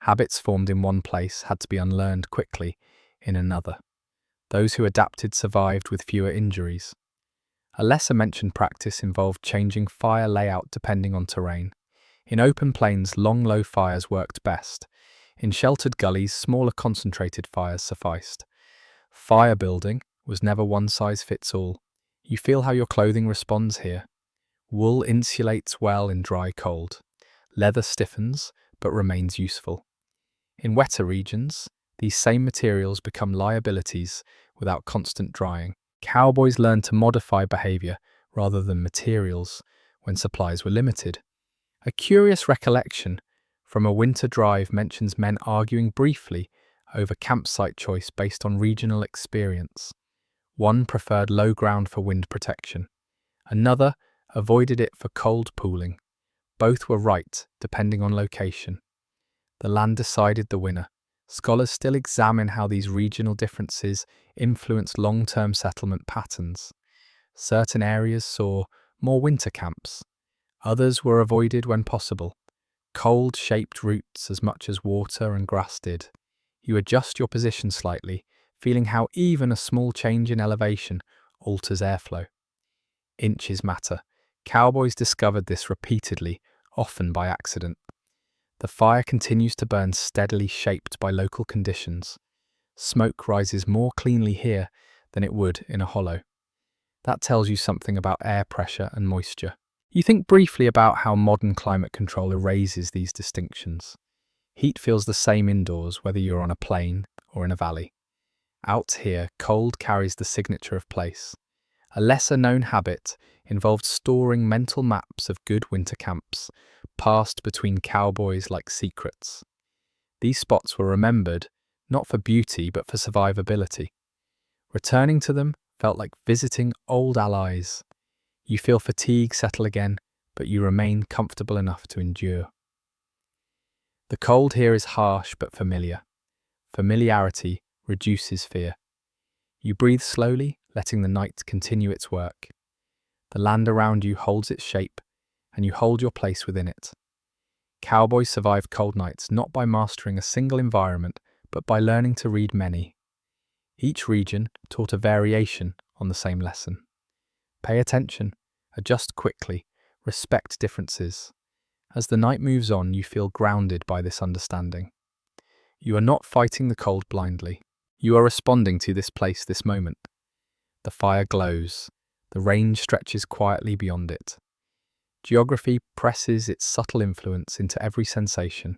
Habits formed in one place had to be unlearned quickly in another. Those who adapted survived with fewer injuries. A lesser-mentioned practice involved changing fire layout depending on terrain. In open plains, long, low fires worked best. In sheltered gullies, smaller concentrated fires sufficed. Fire building was never one size fits all. You feel how your clothing responds here. Wool insulates well in dry cold. Leather stiffens, but remains useful. In wetter regions, these same materials become liabilities without constant drying. Cowboys learned to modify behavior rather than materials when supplies were limited. A curious recollection from a winter drive mentions men arguing briefly over campsite choice based on regional experience. One preferred low ground for wind protection. Another avoided it for cold pooling. Both were right, depending on location. The land decided the winner. Scholars still examine how these regional differences influence long-term settlement patterns. Certain areas saw more winter camps. Others were avoided when possible. Cold shaped routes as much as water and grass did. You adjust your position slightly, feeling how even a small change in elevation alters airflow. Inches matter. Cowboys discovered this repeatedly, often by accident. The fire continues to burn steadily, shaped by local conditions. Smoke rises more cleanly here than it would in a hollow. That tells you something about air pressure and moisture. You think briefly about how modern climate control erases these distinctions. Heat feels the same indoors, whether you're on a plain or in a valley. Out here, cold carries the signature of place. A lesser-known habit involved storing mental maps of good winter camps, passed between cowboys like secrets. These spots were remembered, not for beauty but for survivability. Returning to them felt like visiting old allies. You feel fatigue settle again, but you remain comfortable enough to endure. The cold here is harsh but familiar. Familiarity reduces fear. You breathe slowly, letting the night continue its work. The land around you holds its shape, and you hold your place within it. Cowboys survived cold nights not by mastering a single environment, but by learning to read many. Each region taught a variation on the same lesson. Pay attention, adjust quickly, respect differences. As the night moves on, you feel grounded by this understanding. You are not fighting the cold blindly. You are responding to this place, this moment. The fire glows. The range stretches quietly beyond it. Geography presses its subtle influence into every sensation,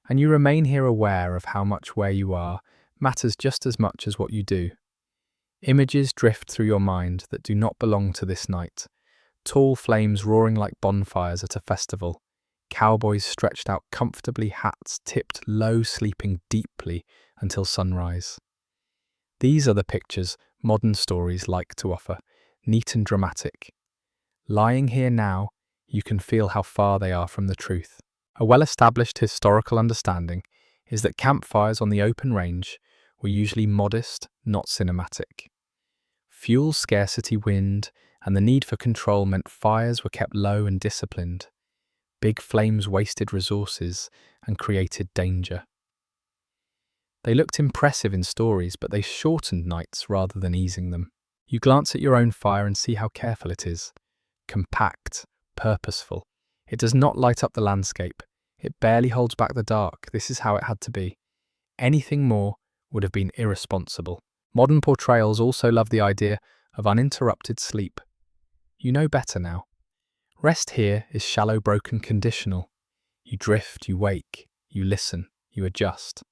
and you remain here aware of how much where you are matters just as much as what you do. Images drift through your mind that do not belong to this night. Tall flames roaring like bonfires at a festival. Cowboys stretched out comfortably, hats tipped low, sleeping deeply until sunrise. These are the pictures modern stories like to offer, neat and dramatic. Lying here now, you can feel how far they are from the truth. A well-established historical understanding is that campfires on the open range were usually modest, not cinematic. Fuel scarcity, wind, and the need for control meant fires were kept low and disciplined. Big flames wasted resources and created danger. They looked impressive in stories, but they shortened nights rather than easing them. You glance at your own fire and see how careful it is. Compact, purposeful. It does not light up the landscape. It barely holds back the dark. This is how it had to be. Anything more would have been irresponsible. Modern portrayals also love the idea of uninterrupted sleep. You know better now. Rest here is shallow, broken, conditional. You drift, you wake, you listen, you adjust.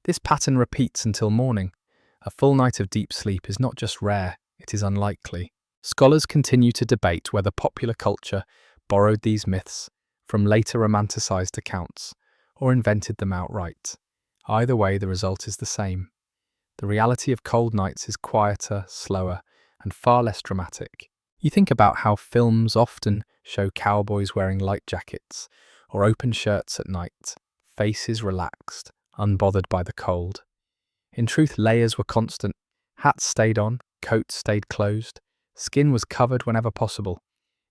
This pattern repeats until morning. A full night of deep sleep is not just rare, it is unlikely. Scholars continue to debate whether popular culture borrowed these myths from later romanticized accounts or invented them outright. Either way, the result is the same. The reality of cold nights is quieter, slower, and far less dramatic. You think about how films often show cowboys wearing light jackets or open shirts at night, faces relaxed, unbothered by the cold. In truth, layers were constant. Hats stayed on, coats stayed closed, skin was covered whenever possible.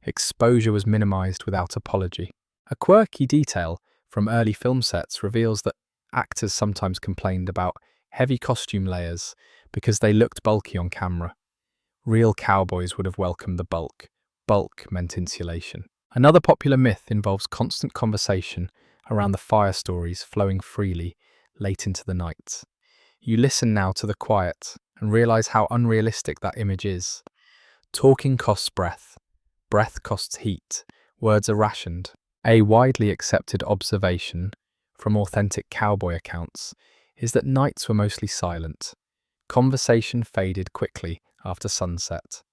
Exposure was minimized without apology. A quirky detail from early film sets reveals that actors sometimes complained about heavy costume layers because they looked bulky on camera. Real cowboys would have welcomed the bulk. Bulk meant insulation. Another popular myth involves constant conversation around the fire stories flowing freely late into the night. You listen now to the quiet and realize how unrealistic that image is. Talking costs breath. Breath costs heat. Words are rationed. A widely accepted observation from authentic cowboy accounts is that nights were mostly silent. Conversation faded quickly after sunset.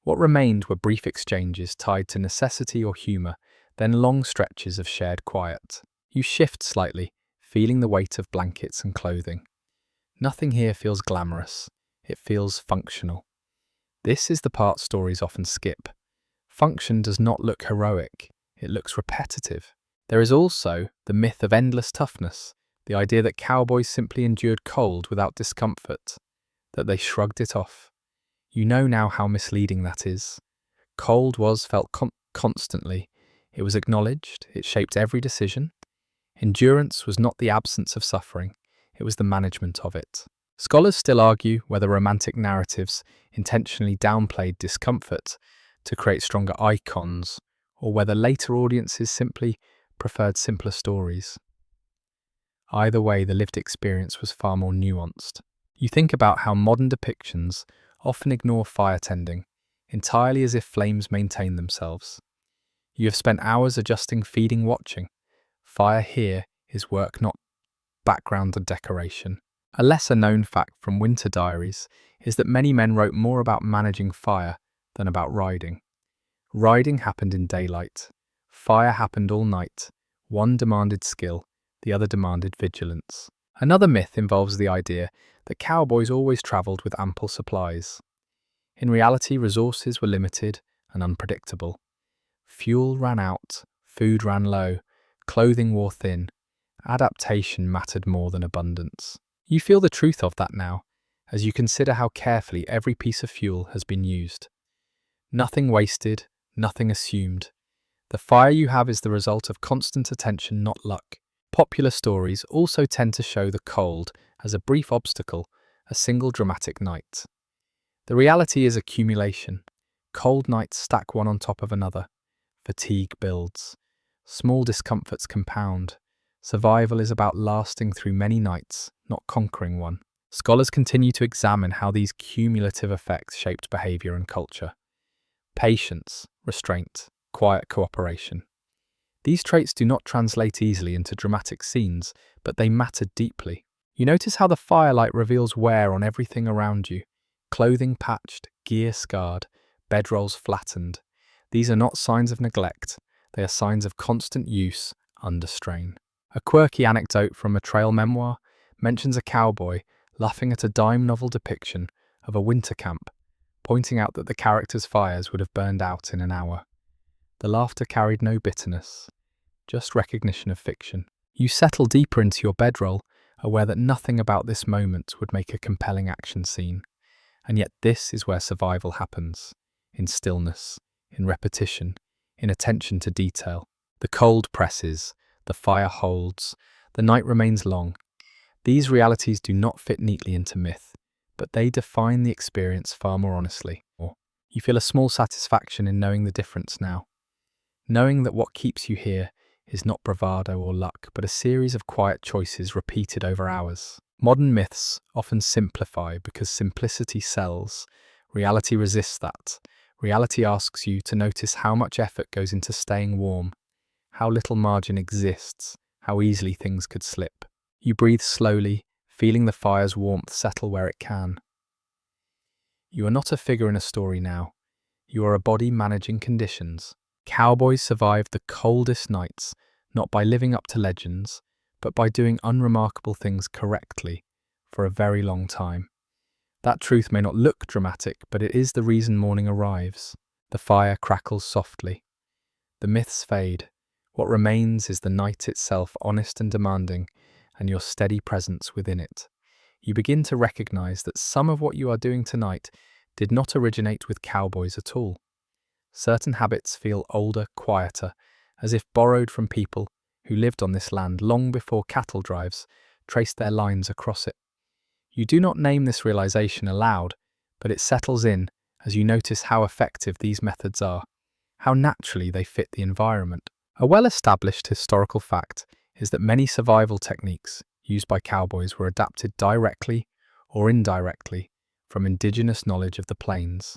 What remained were brief exchanges tied to necessity or humour, then long stretches of shared quiet. You shift slightly, feeling the weight of blankets and clothing. Nothing here feels glamorous. It feels functional. This is the part stories often skip. Function does not look heroic. It looks repetitive. There is also the myth of endless toughness, the idea that cowboys simply endured cold without discomfort, that they shrugged it off. You know now how misleading that is. Cold was felt constantly. It was acknowledged. It shaped every decision. Endurance was not the absence of suffering. It was the management of it. Scholars still argue whether romantic narratives intentionally downplayed discomfort to create stronger icons, or whether later audiences simply preferred simpler stories. Either way, the lived experience was far more nuanced. You think about how modern depictions often ignore fire tending, entirely as if flames maintain themselves. You have spent hours adjusting, feeding, watching. Fire here is work, not background or decoration. A lesser-known fact from Winter Diaries is that many men wrote more about managing fire than about riding. Riding happened in daylight. Fire happened all night. One demanded skill, the other demanded vigilance. Another myth involves the idea that cowboys always travelled with ample supplies. In reality, resources were limited and unpredictable. Fuel ran out, food ran low, clothing wore thin. Adaptation mattered more than abundance. You feel the truth of that now, as you consider how carefully every piece of fuel has been used. Nothing wasted, nothing assumed. The fire you have is the result of constant attention, not luck. Popular stories also tend to show the cold as a brief obstacle, a single dramatic night. The reality is accumulation. Cold nights stack one on top of another. Fatigue builds. Small discomforts compound. Survival is about lasting through many nights, not conquering one. Scholars continue to examine how these cumulative effects shaped behaviour and culture. Patience, restraint, quiet cooperation. These traits do not translate easily into dramatic scenes, but they matter deeply. You notice how the firelight reveals wear on everything around you. Clothing patched, gear scarred, bedrolls flattened. These are not signs of neglect. They are signs of constant use under strain. A quirky anecdote from a trail memoir mentions a cowboy laughing at a dime novel depiction of a winter camp, pointing out that the characters' fires would have burned out in an hour. The laughter carried no bitterness, just recognition of fiction. You settle deeper into your bedroll, aware that nothing about this moment would make a compelling action scene. And yet this is where survival happens, in stillness, in repetition, in attention to detail. The cold presses, the fire holds, the night remains long. These realities do not fit neatly into myth, but they define the experience far more honestly. You feel a small satisfaction in knowing the difference now. Knowing that what keeps you here is not bravado or luck, but a series of quiet choices repeated over hours. Modern myths often simplify because simplicity sells. Reality resists that. Reality asks you to notice how much effort goes into staying warm, how little margin exists, how easily things could slip. You breathe slowly, feeling the fire's warmth settle where it can. You are not a figure in a story now. You are a body managing conditions. Cowboys survived the coldest nights, not by living up to legends, but by doing unremarkable things correctly for a very long time. That truth may not look dramatic, but it is the reason morning arrives. The fire crackles softly. The myths fade. What remains is the night itself, honest and demanding, and your steady presence within it. You begin to recognize that some of what you are doing tonight did not originate with cowboys at all. Certain habits feel older, quieter, as if borrowed from people who lived on this land long before cattle drives traced their lines across it. You do not name this realization aloud, but it settles in as you notice how effective these methods are, how naturally they fit the environment. A well-established historical fact is that many survival techniques used by cowboys were adapted directly or indirectly from indigenous knowledge of the plains.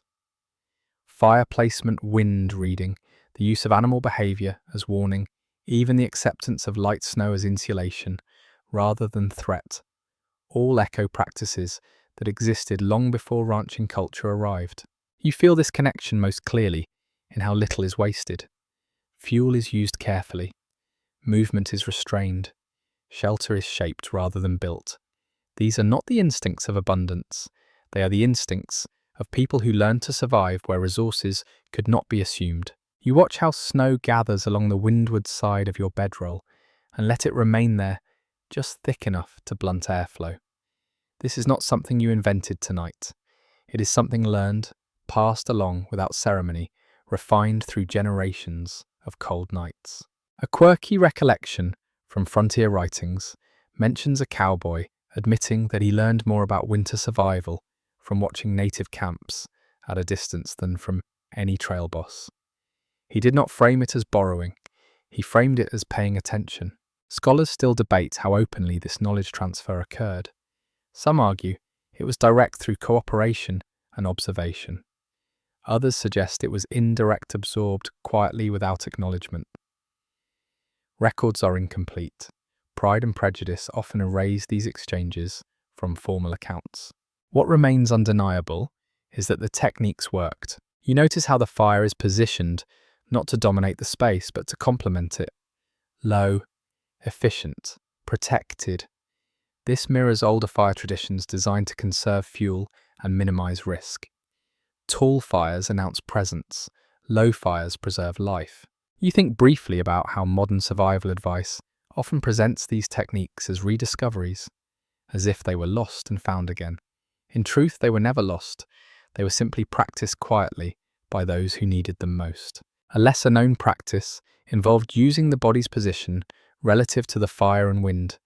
Fire placement, wind reading, the use of animal behavior as warning, even the acceptance of light snow as insulation rather than threat, all echo practices that existed long before ranching culture arrived. You feel this connection most clearly in how little is wasted. Fuel is used carefully, movement is restrained, shelter is shaped rather than built. These are not the instincts of abundance, they are the instincts of people who learned to survive where resources could not be assumed. You watch how snow gathers along the windward side of your bedroll and let it remain there, just thick enough to blunt airflow. This is not something you invented tonight. It is something learned, passed along without ceremony, refined through generations of cold nights. A quirky recollection from frontier writings mentions a cowboy admitting that he learned more about winter survival from watching native camps at a distance than from any trail boss. He did not frame it as borrowing, he framed it as paying attention. Scholars still debate how openly this knowledge transfer occurred. Some argue it was direct through cooperation and observation. Others suggest it was indirect, absorbed quietly without acknowledgement. Records are incomplete. Pride and prejudice often erase these exchanges from formal accounts. What remains undeniable is that the techniques worked. You notice how the fire is positioned not to dominate the space, but to complement it. Low, efficient, protected. This mirrors older fire traditions designed to conserve fuel and minimize risk. Tall fires announce presence, low fires preserve life. You think briefly about how modern survival advice often presents these techniques as rediscoveries, as if they were lost and found again. In truth, they were never lost. They were simply practiced quietly by those who needed them most. A lesser-known practice involved using the body's position relative to the fire and wind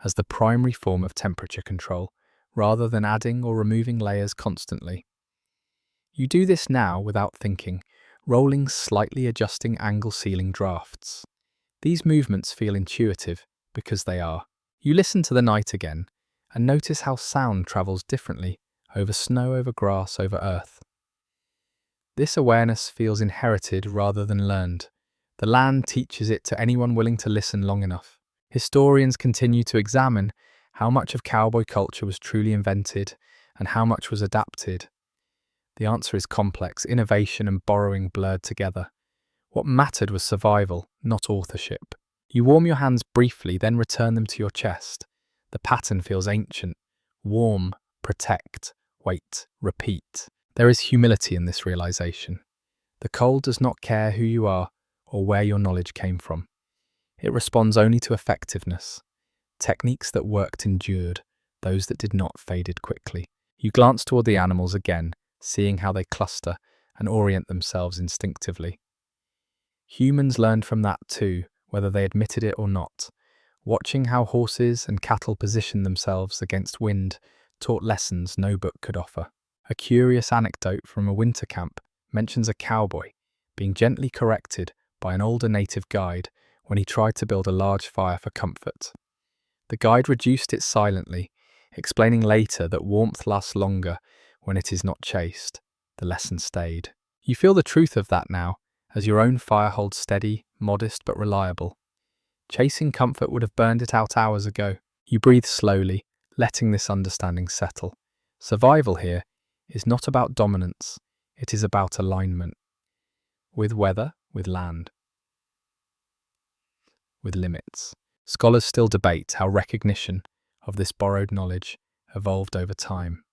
as the primary form of temperature control, rather than adding or removing layers constantly. You do this now without thinking, rolling slightly adjusting angle sealing drafts. These movements feel intuitive because they are. You listen to the night again and notice how sound travels differently over snow, over grass, over earth. This awareness feels inherited rather than learned. The land teaches it to anyone willing to listen long enough. Historians continue to examine how much of cowboy culture was truly invented and how much was adapted. The answer is complex, innovation and borrowing blurred together. What mattered was survival, not authorship. You warm your hands briefly, then return them to your chest. The pattern feels ancient. Warm, protect, wait, repeat. There is humility in this realization. The cold does not care who you are or where your knowledge came from. It responds only to effectiveness. Techniques that worked endured, those that did not faded quickly. You glance toward the animals again, seeing how they cluster and orient themselves instinctively. Humans learned from that too, whether they admitted it or not. Watching how horses and cattle positioned themselves against wind taught lessons no book could offer. A curious anecdote from a winter camp mentions a cowboy being gently corrected by an older native guide when he tried to build a large fire for comfort. The guide reduced it silently, explaining later that warmth lasts longer when it is not chased. The lesson stayed. You feel the truth of that now, as your own fire holds steady, modest but reliable. Chasing comfort would have burned it out hours ago. You breathe slowly, letting this understanding settle. Survival here is not about dominance, it is about alignment. With weather, with land, with limits. Scholars still debate how recognition of this borrowed knowledge evolved over time.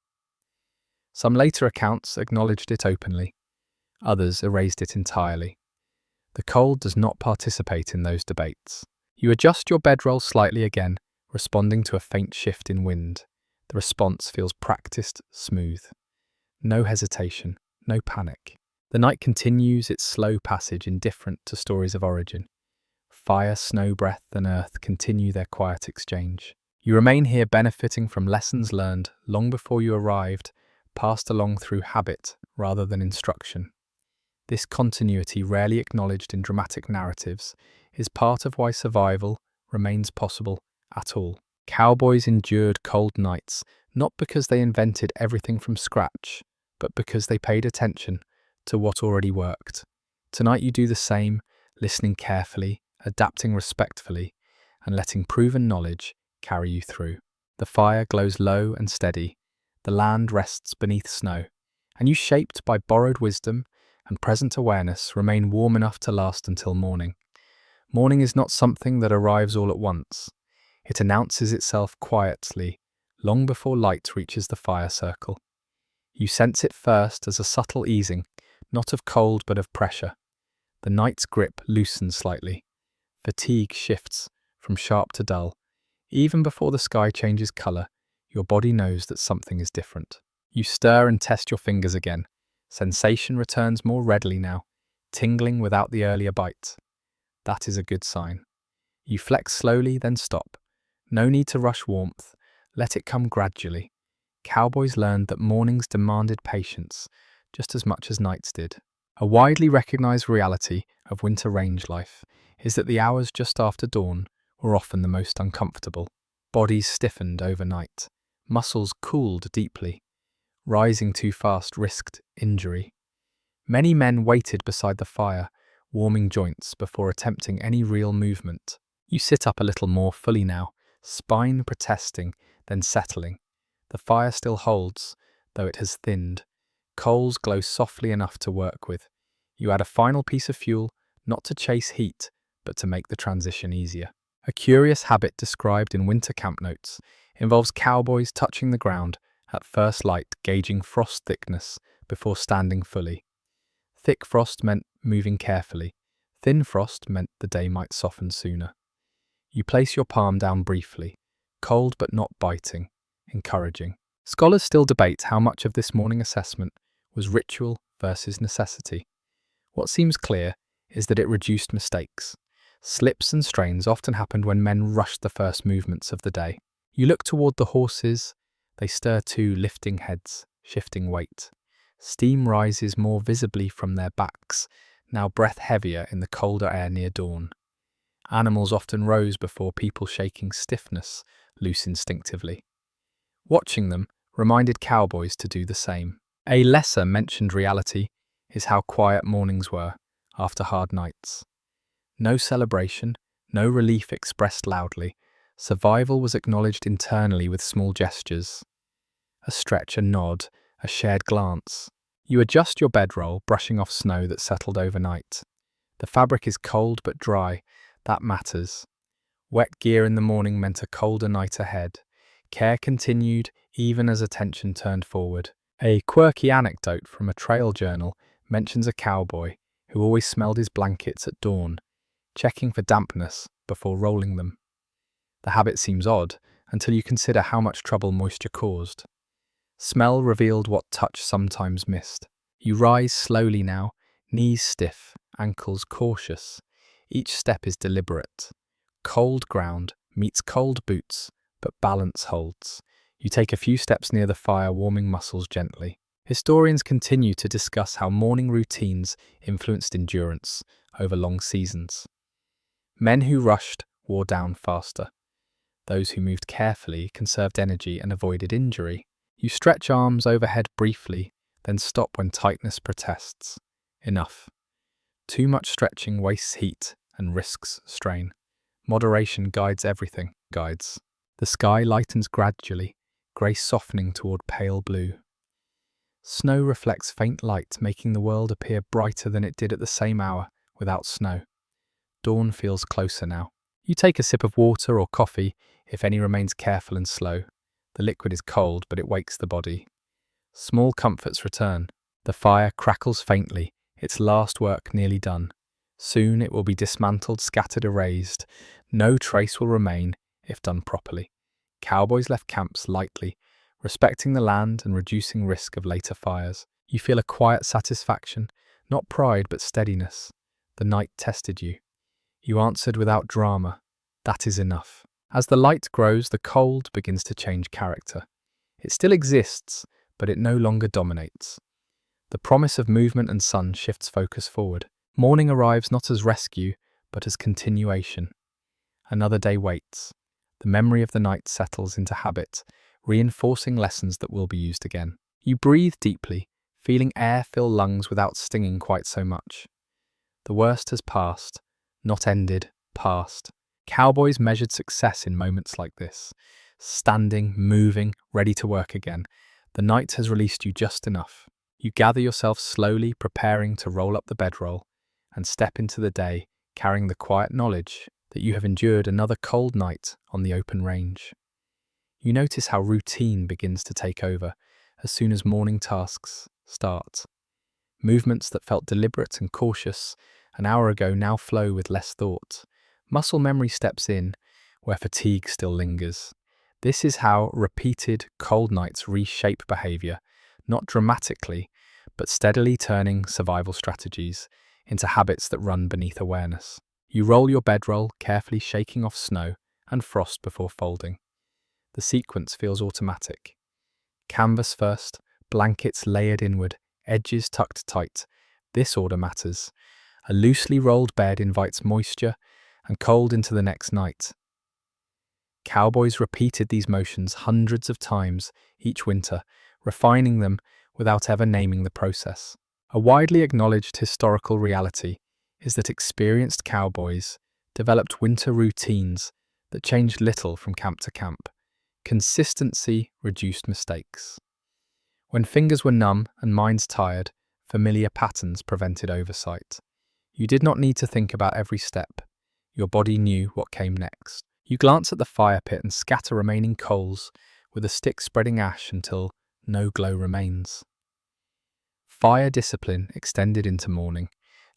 Some later accounts acknowledged it openly, others erased it entirely. The cold does not participate in those debates. You adjust your bedroll slightly again, responding to a faint shift in wind. The response feels practiced, smooth. No hesitation, no panic. The night continues its slow passage indifferent to stories of origin. Fire, snow breath, and earth continue their quiet exchange. You remain here benefiting from lessons learned long before you arrived, passed along through habit rather than instruction. This continuity, rarely acknowledged in dramatic narratives, is part of why survival remains possible at all. Cowboys endured cold nights, not because they invented everything from scratch, but because they paid attention to what already worked. Tonight you do the same, listening carefully, adapting respectfully, and letting proven knowledge carry you through. The fire glows low and steady, the land rests beneath snow, and you, shaped by borrowed wisdom and present awareness, remain warm enough to last until morning. Morning is not something that arrives all at once. It announces itself quietly, long before light reaches the fire circle. You sense it first as a subtle easing, not of cold but of pressure. The night's grip loosens slightly. Fatigue shifts from sharp to dull. Even before the sky changes colour, your body knows that something is different. You stir and test your fingers again. Sensation returns more readily now, tingling without the earlier bite. That is a good sign. You flex slowly, then stop. No need to rush warmth. Let it come gradually. Cowboys learned that mornings demanded patience, just as much as nights did. A widely recognized reality of winter range life is that the hours just after dawn were often the most uncomfortable. Bodies stiffened overnight. Muscles cooled deeply. Rising too fast risked injury. Many men waited beside the fire, warming joints before attempting any real movement. You sit up a little more fully now, spine protesting, then settling. The fire still holds, though it has thinned. Coals glow softly enough to work with. You add a final piece of fuel, not to chase heat, but to make the transition easier. A curious habit described in winter camp notes involves cowboys touching the ground at first light, gauging frost thickness before standing fully. Thick frost meant moving carefully. Thin frost meant the day might soften sooner. You place your palm down briefly, cold but not biting, encouraging. Scholars still debate how much of this morning assessment was ritual versus necessity. What seems clear is that it reduced mistakes. Slips and strains often happened when men rushed the first movements of the day. You look toward the horses. They stir too, lifting heads, shifting weight. Steam rises more visibly from their backs, now breath heavier in the colder air near dawn. Animals often rose before people, shaking stiffness loose instinctively. Watching them reminded cowboys to do the same. A lesser mentioned reality is how quiet mornings were after hard nights. No celebration, no relief expressed loudly. Survival was acknowledged internally with small gestures. A stretch, a nod, a shared glance. You adjust your bedroll, brushing off snow that settled overnight. The fabric is cold but dry. That matters. Wet gear in the morning meant a colder night ahead. Care continued even as attention turned forward. A quirky anecdote from a trail journal mentions a cowboy who always smelled his blankets at dawn, checking for dampness before rolling them. The habit seems odd until you consider how much trouble moisture caused. Smell revealed what touch sometimes missed. You rise slowly now, knees stiff, ankles cautious. Each step is deliberate. Cold ground meets cold boots, but balance holds. You take a few steps near the fire, warming muscles gently. Historians continue to discuss how morning routines influenced endurance over long seasons. Men who rushed wore down faster. Those who moved carefully conserved energy and avoided injury. You stretch arms overhead briefly, then stop when tightness protests. Enough. Too much stretching wastes heat and risks strain. Moderation guides everything. Guides. The sky lightens gradually, grey softening toward pale blue. Snow reflects faint light, making the world appear brighter than it did at the same hour without snow. Dawn feels closer now. You take a sip of water or coffee, if any remains careful and slow. The liquid is cold, but it wakes the body. Small comforts return. The fire crackles faintly, its last work nearly done. Soon it will be dismantled, scattered, erased. No trace will remain if done properly. Cowboys left camps lightly, respecting the land and reducing risk of later fires. You feel a quiet satisfaction, not pride but steadiness. The night tested you. You answered without drama. That is enough. As the light grows, the cold begins to change character. It still exists, but it no longer dominates. The promise of movement and sun shifts focus forward. Morning arrives not as rescue, but as continuation. Another day waits. The memory of the night settles into habit, reinforcing lessons that will be used again. You breathe deeply, feeling air fill lungs without stinging quite so much. The worst has passed, not ended, passed. Cowboys measured success in moments like this. Standing, moving, ready to work again. The night has released you just enough. You gather yourself slowly, preparing to roll up the bedroll and step into the day, carrying the quiet knowledge that you have endured another cold night on the open range. You notice how routine begins to take over as soon as morning tasks start. Movements that felt deliberate and cautious an hour ago now flow with less thought. Muscle memory steps in where fatigue still lingers. This is how repeated cold nights reshape behavior, not dramatically, but steadily turning survival strategies into habits that run beneath awareness. You roll your bedroll, carefully shaking off snow and frost before folding. The sequence feels automatic. Canvas first, blankets layered inward, edges tucked tight. This order matters. A loosely rolled bed invites moisture and cold into the next night. Cowboys repeated these motions hundreds of times each winter, refining them without ever naming the process. A widely acknowledged historical reality is that experienced cowboys developed winter routines that changed little from camp to camp. Consistency reduced mistakes. When fingers were numb and minds tired, familiar patterns prevented oversight. You did not need to think about every step. Your body knew what came next. You glance at the fire pit and scatter remaining coals with a stick spreading ash until no glow remains. Fire discipline extended into morning,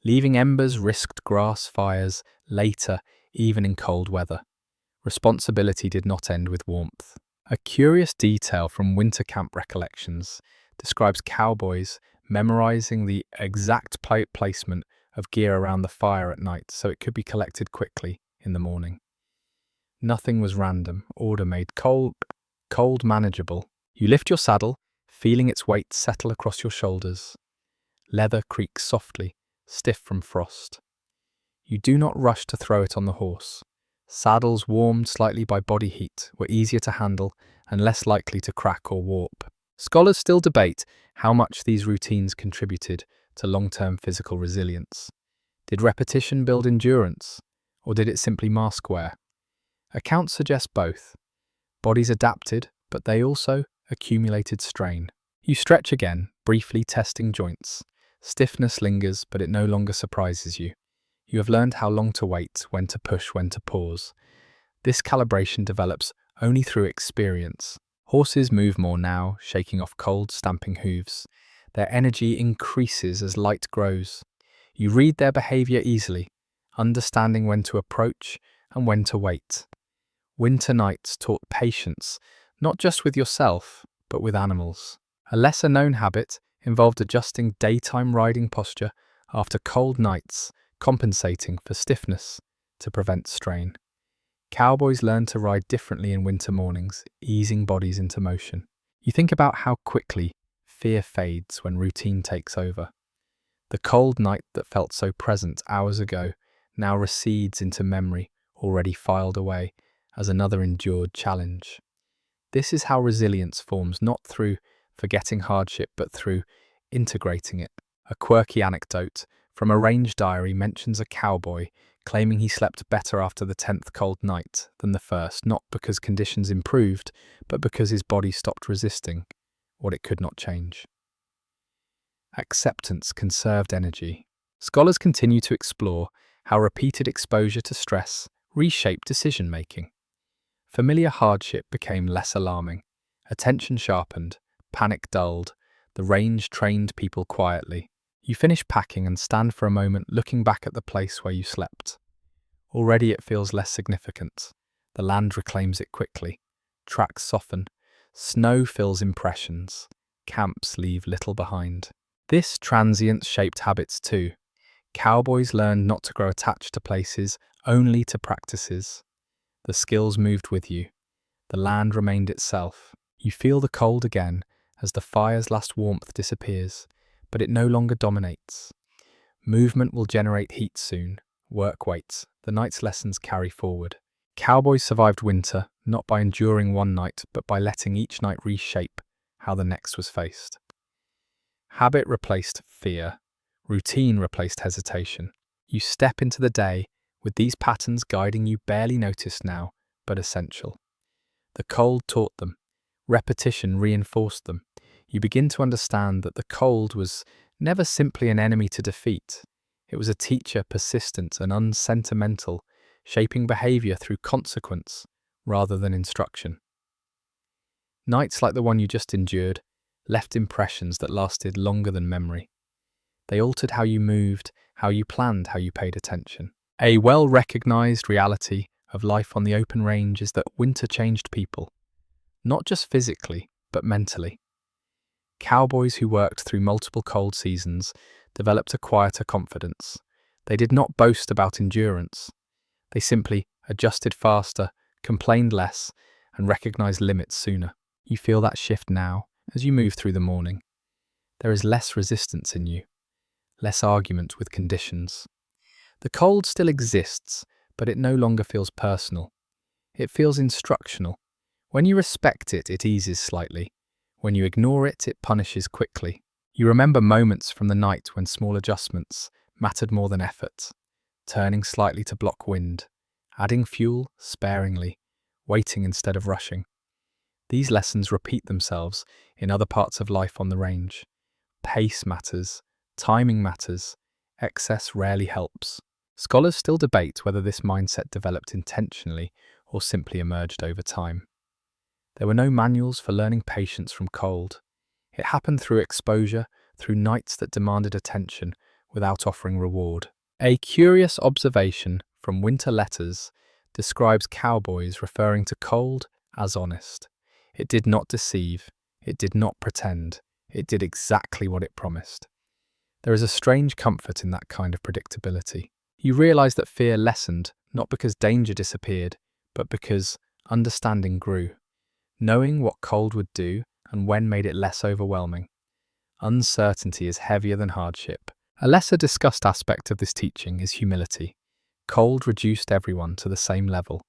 leaving embers risked grass fires later, even in cold weather. Responsibility did not end with warmth. A curious detail from winter camp recollections describes cowboys memorizing the exact placement of gear around the fire at night so it could be collected quickly in the morning. Nothing was random, order made cold manageable. You lift your saddle, feeling its weight settle across your shoulders. Leather creaks softly, stiff from frost. You do not rush to throw it on the horse. Saddles warmed slightly by body heat were easier to handle and less likely to crack or warp. Scholars still debate how much these routines contributed to long-term physical resilience. Did repetition build endurance, or did it simply mask wear? Accounts suggest both. Bodies adapted, but they also accumulated strain. You stretch again, briefly testing joints. Stiffness lingers, but it no longer surprises you. You have learned how long to wait, when to push, when to pause. This calibration develops only through experience. Horses move more now, shaking off cold, stamping hooves. Their energy increases as light grows. You read their behavior easily, understanding when to approach and when to wait. Winter nights taught patience, not just with yourself, but with animals. A lesser-known habit involved adjusting daytime riding posture after cold nights, compensating for stiffness to prevent strain. Cowboys learn to ride differently in winter mornings, easing bodies into motion. You think about how quickly fear fades when routine takes over. The cold night that felt so present hours ago now recedes into memory, already filed away as another endured challenge. This is how resilience forms, not through forgetting hardship, but through integrating it. A quirky anecdote from a range diary mentions a cowboy claiming he slept better after the 10th cold night than the first, not because conditions improved, but because his body stopped resisting what it could not change. Acceptance conserved energy. Scholars continue to explore how repeated exposure to stress reshaped decision-making. Familiar hardship became less alarming. Attention sharpened, panic dulled. The range trained people quietly. You finish packing and stand for a moment looking back at the place where you slept. Already it feels less significant. The land reclaims it quickly. Tracks soften. Snow fills impressions. Camps leave little behind. This transience shaped habits too. Cowboys learned not to grow attached to places, only to practices. The skills moved with you. The land remained itself. You feel the cold again as the fire's last warmth disappears, but it no longer dominates. Movement will generate heat soon. Work waits. The night's lessons carry forward. Cowboys survived winter, not by enduring one night, but by letting each night reshape how the next was faced. Habit replaced fear. Routine replaced hesitation. You step into the day with these patterns guiding you, barely noticed now, but essential. The cold taught them. Repetition reinforced them. You begin to understand that the cold was never simply an enemy to defeat. It was a teacher, persistent and unsentimental, shaping behavior through consequence rather than instruction. Nights like the one you just endured left impressions that lasted longer than memory. They altered how you moved, how you planned, how you paid attention. A well-recognized reality of life on the open range is that winter changed people, not just physically, but mentally. Cowboys who worked through multiple cold seasons developed a quieter confidence. They did not boast about endurance. They simply adjusted faster, complained less, and recognized limits sooner. You feel that shift now as you move through the morning. There is less resistance in you, less argument with conditions. The cold still exists, but it no longer feels personal. It feels instructional. When you respect it, it eases slightly. When you ignore it, it punishes quickly. You remember moments from the night when small adjustments mattered more than effort. Turning slightly to block wind, adding fuel sparingly, waiting instead of rushing. These lessons repeat themselves in other parts of life on the range. Pace matters, timing matters, excess rarely helps. Scholars still debate whether this mindset developed intentionally or simply emerged over time. There were no manuals for learning patience from cold. It happened through exposure, through nights that demanded attention without offering reward. A curious observation from Winter Letters describes cowboys referring to cold as honest. It did not deceive, it did not pretend, it did exactly what it promised. There is a strange comfort in that kind of predictability. You realize that fear lessened, not because danger disappeared, but because understanding grew. Knowing what cold would do and when made it less overwhelming. Uncertainty is heavier than hardship. A lesser discussed aspect of this teaching is humility. Cold reduced everyone to the same level.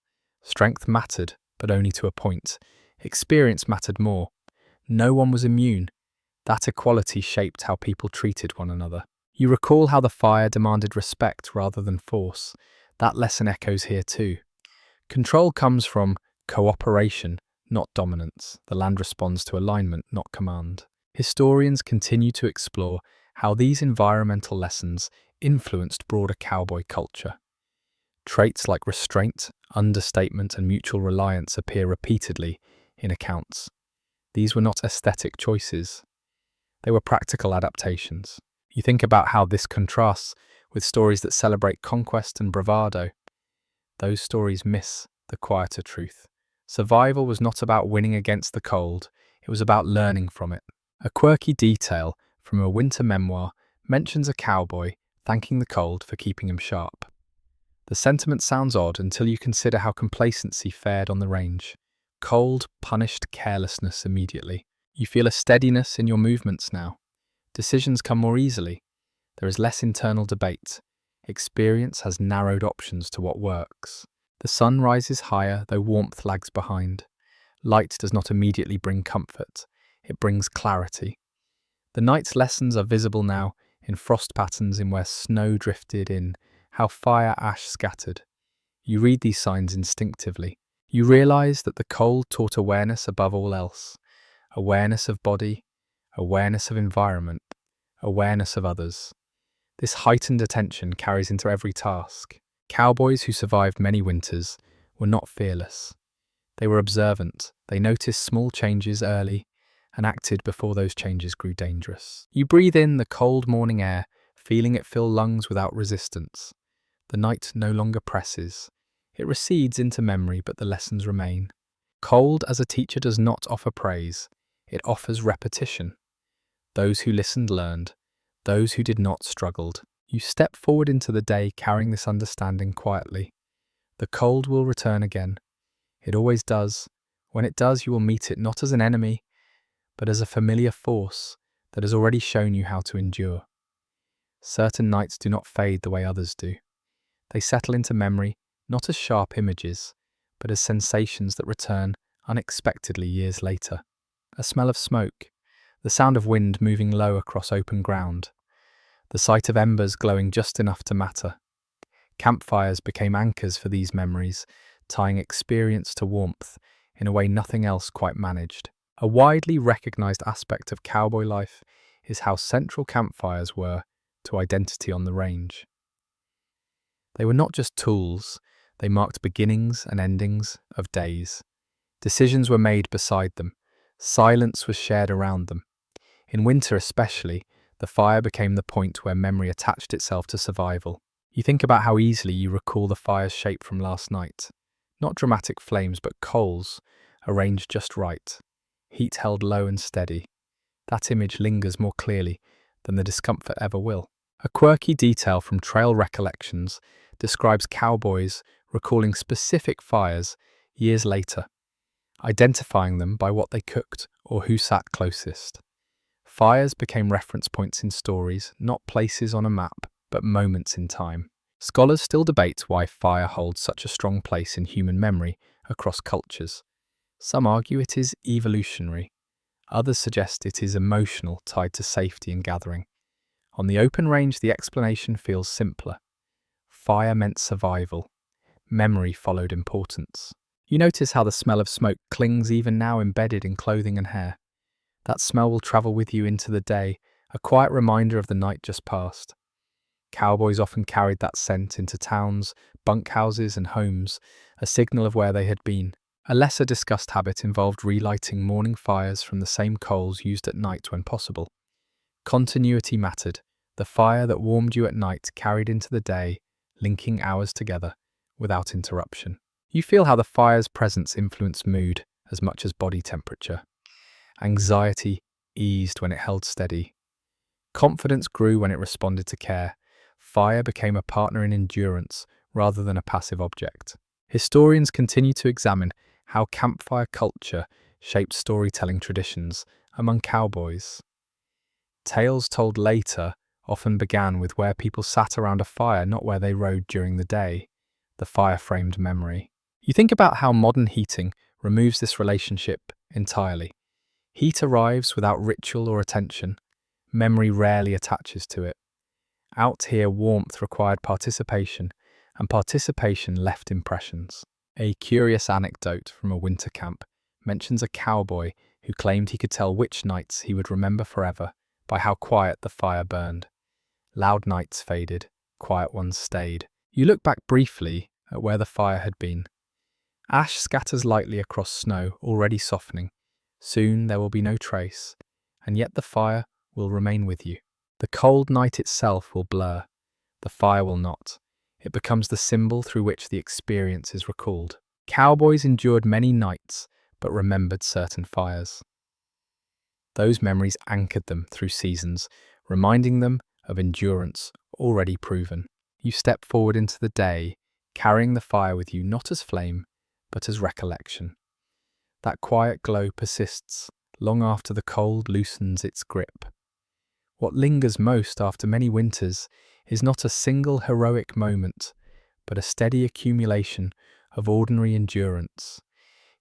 Strength mattered, but only to a point. Experience mattered more. No one was immune. That equality shaped how people treated one another. You recall how the fire demanded respect rather than force. That lesson echoes here too. Control comes from cooperation, not dominance. The land responds to alignment, not command. Historians continue to explore how these environmental lessons influenced broader cowboy culture. Traits like restraint, understatement, and mutual reliance appear repeatedly in accounts. These were not aesthetic choices. They were practical adaptations. You think about how this contrasts with stories that celebrate conquest and bravado. Those stories miss the quieter truth. Survival was not about winning against the cold, it was about learning from it. A quirky detail from a winter memoir mentions a cowboy thanking the cold for keeping him sharp. The sentiment sounds odd until you consider how complacency fared on the range. Cold punished carelessness immediately. You feel a steadiness in your movements now. Decisions come more easily. There is less internal debate. Experience has narrowed options to what works. The sun rises higher, though warmth lags behind. Light does not immediately bring comfort. It brings clarity. The night's lessons are visible now in frost patterns, in where snow drifted, in how fire ash scattered. You read these signs instinctively. You realize that the cold taught awareness above all else. Awareness of body, awareness of environment, awareness of others. This heightened attention carries into every task. Cowboys who survived many winters were not fearless. They were observant. They noticed small changes early and acted before those changes grew dangerous. You breathe in the cold morning air, feeling it fill lungs without resistance. The night no longer presses. It recedes into memory, but the lessons remain. Cold as a teacher does not offer praise. It offers repetition. Those who listened learned. Those who did not struggled. You step forward into the day carrying this understanding quietly. The cold will return again. It always does. When it does, you will meet it not as an enemy, but as a familiar force that has already shown you how to endure. Certain nights do not fade the way others do. They settle into memory, not as sharp images, but as sensations that return unexpectedly years later. A smell of smoke, the sound of wind moving low across open ground, the sight of embers glowing just enough to matter. Campfires became anchors for these memories, tying experience to warmth in a way nothing else quite managed. A widely recognized aspect of cowboy life is how central campfires were to identity on the range. They were not just tools, they marked beginnings and endings of days. Decisions were made beside them. Silence was shared around them. In winter especially, the fire became the point where memory attached itself to survival. You think about how easily you recall the fire's shape from last night. Not dramatic flames, but coals, arranged just right. Heat held low and steady. That image lingers more clearly than the discomfort ever will. A quirky detail from trail recollections describes cowboys recalling specific fires years later, identifying them by what they cooked or who sat closest. Fires became reference points in stories, not places on a map, but moments in time. Scholars still debate why fire holds such a strong place in human memory across cultures. Some argue it is evolutionary. Others suggest it is emotional, tied to safety and gathering. On the open range, the explanation feels simpler. Fire meant survival. Memory followed importance. You notice how the smell of smoke clings even now, embedded in clothing and hair. That smell will travel with you into the day, a quiet reminder of the night just past. Cowboys often carried that scent into towns, bunkhouses and homes, a signal of where they had been. A lesser discussed habit involved relighting morning fires from the same coals used at night when possible. Continuity mattered. The fire that warmed you at night carried into the day, linking hours together without interruption. You feel how the fire's presence influenced mood as much as body temperature. Anxiety eased when it held steady. Confidence grew when it responded to care. Fire became a partner in endurance rather than a passive object. Historians continue to examine how campfire culture shaped storytelling traditions among cowboys. Tales told later often began with where people sat around a fire, not where they rode during the day. The fire framed memory. You think about how modern heating removes this relationship entirely. Heat arrives without ritual or attention. Memory rarely attaches to it. Out here, warmth required participation, and participation left impressions. A curious anecdote from a winter camp mentions a cowboy who claimed he could tell which nights he would remember forever by how quiet the fire burned. Loud nights faded, quiet ones stayed. You look back briefly at where the fire had been. Ash scatters lightly across snow, already softening. Soon there will be no trace, and yet the fire will remain with you. The cold night itself will blur. The fire will not. It becomes the symbol through which the experience is recalled. Cowboys endured many nights, but remembered certain fires. Those memories anchored them through seasons, reminding them of endurance already proven. You step forward into the day, carrying the fire with you not as flame, but as recollection. That quiet glow persists long after the cold loosens its grip. What lingers most after many winters is not a single heroic moment, but a steady accumulation of ordinary endurance.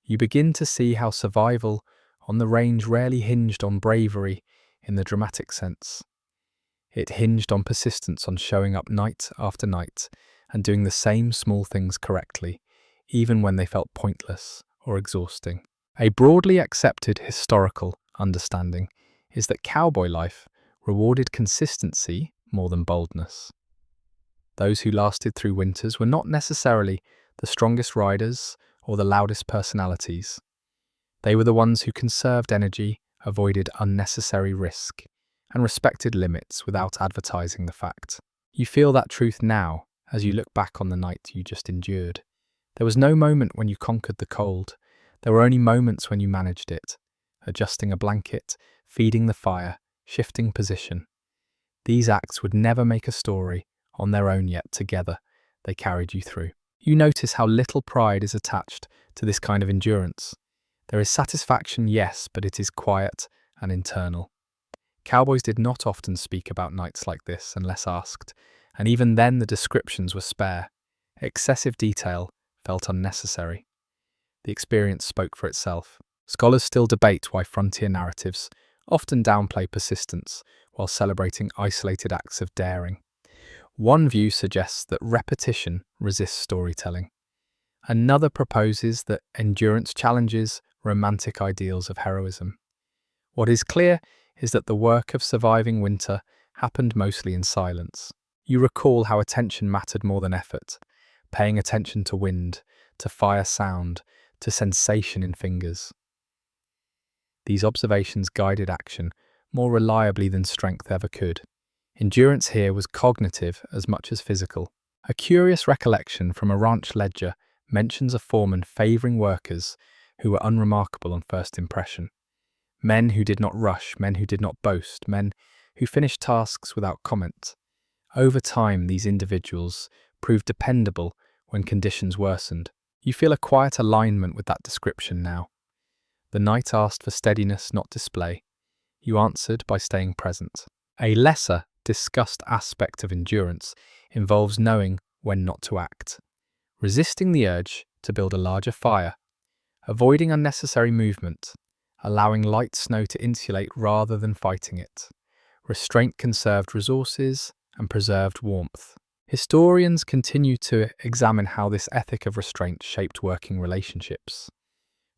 You begin to see how survival on the range rarely hinged on bravery in the dramatic sense. It hinged on persistence, on showing up night after night and doing the same small things correctly, even when they felt pointless or exhausting. A broadly accepted historical understanding is that cowboy life rewarded consistency more than boldness. Those who lasted through winters were not necessarily the strongest riders or the loudest personalities. They were the ones who conserved energy, avoided unnecessary risk, and respected limits without advertising the fact. You feel that truth now as you look back on the night you just endured. There was no moment when you conquered the cold. There were only moments when you managed it, adjusting a blanket, feeding the fire, shifting position. These acts would never make a story on their own, yet together they carried you through. You notice how little pride is attached to this kind of endurance. There is satisfaction, yes, but it is quiet and internal. Cowboys did not often speak about nights like this unless asked, and even then the descriptions were spare. Excessive detail felt unnecessary. The experience spoke for itself. Scholars still debate why frontier narratives often downplay persistence while celebrating isolated acts of daring. One view suggests that repetition resists storytelling. Another proposes that endurance challenges romantic ideals of heroism. What is clear is that the work of surviving winter happened mostly in silence. You recall how attention mattered more than effort, paying attention to wind, to fire sound, to sensation in fingers. These observations guided action more reliably than strength ever could. Endurance here was cognitive as much as physical. A curious recollection from a ranch ledger mentions a foreman favouring workers who were unremarkable on first impression. Men who did not rush, men who did not boast, men who finished tasks without comment. Over time, these individuals proved dependable when conditions worsened. You feel a quiet alignment with that description now. The night asked for steadiness, not display. You answered by staying present. A lesser discussed aspect of endurance involves knowing when not to act, resisting the urge to build a larger fire, avoiding unnecessary movement, allowing light snow to insulate rather than fighting it. Restraint conserved resources and preserved warmth. Historians continue to examine how this ethic of restraint shaped working relationships.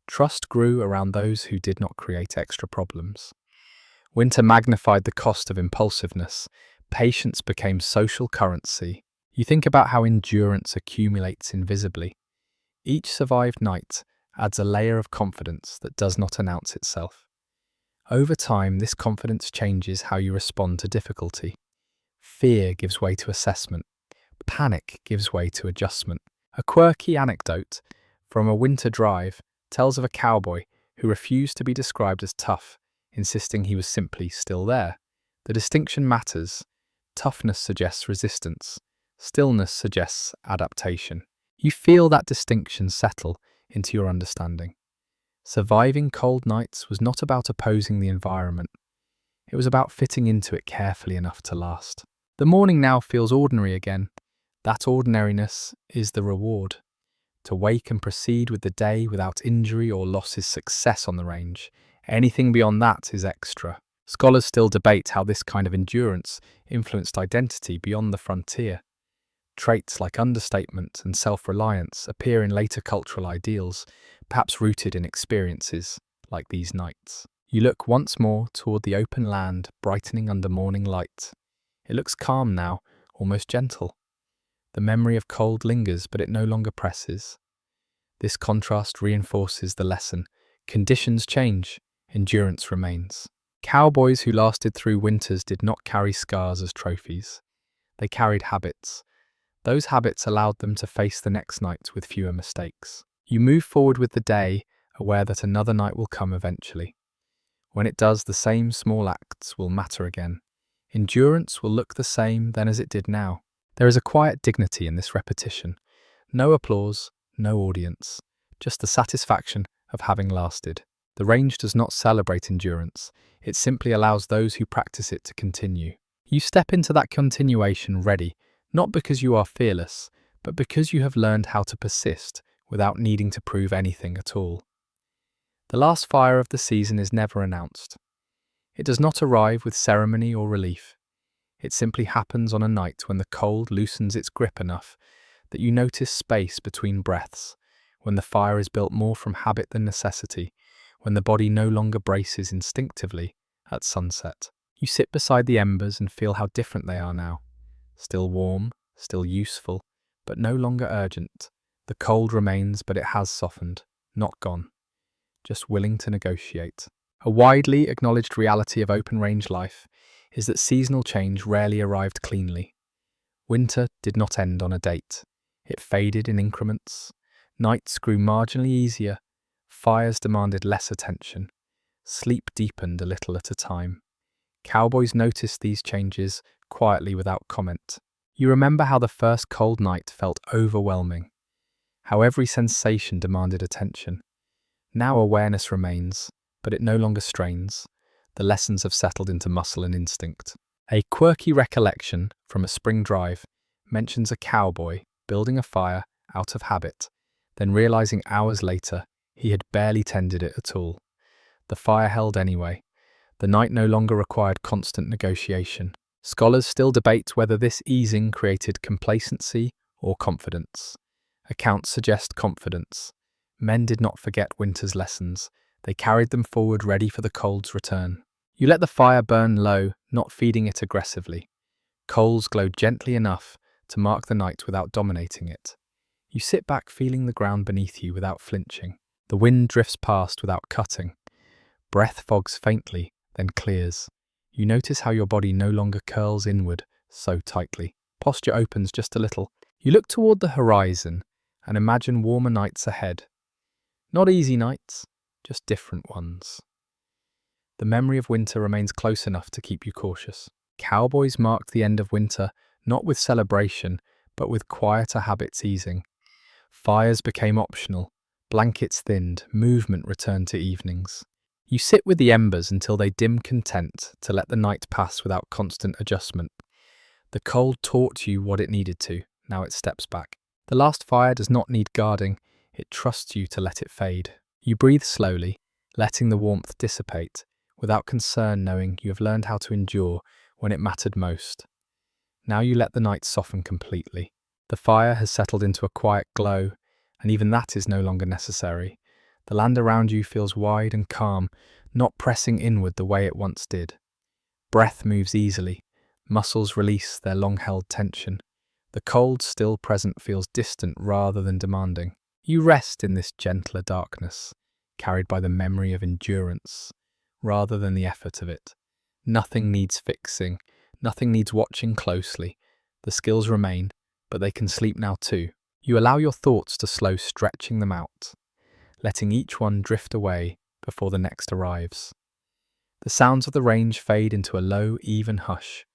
Trust grew around those who did not create extra problems. Winter magnified the cost of impulsiveness. Patience became social currency. You think about how endurance accumulates invisibly. Each survived night adds a layer of confidence that does not announce itself. Over time, this confidence changes how you respond to difficulty. Fear gives way to assessment. Panic gives way to adjustment. A quirky anecdote from a winter drive tells of a cowboy who refused to be described as tough, insisting he was simply still there. The distinction matters. Toughness suggests resistance. Stillness suggests adaptation. You feel that distinction settle into your understanding. Surviving cold nights was not about opposing the environment. It was about fitting into it carefully enough to last. The morning now feels ordinary again. That ordinariness is the reward. To wake and proceed with the day without injury or loss is success on the range. Anything beyond that is extra. Scholars still debate how this kind of endurance influenced identity beyond the frontier. Traits like understatement and self-reliance appear in later cultural ideals, perhaps rooted in experiences like these nights. You look once more toward the open land, brightening under morning light. It looks calm now, almost gentle. The memory of cold lingers, but it no longer presses. This contrast reinforces the lesson. Conditions change, endurance remains. Cowboys who lasted through winters did not carry scars as trophies. They carried habits. Those habits allowed them to face the next night with fewer mistakes. You move forward with the day, aware that another night will come eventually. When it does, the same small acts will matter again. Endurance will look the same then as it did now. There is a quiet dignity in this repetition. No applause, no audience, just the satisfaction of having lasted. The range does not celebrate endurance. It simply allows those who practice it to continue. You step into that continuation ready, not because you are fearless, but because you have learned how to persist without needing to prove anything at all. The last fire of the season is never announced. It does not arrive with ceremony or relief. It simply happens on a night when the cold loosens its grip enough that you notice space between breaths, when the fire is built more from habit than necessity, when the body no longer braces instinctively at sunset. You sit beside the embers and feel how different they are now. Still warm, still useful, but no longer urgent. The cold remains, but it has softened, not gone, just willing to negotiate. A widely acknowledged reality of open-range life is that seasonal change rarely arrived cleanly. Winter did not end on a date. It faded in increments. Nights grew marginally easier, fires demanded less attention, sleep deepened a little at a time. Cowboys noticed these changes quietly without comment. You remember how the first cold night felt overwhelming, how every sensation demanded attention. Now awareness remains, but it no longer strains. The lessons have settled into muscle and instinct. A quirky recollection from a spring drive mentions a cowboy building a fire out of habit, then realizing hours later he had barely tended it at all. The fire held anyway. The night no longer required constant negotiation. Scholars still debate whether this easing created complacency or confidence. Accounts suggest confidence. Men did not forget winter's lessons. They carried them forward, ready for the cold's return. You let the fire burn low, not feeding it aggressively. Coals glowed gently enough to mark the night without dominating it. You sit back, feeling the ground beneath you without flinching. The wind drifts past without cutting. Breath fogs faintly, then clears. You notice how your body no longer curls inward so tightly. Posture opens just a little. You look toward the horizon and imagine warmer nights ahead. Not easy nights, just different ones. The memory of winter remains close enough to keep you cautious. Cowboys marked the end of winter, not with celebration, but with quieter habits easing. Fires became optional, blankets thinned, movement returned to evenings. You sit with the embers until they dim, content to let the night pass without constant adjustment. The cold taught you what it needed to, now it steps back. The last fire does not need guarding, it trusts you to let it fade. You breathe slowly, letting the warmth dissipate, without concern, knowing you have learned how to endure when it mattered most. Now you let the night soften completely. The fire has settled into a quiet glow, and even that is no longer necessary. The land around you feels wide and calm, not pressing inward the way it once did. Breath moves easily, muscles release their long-held tension. The cold, still present feels distant rather than demanding. You rest in this gentler darkness, carried by the memory of endurance, rather than the effort of it. Nothing needs fixing, nothing needs watching closely. The skills remain, but they can sleep now too. You allow your thoughts to slow, stretching them out, letting each one drift away before the next arrives. The sounds of the range fade into a low, even hush.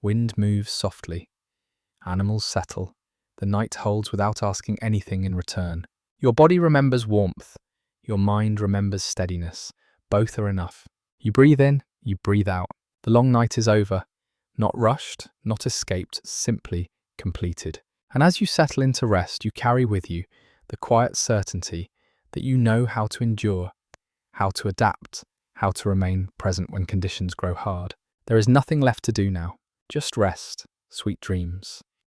Wind moves softly. Animals settle. The night holds without asking anything in return. Your body remembers warmth. Your mind remembers steadiness. Both are enough. You breathe in, you breathe out. The long night is over. Not rushed, not escaped, simply completed. And as you settle into rest, you carry with you the quiet certainty that you know how to endure, how to adapt, how to remain present when conditions grow hard. There is nothing left to do now. Just rest, sweet dreams.